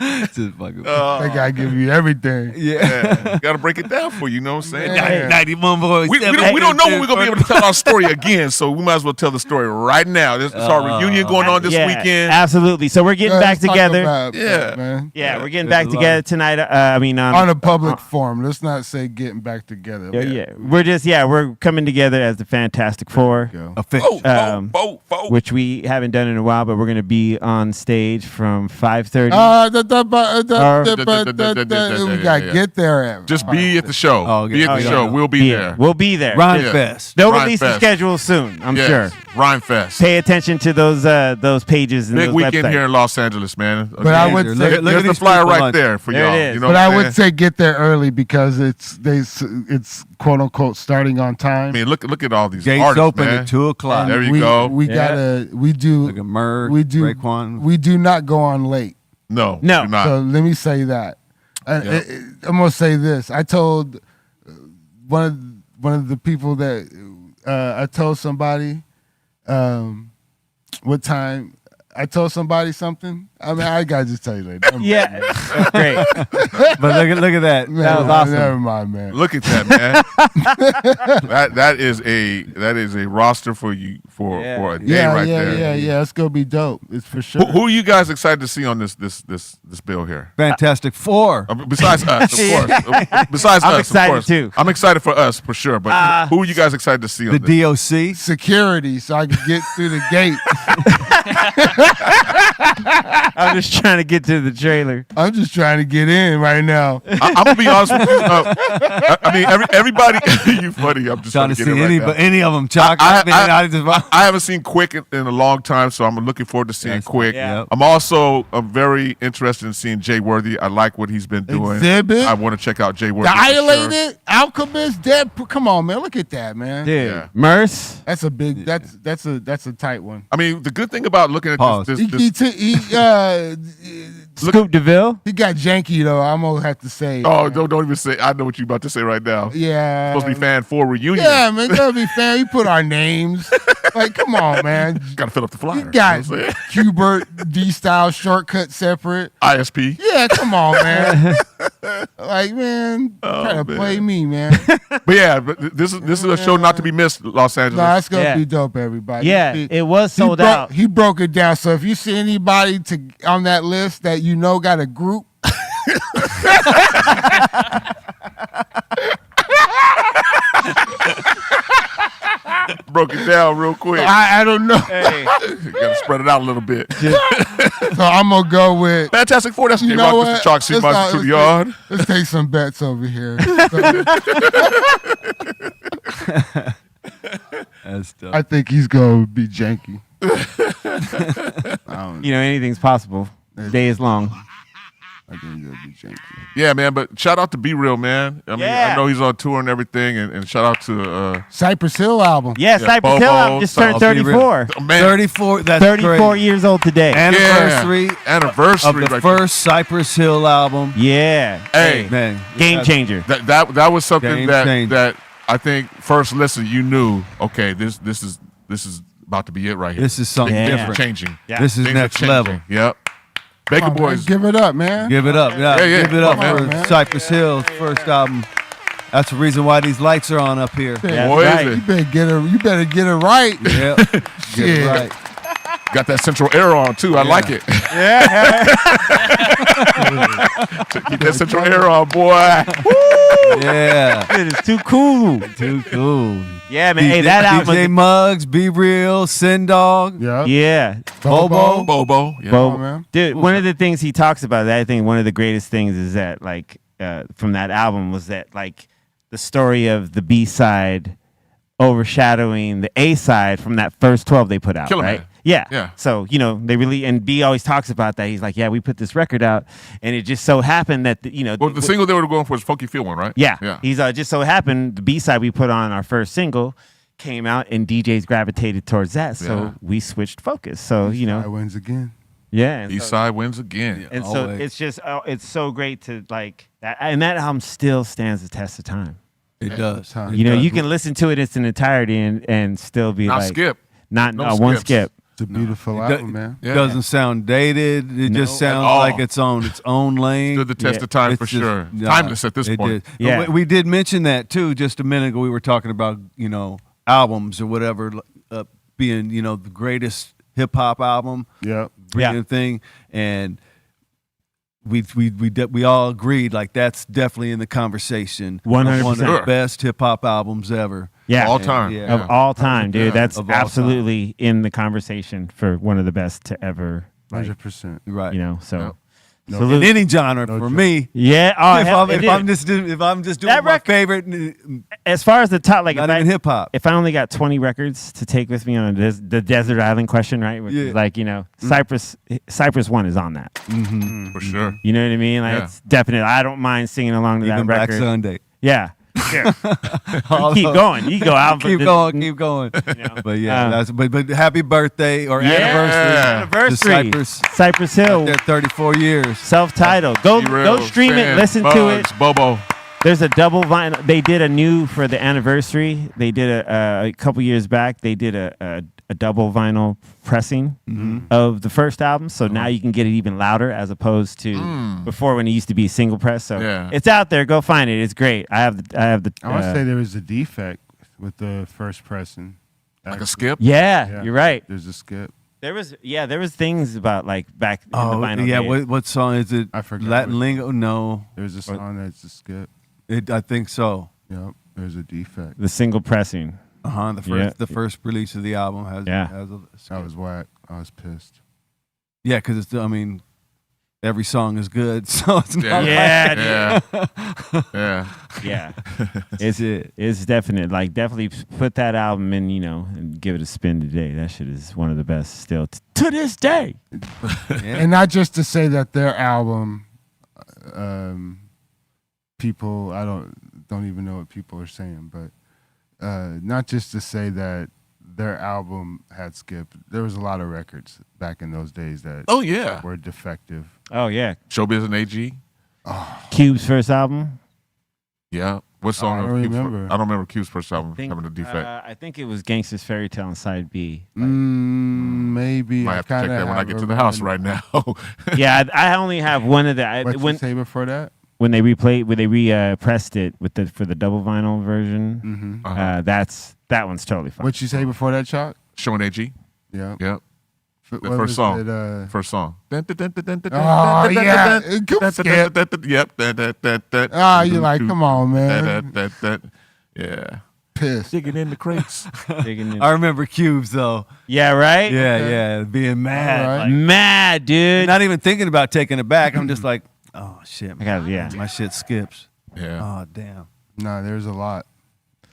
Just fucking. They gotta give you everything. Yeah. Got to break it down for you. You know what I'm saying? Man. 91 boys. We don't know when we're going to be able to tell our story again, so we might as well tell the story right now. This is our reunion going on this weekend. Absolutely. So we're getting back Let's talk together. about Yeah. that, man. Yeah, we're getting back together tonight. I mean, On a public forum. Let's not say getting back together. yeah. We're coming together as the Fantastic Four, which we haven't done in a while, but we're going to be on stage from 5:30. We gotta get there. Just be at the show. Be at the show. We'll be there. We'll be there. Rhyme Fest. They'll Rhyme release the Fest. schedule soon, I'm sure. Rhyme Fest. Pay attention to those pages and Big those weekend websites. here in Los Angeles, man. But I would say, look at there's the these flyer people right lunch. there for There y'all. it is. You know but what I I'm would say get there early because it's quote unquote starting on time. I mean, look at all these Gates artists, open man. at 2 o'clock. There you go. We gotta. We do. Look at Merv, we do. Raekwon. We do not go on late. No. No. do not. So let me say that. I'm gonna say this. I told one of the people that I told somebody what time. I told somebody something. I mean, I gotta just tell you later. Yeah, great. But look at that. Man, That was awesome. Never mind, man. Look at that, man. that is a roster for you for a day right there. Yeah. It's gonna be dope. It's for sure. Who are you guys excited to see on this bill here? Fantastic Four. Besides us, of course. Besides I'm us, excited of course. too. I'm excited for us for sure. But who are you guys excited to see on The this? DOC. Security, so I can get through the gate. I'm just trying to get to the trailer. I'm just trying to get in right now. I'm gonna be honest with you. I mean, everybody. You funny. I'm just Trying to get see in right now. any of them. Chalk. I haven't seen Quick in a long time, so I'm looking forward to seeing Quick. Yeah. I'm very interested in seeing Jay Worthy. I like what he's been doing. Exhibit. I want to check out Jay Worthy. Dilated, Alchemist, Deadpool. Come on, man. Look at that, man. Dude, Yeah. Merce. That's a big. That's a tight one. I mean, the good thing about looking at Pause. this Scoop DeVille. He got janky though. I'm gonna have to say. oh, don't even say. I know what you're about to say right now. Yeah. Supposed to be fan for reunion. Yeah, man. Gotta be fair. You put our names. Like, come on, man. Got to fill up the flyer. You got You know what I'm saying? Hubert D-style shortcut separate. ISP. Yeah, come on, man. Like, man, try to play me, man. But yeah, but this is a show not to be missed, Los Angeles. No, it's gonna Yeah. be dope, everybody. Yeah, it was sold out. He broke it down. So if you see anybody on that list that you know got a group, Broke it down real quick. I don't know. Gotta spread it out a little bit. So I'm gonna go with Fantastic Four. That's You J know Rock, what? Mr. Chalk, Steve Martin to the yard. Let's take some bets over here. That's dope. I think he's gonna be janky. You know, anything's possible. The day is long. I think he's gonna be janky. Yeah, man. But shout out to Be Real, man. I mean, Yeah. I know he's on tour and everything, and shout out to Cypress Hill album. Yeah, Cypress Hill Bobo, just turned South Be 34. man. 34. That's 34 great. years old today. Anniversary anniversary of the right first Cypress Hill album. Yeah. Hey, Man, Game changer. that was something Game that changer. that I think first listen you knew. Okay, this is about to be it right here. This is something Things are different. changing. Yeah. This is Things are next changing. level. Yep. Baker Come on, Boys. man. Give it up, man. Give it up. Yeah, Yeah. give it up Come for on, man. Cypress Hill's first album. That's the reason why these lights are on up here. That's Boy, is right. it. You better get it right. Yeah, get Shit. it right. Got that central air on too. I like it. Keep that central air on, boy. Yeah, It is too cool. too cool. Yeah, man. Hey, that album. DJ Muggs, Be Real, Sin Dog, Yeah. Yeah. Bobo. Bobo. Yeah. Bo- on, man. Dude, one of the things he talks about, I think one of the greatest things is that, like, from that album was that, like, the story of the B side overshadowing the A side from that first 12 they put out, Killer right? Man. Yeah. Yeah. So, they really, and B always talks about that. He's like, yeah, we put this record out, and it just so happened that, Well, the single they were going for was Funky Feel one, right? Yeah. Yeah. He's just so happened the B-side we put on our first single came out, and DJs gravitated towards that. So we switched focus. So, I wins again. Yeah. East Side wins again. And so it's just, it's so great to like that. And that album still stands the test of time. It does. You can listen to it in its entirety and still be Not like. skip. Not No one skips. skip. It's a beautiful album, man. It doesn't sound dated. It just sounds like it's on its own lane. Stood the test of time for sure. Timeless at this point. Yeah. We did mention that too just a minute ago. We were talking about, albums or whatever being, the greatest hip hop album. Yeah. Thing. And we all agreed like that's definitely in the conversation. 100%. One of the best hip hop albums ever. Yeah. All time. Of all time, dude. That's Of all absolutely in the conversation for one of the best to ever. 100%. Right. So. No, salute. In any genre for me. Yeah. Oh, if I'm just doing That my favorite, as far as the top, like not if even hip hop. If I only got 20 records to take with me on the desert island question, right? Which is like Cypress 1 is on that. Mm-hmm. For sure. You know what I mean? Like it's definite. I don't mind singing along to Even that Black record. Sunday. Yeah. Sure. Keep going. You go out. Keep going. But yeah, but happy birthday or anniversary to Cypress Hill. They're 34 years. Self-titled. Go stream it. Listen to it. Bobo. There's a double vinyl. They did a new for the anniversary. They did a couple years back. They did a double vinyl pressing of the first album. So now you can get it even louder as opposed to before when it used to be single press. So it's out there. Go find it. It's great. I have the. I want to say there was a defect with the first pressing. Like a skip? Yeah, you're right. There's a skip. There was things about like back in the vinyl days. What song is it? I forgot. Latin Lingo? No. There's a song that's a skip. I think so. Yep. There's a defect. The single pressing. The first release of the album has a skip. That was whack. I was pissed. Yeah, because every song is good, so it's not It's definite. Definitely put that album in, and give it a spin today. That shit is one of the best still to this day. And not just to say that their album, people, I don't even know what people are saying, but not just to say that their album had skipped. There was a lot of records back in those days that were defective. Oh yeah, Showbiz and AG. Cube's first album. Yeah. What song? I don't remember. I don't remember Cube's first album having a defect. I think it was Gangsta's Fairy Tale on side B. Maybe. Might have to check that when I get to the house right now. Yeah, I only have one of the. What you say before that? When they pressed it for the double vinyl version, that one's totally fine. What you say before that, Chuck? Showing AG. Yeah. Yep. The first song. First song. Oh yeah. Skip. Yep. You're like, come on, man. Yeah. Pissed. Digging in the crates. I remember Cubes though. Yeah, right? Yeah. Being mad. Right. Mad, dude. Not even thinking about taking it back. I'm just like, oh shit. My shit skips. Yeah. Oh damn. Nah, there's a lot.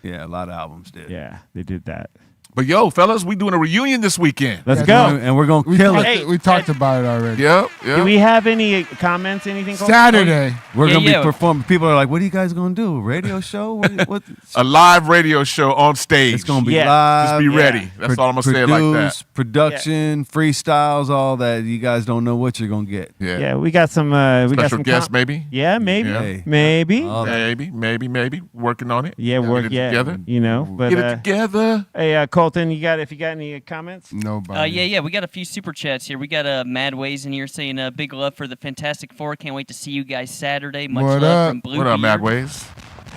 Yeah, a lot of albums did. Yeah, they did that. But yo, fellas, we doing a reunion this weekend. Let's go. And we're gonna kill it. We talked about it already. Yep. Do we have any comments? Anything? Saturday. We're gonna be performing. People are like, "What are you guys gonna do? A radio show? What?" A live radio show on stage. It's gonna be live. Just be ready. That's all I'm gonna say like that. Production, freestyles, all that. You guys don't know what you're gonna get. Yeah, we got some. We got some guests, maybe. Yeah, maybe. Yeah. Maybe. Maybe. Working on it. Yeah, Get it together. But get it together. Hey, Colton, if you got any comments? Nobody. Yeah. We got a few super chats here. We got Mad Ways in here saying big love for the Fantastic Four. Can't wait to see you guys Saturday. Much What love up? from Bluebeard. What up, Mad Ways?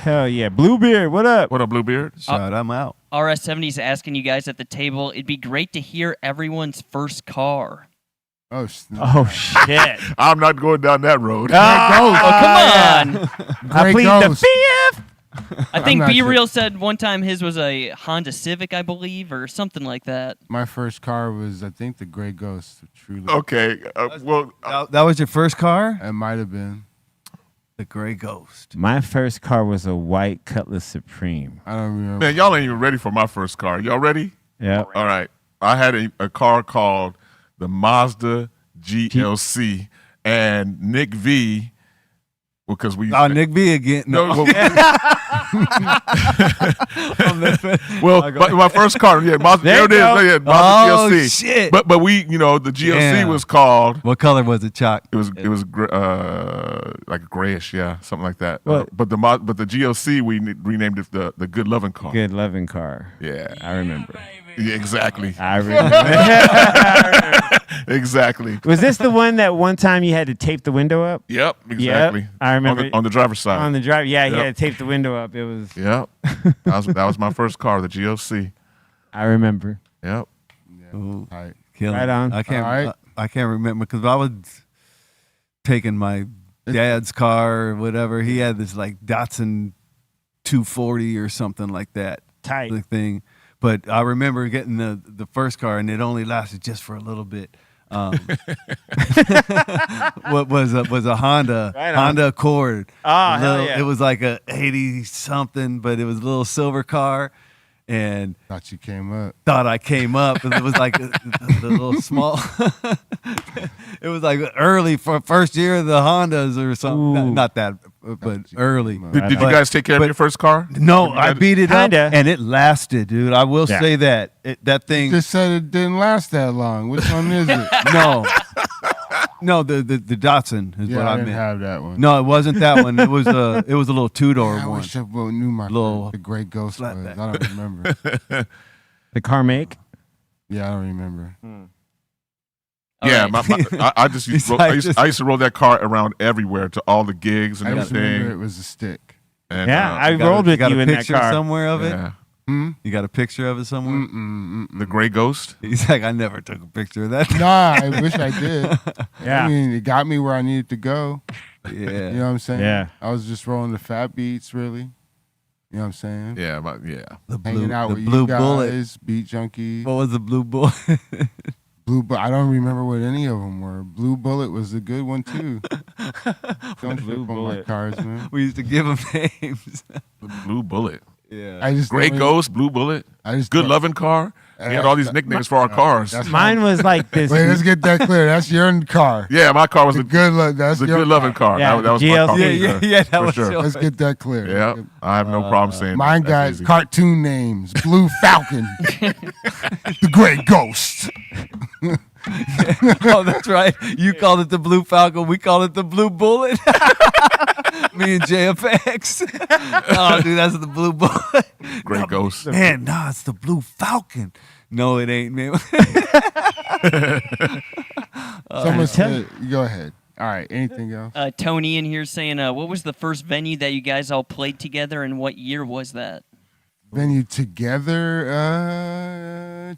Hell yeah, Bluebeard. What up? What up, Bluebeard? Shout I'm out. RS70 is asking you guys at the table. It'd be great to hear everyone's first car. Oh shit! I'm not going down that road. Come on! I plead the fifth. I think B Real said one time his was a Honda Civic, I believe, or something like that. My first car was, I think, the Gray Ghost. Truly. Okay. That was your first car? It might have been. The Gray Ghost. My first car was a white Cutlass Supreme. I don't remember. Man, y'all ain't even ready for my first car. Y'all ready? Yeah. All right. I had a car called the Mazda GLC, and Nick V. Because we Nick V again. No. Well, my first car, Mazda. There it is. Yeah, Mazda GLC. Shit. But we, the GLC was called. What color was it, Chuck? It was like grayish, something like that. But the GLC we renamed it the Good Loving Car. Good Loving Car. Yeah, I remember. Yeah, exactly. I remember. Exactly. Was this the one that one time you had to tape the window up? Yep, exactly. Yep, I remember. On the driver's side. On the driver, he had to tape the window up. It was. Yep. that was my first car, the GLC. I remember. Yep. Ooh, Right. Right on. I can't remember because I was taking my dad's car or whatever. He had this like Datsun 240 or something like that. Tight. The thing. But I remember getting the first car, and it only lasted just for a little bit. What was a Honda Accord. Hell yeah. It was like a 80 something, but it was a little silver car. And Thought you came up. thought I came up, and it was like the little small. It was like early for first year of the Hondas or something. Not that, but early. Did you guys take care of your first car? No, I beat it Kinda. up, and it lasted, dude. I will say that that thing. Just said it didn't last that long. Which one is it? No, the Datsun is what I I didn't meant. have that one. No, it wasn't that one. It was a little two-door I one. wish I knew my Little the Gray Ghost was. flatback. I don't remember. The car make? Yeah, I don't remember. Yeah, right. I just used to roll, I used to roll that car around everywhere to all the gigs and I just remember everything. it was a stick. And, I rolled with got you a in that picture car. somewhere of it. Yeah. You got a picture of it somewhere? The Gray Ghost. He's like, I never took a picture of that. Nah, I wish I did. Yeah. I mean, it got me where I needed to go. Yeah. You know what I'm saying? Yeah. I was just rolling the fat beats, really. You know what I'm saying? Yeah, Hanging out with blue you guys, bullet. Beat Junkie. What was the blue bullet? I don't remember what any of them were. Blue Bullet was a good one too. Don't flip on my cars, man. We used to give them names. The Blue Bullet. Yeah. I just Gray don't- Ghost, Blue Bullet. Good Loving Car. We had all these nicknames for our cars. Mine was like this. Wait, let's get that clear. That's your car. Yeah, my car was The good. That's the your Good Loving car. Yeah, that was my GLC. car. Yeah, that for was sure. yours. Let's get that clear. Yeah, I have no problem saying Mine that. got That's easy. cartoon names: Blue Falcon, the Gray Ghost. Oh, that's right. You called it the Blue Falcon. We call it the Blue Bullet. Me and JFX. Oh, dude, that's the Blue Bullet. Gray Ghost. Man, nah, it's the Blue Falcon. No, it ain't, man. Someone said, "Go ahead." All right. Anything else? Tony in here saying, what was the first venue that you guys all played together, and what year was that? Venue together,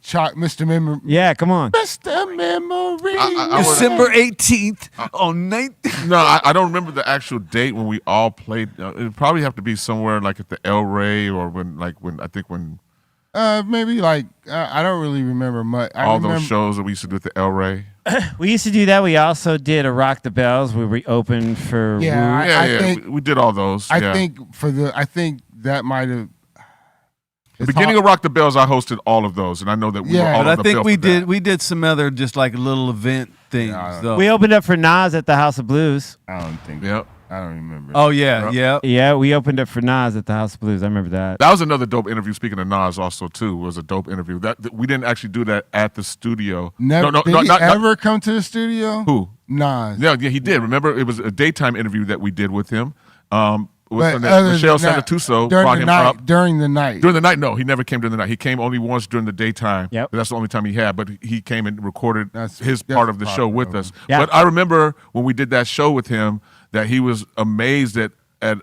Mr. Memory. Yeah, come on. Mr. Memory. December 18th on 19th. No, I don't remember the actual date when we all played. It'd probably have to be somewhere like at the El Rey or when Maybe like I don't really remember much. those shows that we used to do at the El Rey. We used to do that. We also did a Rock the Bells where we opened for Woo. I think we did all those. I think that might have. The beginning of Rock the Bells, I hosted all of those, and I know that we were all but on I the think bill we for did that. we did some other just like little event things. though. We opened up for Nas at the House of Blues. I don't think. Yep. I don't remember. Oh yeah. Yeah, we opened up for Nas at the House of Blues. I remember that. That was another dope interview. Speaking of Nas, also too was a dope interview. That we didn't actually do that at the studio. Never. Did he ever come to the studio? Who? Nas. Yeah, he did. Remember, it was a daytime interview that we did with him. But Michelle Santatuso brought him up during the night. During the night, no, he never came during the night. He came only once during the daytime. Yep. That's the only time he had. But he came and recorded his that's part of the part show of with it. us. Yeah. But I remember when we did that show with him that he was amazed at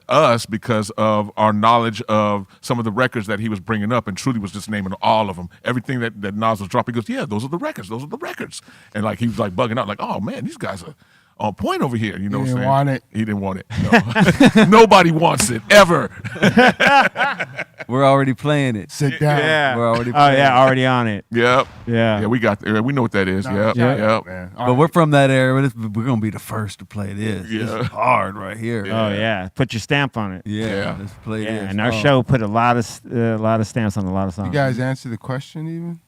us because of our knowledge of some of the records that he was bringing up, and Trudy was just naming all of them. Everything that Nas was dropping, he goes, yeah, those are the records. Those are the records. And like he was like bugging out, like, oh man, these guys are on point over here. You know what I'm saying? Want it. He didn't want it. No. Nobody wants it ever. We're already playing it. Sit down. Yeah. We're already Oh playing yeah, already on it. Yep. Yeah. Yeah, we got there. We know what that is. Yep. Yeah. Yep. Man. But we're from that area. We're gonna be the first to play this. This Yeah. is hard right here. Oh yeah, put your stamp on it. Yeah. Let's play Yeah, this. and our Oh. show put a lot of stamps on a lot of songs. You guys answer the question even?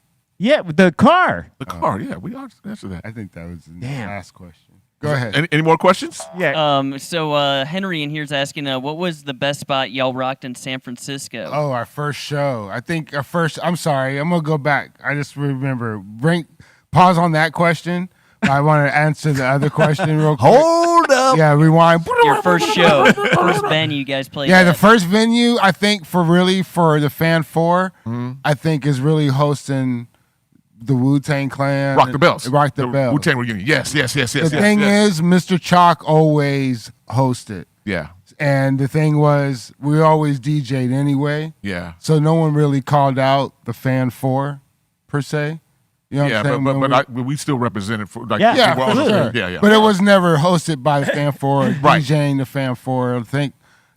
Yeah, the car. The car, yeah, we answered that. I think that was the Damn. last question. Go ahead. Any more questions? Yeah. So Henry in here's asking, what was the best spot y'all rocked in San Francisco? Oh, our first show. I think our first. I'm sorry. I'm gonna go back. I just remember. Pause on that question. I want to answer the other question real quick. Hold up. Yeah, rewind. Your first show, first venue you guys played. Yeah, at. the first venue I think for the Fan 4, I think is really hosting the Wu-Tang Clan. Rock the Bells. Rock the Bells. Wu-Tang reunion. Yes. The thing is, Mr. Chalk always hosted. Yeah. And the thing was, we always DJ'd anyway. Yeah. So no one really called out the Fan 4, per se. You know what I'm saying? But we still represented for like yeah, we're for on the- sure. yeah. But it was never hosted by the Fan 4, Right. DJing the Fan 4.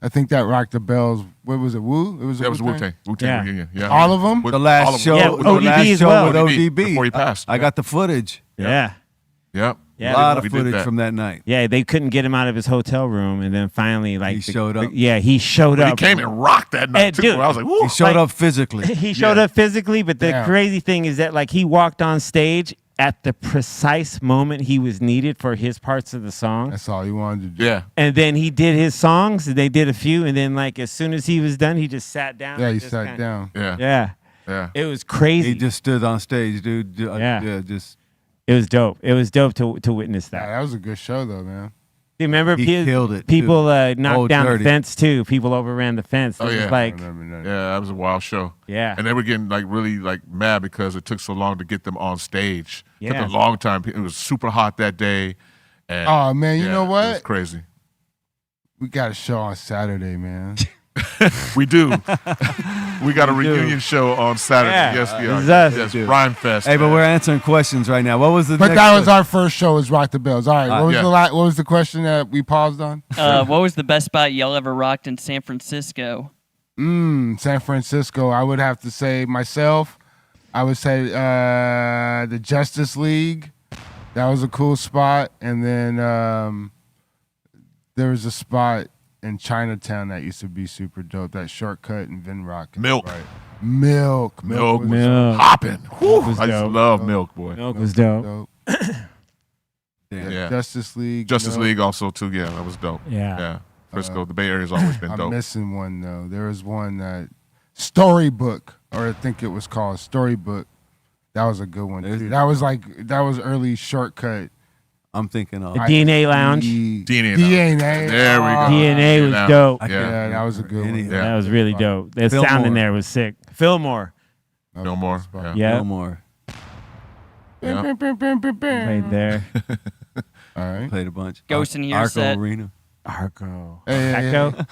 I think that Rock the Bells. What was it? Wu? It was Wu-Tang. Wu-Tang reunion. Yeah. All of them. With The all last of show, them. the ODB last as show well. with ODB. Before he passed. I got the footage. Yeah. Yep. Yeah, a lot we of did footage that. from that night. Yeah, they couldn't get him out of his hotel room, and then finally, like, He showed up. Yeah, he showed But up. he came and rocked that night And too. dude, I was like, woo. He showed up physically. He showed up physically, but the Yeah. crazy thing is that, like, he walked on stage at the precise moment he was needed for his parts of the song. That's all he wanted to do. Yeah. And then he did his songs, and they did a few, and then, like, as soon as he was done, he just sat down. Yeah, and he just sat kinda- down. Yeah. Yeah. Yeah. It was crazy. He just stood on stage, dude. Yeah. Just It was dope. It was dope to witness that. Yeah, that was a good show, though, man. You remember He killed it, people too. knocked Oh, down dirty. the fence too. People overran the fence. It Oh, was yeah. like I remember that. Yeah, that was a wild show. Yeah. And they were getting like really like mad because it took so long to get them on stage. It Yeah. took a long time. It was super hot that day. And Oh, man, you know It what? was crazy. We got a show on Saturday, man. We do. We got a reunion show on Saturday. Yeah. Yes, we This are. is us. Yes, Rhyme Fest. hey, but man. we're answering questions right now. What was the? But next that was question? our first show. Was Rock the Bells. All right. What was yeah. what was the question that we paused on? What was the best spot y'all ever rocked in San Francisco? San Francisco. I would have to say myself. I would say the Justice League. That was a cool spot. And then there was a spot in Chinatown that used to be super dope. That Shortcut and Vinrock. Milk. Right. Milk. Milk was Milk. hopping. Whew. was I used to dope. love Milk, boy. Milk was dope. Yeah. Justice League. Justice Milk. League also too. Yeah, that was dope. Yeah. Yeah. Frisco, the Bay Area's always been I'm dope. missing one though. There was one that Storybook, or I think it was called Storybook. That was a good one too. That was early Shortcut. I'm thinking of. The DNA Lounge. DNA. There we go. DNA was Yeah. dope. Yeah, that was a good one. Yeah. That was really dope. The Fillmore. sound in there was sick. Fillmore. No more. Yeah. Yeah. No more. Yeah. Right there. All right. Played a bunch. Ghost in here Arco said- Arena. Arco. Hey, Echo.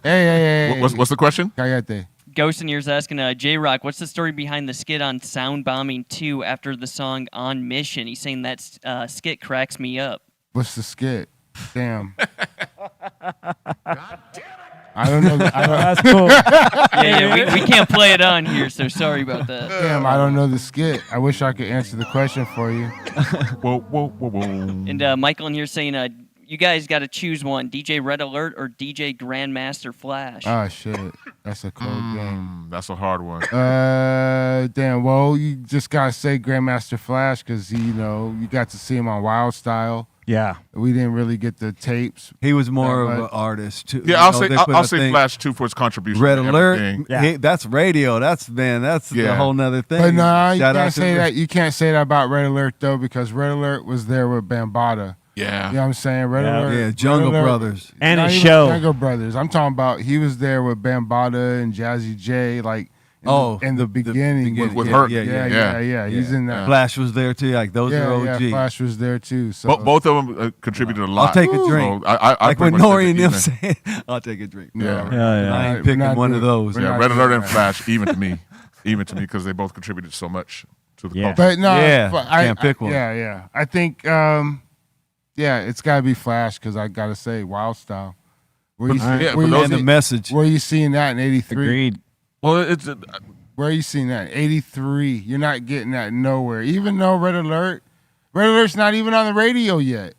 Hey. What's the question? Cállate. Ghost in here's asking, J-Rock, what's the story behind the skit on Sound Bombing 2 after the song On Mission? He's saying that skit cracks me up. What's the skit? Damn. I don't know. That's cool. Yeah, we can't play it on here, so sorry about that. Damn, I don't know the skit. I wish I could answer the question for you. Whoa. And Michael in here saying, you guys got to choose one, DJ Red Alert or DJ Grandmaster Flash. Oh shit, that's a cold game. That's a hard one. Damn. Well, you just gotta say Grandmaster Flash because you got to see him on Wild Style. Yeah. We didn't really get the tapes. He was more That of much. an artist too. Yeah, I'll say Flash too for his contribution. Red to Alert. everything. That's radio. That's Yeah. a whole nother thing. But no, you Shout out can't to say the- that. You can't say that about Red Alert though because Red Alert was there with Bambaataa. Yeah. You know what I'm saying? Red Yeah. Alert. Yeah, Jungle Red Alert- Brothers. And not a even show. Jungle Brothers. I'm talking about he was there with Bambaataa and Jazzy J, like in the beginning. With yeah, Hurt. Yeah. He's in that. Flash was there too. Like those are OG. Yeah, Flash was there too. So Both of them contributed a lot. I'll take a drink. So I like pretty when much Nori and them said saying, "I'll take a drink." Yeah. Yeah. I ain't We're picking not one of doing- those. we're Yeah, not Red doing Alert and that. Flash, even to me because they both contributed so much to the Yeah. culture. But no, Yeah, but can't pick one. Yeah. I think, it's got to be Flash because I got to say Wild Style. Where you, yeah, where but you those And the see- message. where you seeing that in '83? Agreed. Well, it's Where are you seeing that? 83. You're not getting that nowhere. Even though Red Alert's not even on the radio yet.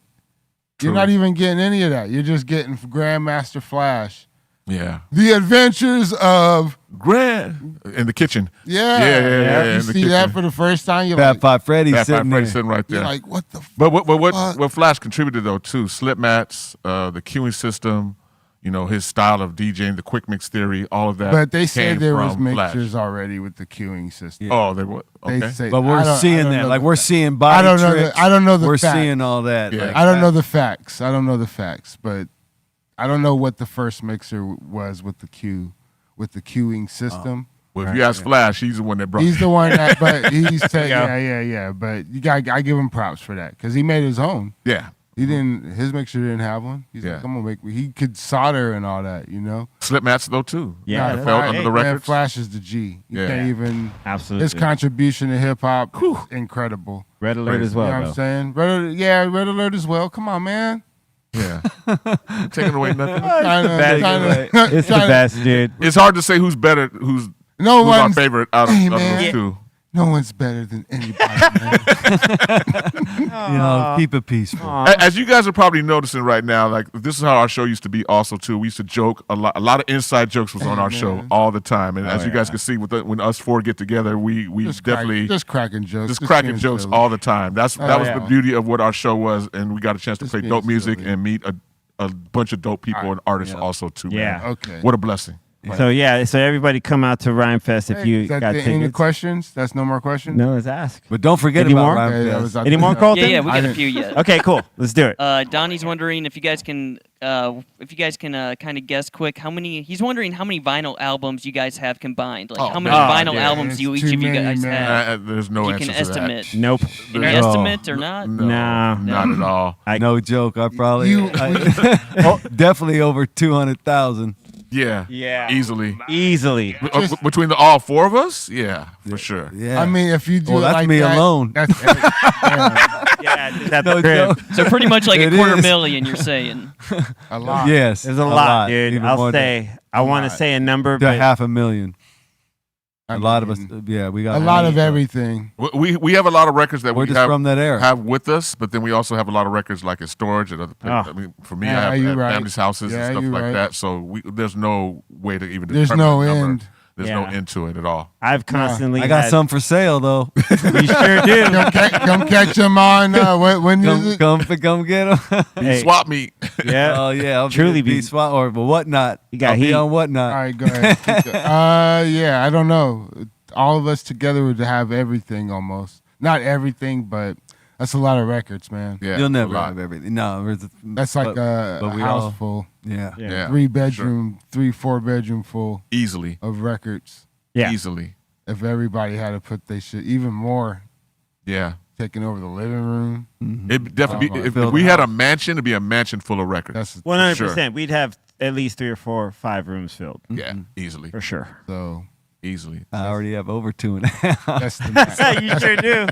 You're True. not even getting any of that. You're just getting Grandmaster Flash. Yeah. The Adventures of Grant in the kitchen. Yeah. You see that for the first time, you're Fat like, Five Freddy's Fat Five sitting Freddy's there. sitting right there. you're like, what the? But what Flash contributed though too? Slip mats, the queuing system, his style of DJing, the quick mix theory, all of that. But they said there was from Flash. mixers already with the queuing system. Oh, they were. Okay. They say, But we're seeing that. Like, we're seeing body I don't know. tricks. I don't know the We're facts. seeing all that. Yeah. Like, I don't know the facts. But I don't know what the first mixer was with the queuing system. Well, if you ask Flash, he's the one that brought. He's the one that, but he's yeah. But I give him props for that because he made his own. Yeah. He didn't. His mixer didn't have one. He's like, I'm gonna make. He could solder and all that, Slip mats though too. Yeah, That felt under the Man, records. Flash is the G. You can't even. Absolutely. His contribution to hip hop, incredible. Red Alert as well. You know what I'm saying? Red Alert as well. Come on, man. Yeah. Taking away nothing. It's the best, dude. It's hard to say who's better, who's our favorite out of those two. No one's better than anybody, man. keep it peaceful. As you guys are probably noticing right now, like this is how our show used to be also too. We used to joke a lot of inside jokes was on our show all the time. And as you guys can see when us four get together, we definitely just cracking jokes. Just cracking jokes all the time. That was the beauty of what our show was, and we got a chance to play dope music and meet a bunch of dope people and artists also too. Yeah. Man. Okay. What a blessing. So everybody come out to Rhyme Fest if you got Any tickets. questions? That's no more questions? No, let's ask. But don't forget Any about more? Rhyme Fest. Any more, Colton? Yeah, we got a few yet. Okay, cool. Let's do it. Donnie's wondering if you guys can kind of guess quick he's wondering how many vinyl albums you guys have combined. Like how many vinyl albums each of you guys have. There's no you answer can to estimate. that. Nope. Any estimate or not? No, not at all. No joke. I probably definitely over 200,000. Yeah. Easily. Between the all four of us? Yeah, for sure. Yeah. I mean, if you do it that's like me that, alone. That's That's No joke. So pretty much like It a quarter is. million, you're saying. a lot. Yes. There's a lot, dude. Even I'll more say. I want to say a number, to but 500,000. I A lot of us, mean, we got a lot of everything. We have a lot of records that We're we just have, from that era. have with us, but then we also have a lot of records like in storage at other places. I mean, for me, I have you're at right. families' houses Yeah, and stuff you're like right. that. So there's no way to even There's determine no the number. end. There's no Yeah. end to it at all. I've constantly. I got had- some for sale though. You sure do. Come catch them on. When is it? come get them. Hey, Swap meet. yeah. Oh yeah, I'll Truly be be- swat or whatnot. You got I'll be heat. on whatnot. All right, go ahead. Yeah, I don't know. All of us together would have everything almost. Not everything, but that's a lot of records, man. Yeah, You'll a never lot. have everything. No, That's like a but we house all- full. yeah. Yeah, 3-bedroom, 3-4 bedroom full easily, of records. Yeah. easily. If everybody had to put their shit, even more, Yeah, taking over the living room. it definitely. Oh, If filled we the had a house. mansion, it'd be a mansion full of records. That's 100%. We'd have at least 3 or 4 or 5 rooms filled. Yeah, easily, For sure. so. easily. I already have over 2.5. That's the math. You sure do.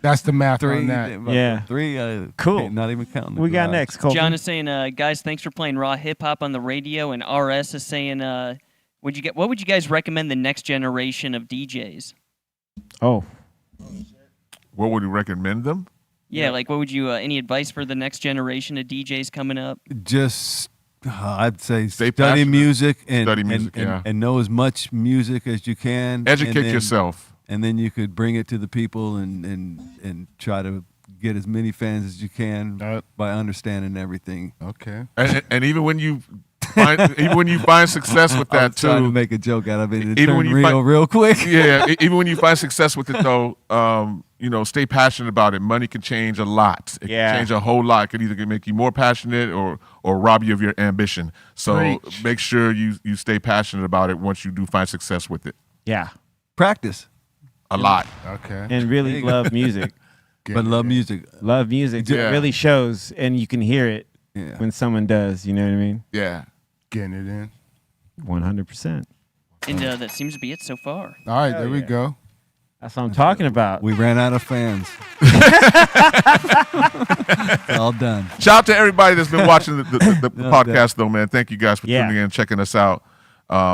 That's the math Three, on that. Yeah. 3. Cool. Not even counting. The We got garage. next, Colton. John is saying, guys, thanks for playing raw hip hop on the radio, and RS is saying, what would you guys recommend the next generation of DJs? Oh. What would you recommend them? Yeah, like what would you? Any advice for the next generation of DJs coming up? Just I'd say Stay study passionate. music and Study music, and, yeah. and know as much music as you can. Educate and then- yourself. and then you could bring it to the people and try to get as many fans as you can by understanding everything. Okay. And even when you find success with I that was trying to too, make a joke out of it. It even when turned you real quick. even when you find success with it though, stay passionate about it. Money can change a lot. It can change a whole lot. It could either make you more passionate or rob you of your ambition. So make sure you stay passionate about it once you do find success with it. Yeah. Practice. A lot. Okay. And really love music. But love music. Love music. It really shows, and you can hear it when someone does. You know what I mean? Yeah. Getting it in. 100%. And that seems to be it so far. All right, there we go. That's what I'm talking about. We ran out of fans. All done. Shout out to everybody that's been watching the No podcast, doubt. though, man. Thank you guys for tuning in, checking us out.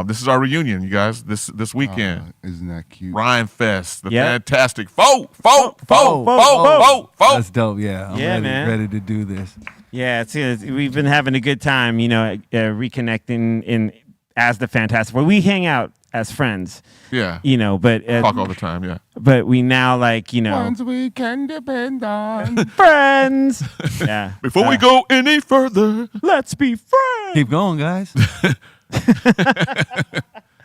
This is our reunion, you guys. This weekend. Isn't that cute? Rhyme Fest, the Yep. Fantastic 4our That's dope. Yeah, I'm ready to do this. Yeah, we've been having a good time, reconnecting as the Fantastic Four. We hang out as friends. Yeah. But talk all the time, yeah. But we now Ones we can depend on. friends. Yeah. Before we go any further, let's be friends. Keep going, guys.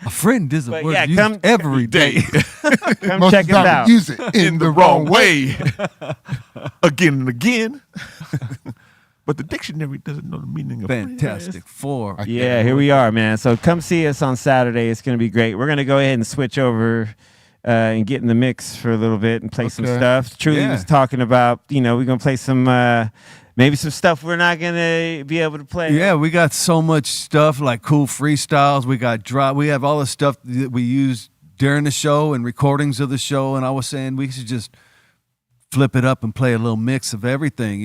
A friend is a But word yeah, used come- every day. Come Most check of us the time out. we use it in the wrong way. again and again. But the dictionary doesn't know the meaning of Fantastic Four. Yeah, here we are, man. So come see us on Saturday. It's going to be great. We're going to go ahead and switch over and get in the mix for a little bit and play some stuff. Truly was talking about, we're going to play some, maybe some stuff we're not going to be able to play. Yeah, we got so much stuff like cool freestyles. We got drop. We have all the stuff that we use during the show and recordings of the show. And I was saying we should just flip it up and play a little mix of everything,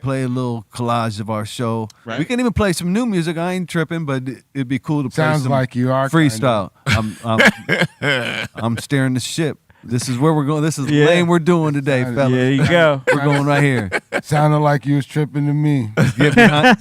play a little collage of our show. Right. We can even play some new music. I ain't tripping, but it'd be cool to play Sounds some like you are freestyle. I'm steering the ship. This is where we're going. This is the lane we're doing today, fellas. There you go. We're going right here. Sounded like you was tripping to me. Just get behind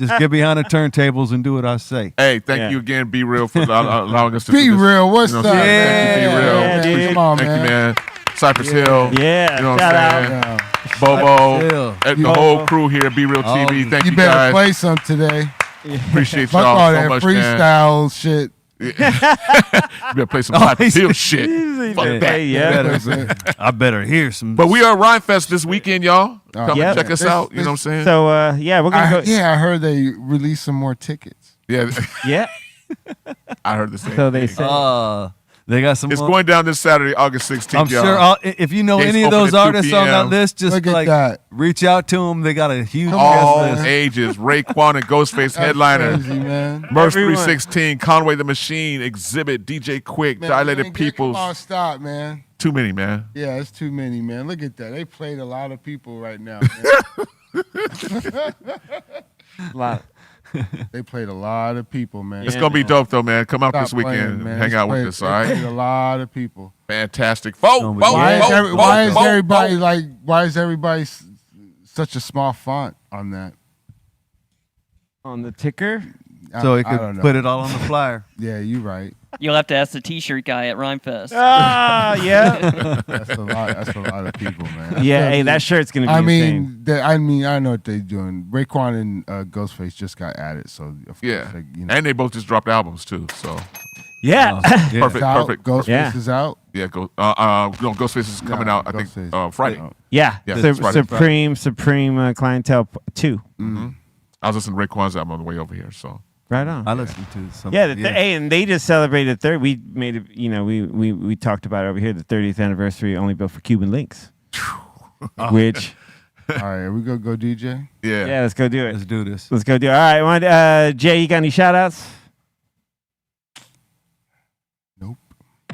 the turntables and do what I say. Hey, thank you again, Be Real, for allowing us to Be do this. Real, what's up? Thank you, Be Real. Yeah, dude. Come on, Thank man. you, man. Cypress Hill. Yeah, You know what shout I'm saying? out. Bobo. The whole crew here, Be Real TV. Thank you, You better guys. play some today. Appreciate Fuck y'all all so that much, man. freestyle shit. You better play some Cypress Hill shit. Fuck that. I better hear some. But we are at Rhyme Fest this weekend, y'all. Come and check us out. You know what I'm saying? So, we're going to go. Yeah, I heard they released some more tickets. Yeah. Yeah. I heard the same So they thing. said. They got some. It's going down this Saturday, August 16th, I'm sure if you know Gates any of open those at 2 artists on that p.m. list, just Look at like that. reach out to them. They got a huge All guest list. ages. Raekwon and Ghostface headliner. Crazy, man. Merce Everyone. 316, Conway the Machine, Exhibit, DJ Quick, Man, Dilated man, Peoples. Come on, stop, man. Too many, man. Yeah, it's too many, man. Look at that. They played a lot of people right now. Man. They played a lot of people, man. It's going to be dope, though, man. Come out Stop this weekend playing, and man. hang out with us, all right? They played a lot of people. Fantastic. Why is everybody such a small font on that? On the ticker? So he I don't could know. put it all on the flyer. Yeah, you're right. You'll have to ask the T-shirt guy at Rhymefest. Ah, yeah. That's a lot. That's a lot of people, man. Yeah, hey, that shirt's going to be insane. I know what they're doing. Raekwon and Ghostface just got added, so of Yeah. course, And they both just dropped albums, too. So Yeah. perfect. Ghostface Yeah. is out. Yeah, Ghostface is coming out, I think, Friday. Yeah. Yeah, Su- it's Friday. Supreme Clientele 2. Mm-hmm. I was listening to Raekwon's album on the way over here, so. Right on. I listened to some. Yeah, hey, and they just celebrated we made it. We talked about it over here, the 30th anniversary, only built for Cuban links. Which, All right, we gonna go DJ? yeah, let's go do it. Let's do this. Let's go do it. All right, Jay, you got any shout outs?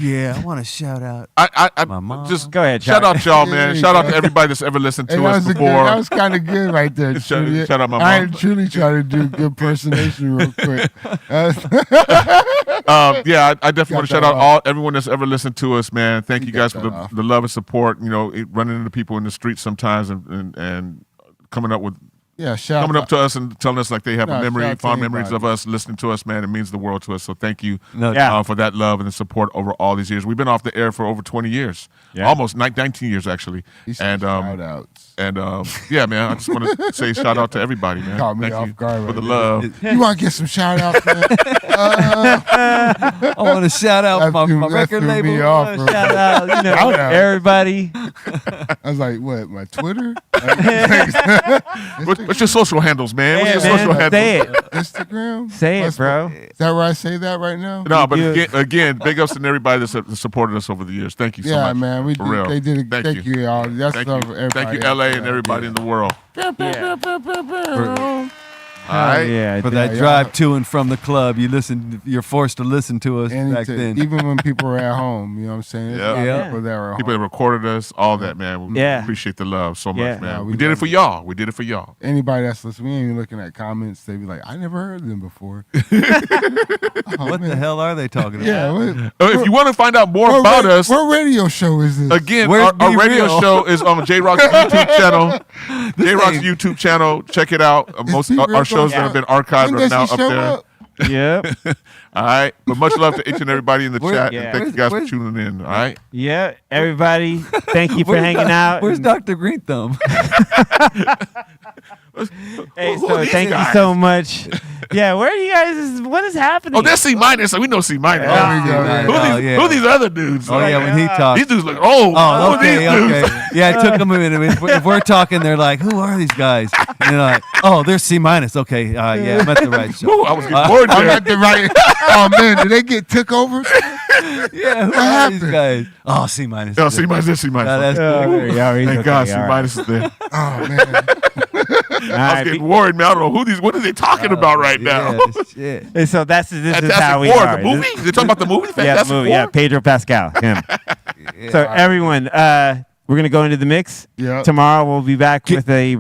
Yeah, I want to shout out I my mom. just Go ahead. shout out y'all, Yeah, man. you Shout out go. to everybody that's ever listened to Hey, us that before. was kind of good right there. Shout Truly. out my I mom. truly try to do good impersonation real quick. I definitely want to shout out everyone that's ever listened to us, man. Thank you guys for the love and support. Running into people in the street sometimes and coming up with coming up to us and telling us like they have shout out to fond memories anybody. of us listening to us, man. It means the world to us. So thank you Yeah. for that love and the support over all these years. We've been off the air for over 20 years, almost 19 years actually. And shout outs. and yeah, man, I just want to say shout out to everybody, man. Caught me Thank off you guard for right the there. love. You want to get some shout outs, man? I want to shout out my that record threw label. me off, bro. Shout out, Shout out. everybody. I was like, what? My Twitter? What's your social handles, man? What's your Yeah, man, social handles? say it. Instagram? Say it, bro. Is that where I say that right now? No, but again, big ups to everybody that's supported us over the years. Thank you so Yeah, much. man. We For did, real. they did. Thank you, y'all. That's Thank love you. for everybody. Thank you, LA, and everybody in the world. All right. Yeah. For that drive to and from the club, you're forced to listen to us back then. Even when people were at home, you know what I'm saying? Yeah. People that were at People that home. recorded us, all that, man. We appreciate the love so much, man. We did it for y'all. We did it for y'all. Anybody that's listening, we ain't even looking at comments. They be like, I never heard of them before. What the hell are they talking about? Yeah. If you want to find out more about us, what radio show is this? Again, our radio show is on J-Rock's YouTube channel. J-Rock's YouTube channel. Check it out. Most our shows that have been archived are now up there. Yep. All right. But much love to each and everybody in the chat. Yeah. And thank you guys for tuning in. All right. Yeah. Everybody, thank you for hanging out. Where's Dr. Greenthumb? Hey, so thank you so much. Yeah, where are you guys? What is happening? Oh, that's C minus. We know C minus. Who are these other dudes? Oh yeah, when he talks, these dudes look old. Oh, okay. Yeah, it took them a minute. If we're talking, they're like, "Who are these guys?" And they're like, "Oh, they're C minus." Okay, yeah, I'm at the right show. I was getting bored there. I'm at the right. Oh man, did they get took over? Yeah, who are these guys? Oh, C minus. Oh, C minus. C minus. That's cool. Thank God, C minus is there. Oh man. I was getting worried, man. I don't know what are they talking about right now? Shit. And so this is Fantastic how we Four, are. the movie? They're talking about the movie? Fantastic Movie, Four? yeah, Pedro Pascal, him. So everyone, we're gonna go into the mix. Yeah. Tomorrow we'll be back with the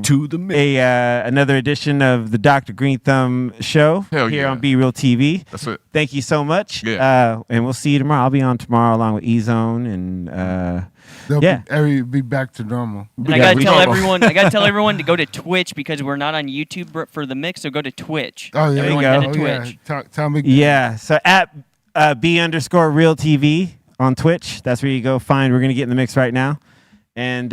another edition of the Dr. Greenthumb show here on Be Real TV. That's it. Thank you so much. Yeah. And we'll see you tomorrow. I'll be on tomorrow along with E-Zone and They'll be back to normal. And I gotta tell everyone to go to Twitch because we're not on YouTube for the mix. So go to Twitch. Oh yeah, everyone head to Twitch. Yeah. Tell me. Yeah. So at B_Real TV on Twitch. That's where you go find. We're gonna get in the mix right now, and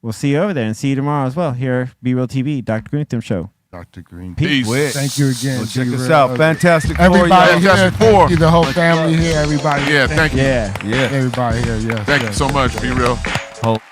we'll see you over there and see you tomorrow as well here. Be Real TV, Dr. Greenthumb Show. Dr. Green. Peace. Thank you again. Well, check us out. Fantastic 4our. Everybody here. Thank you, the whole family here. Everybody. Yeah, thank you. Yeah. Everybody here. Yeah. Thank you so much. Be real. Hope.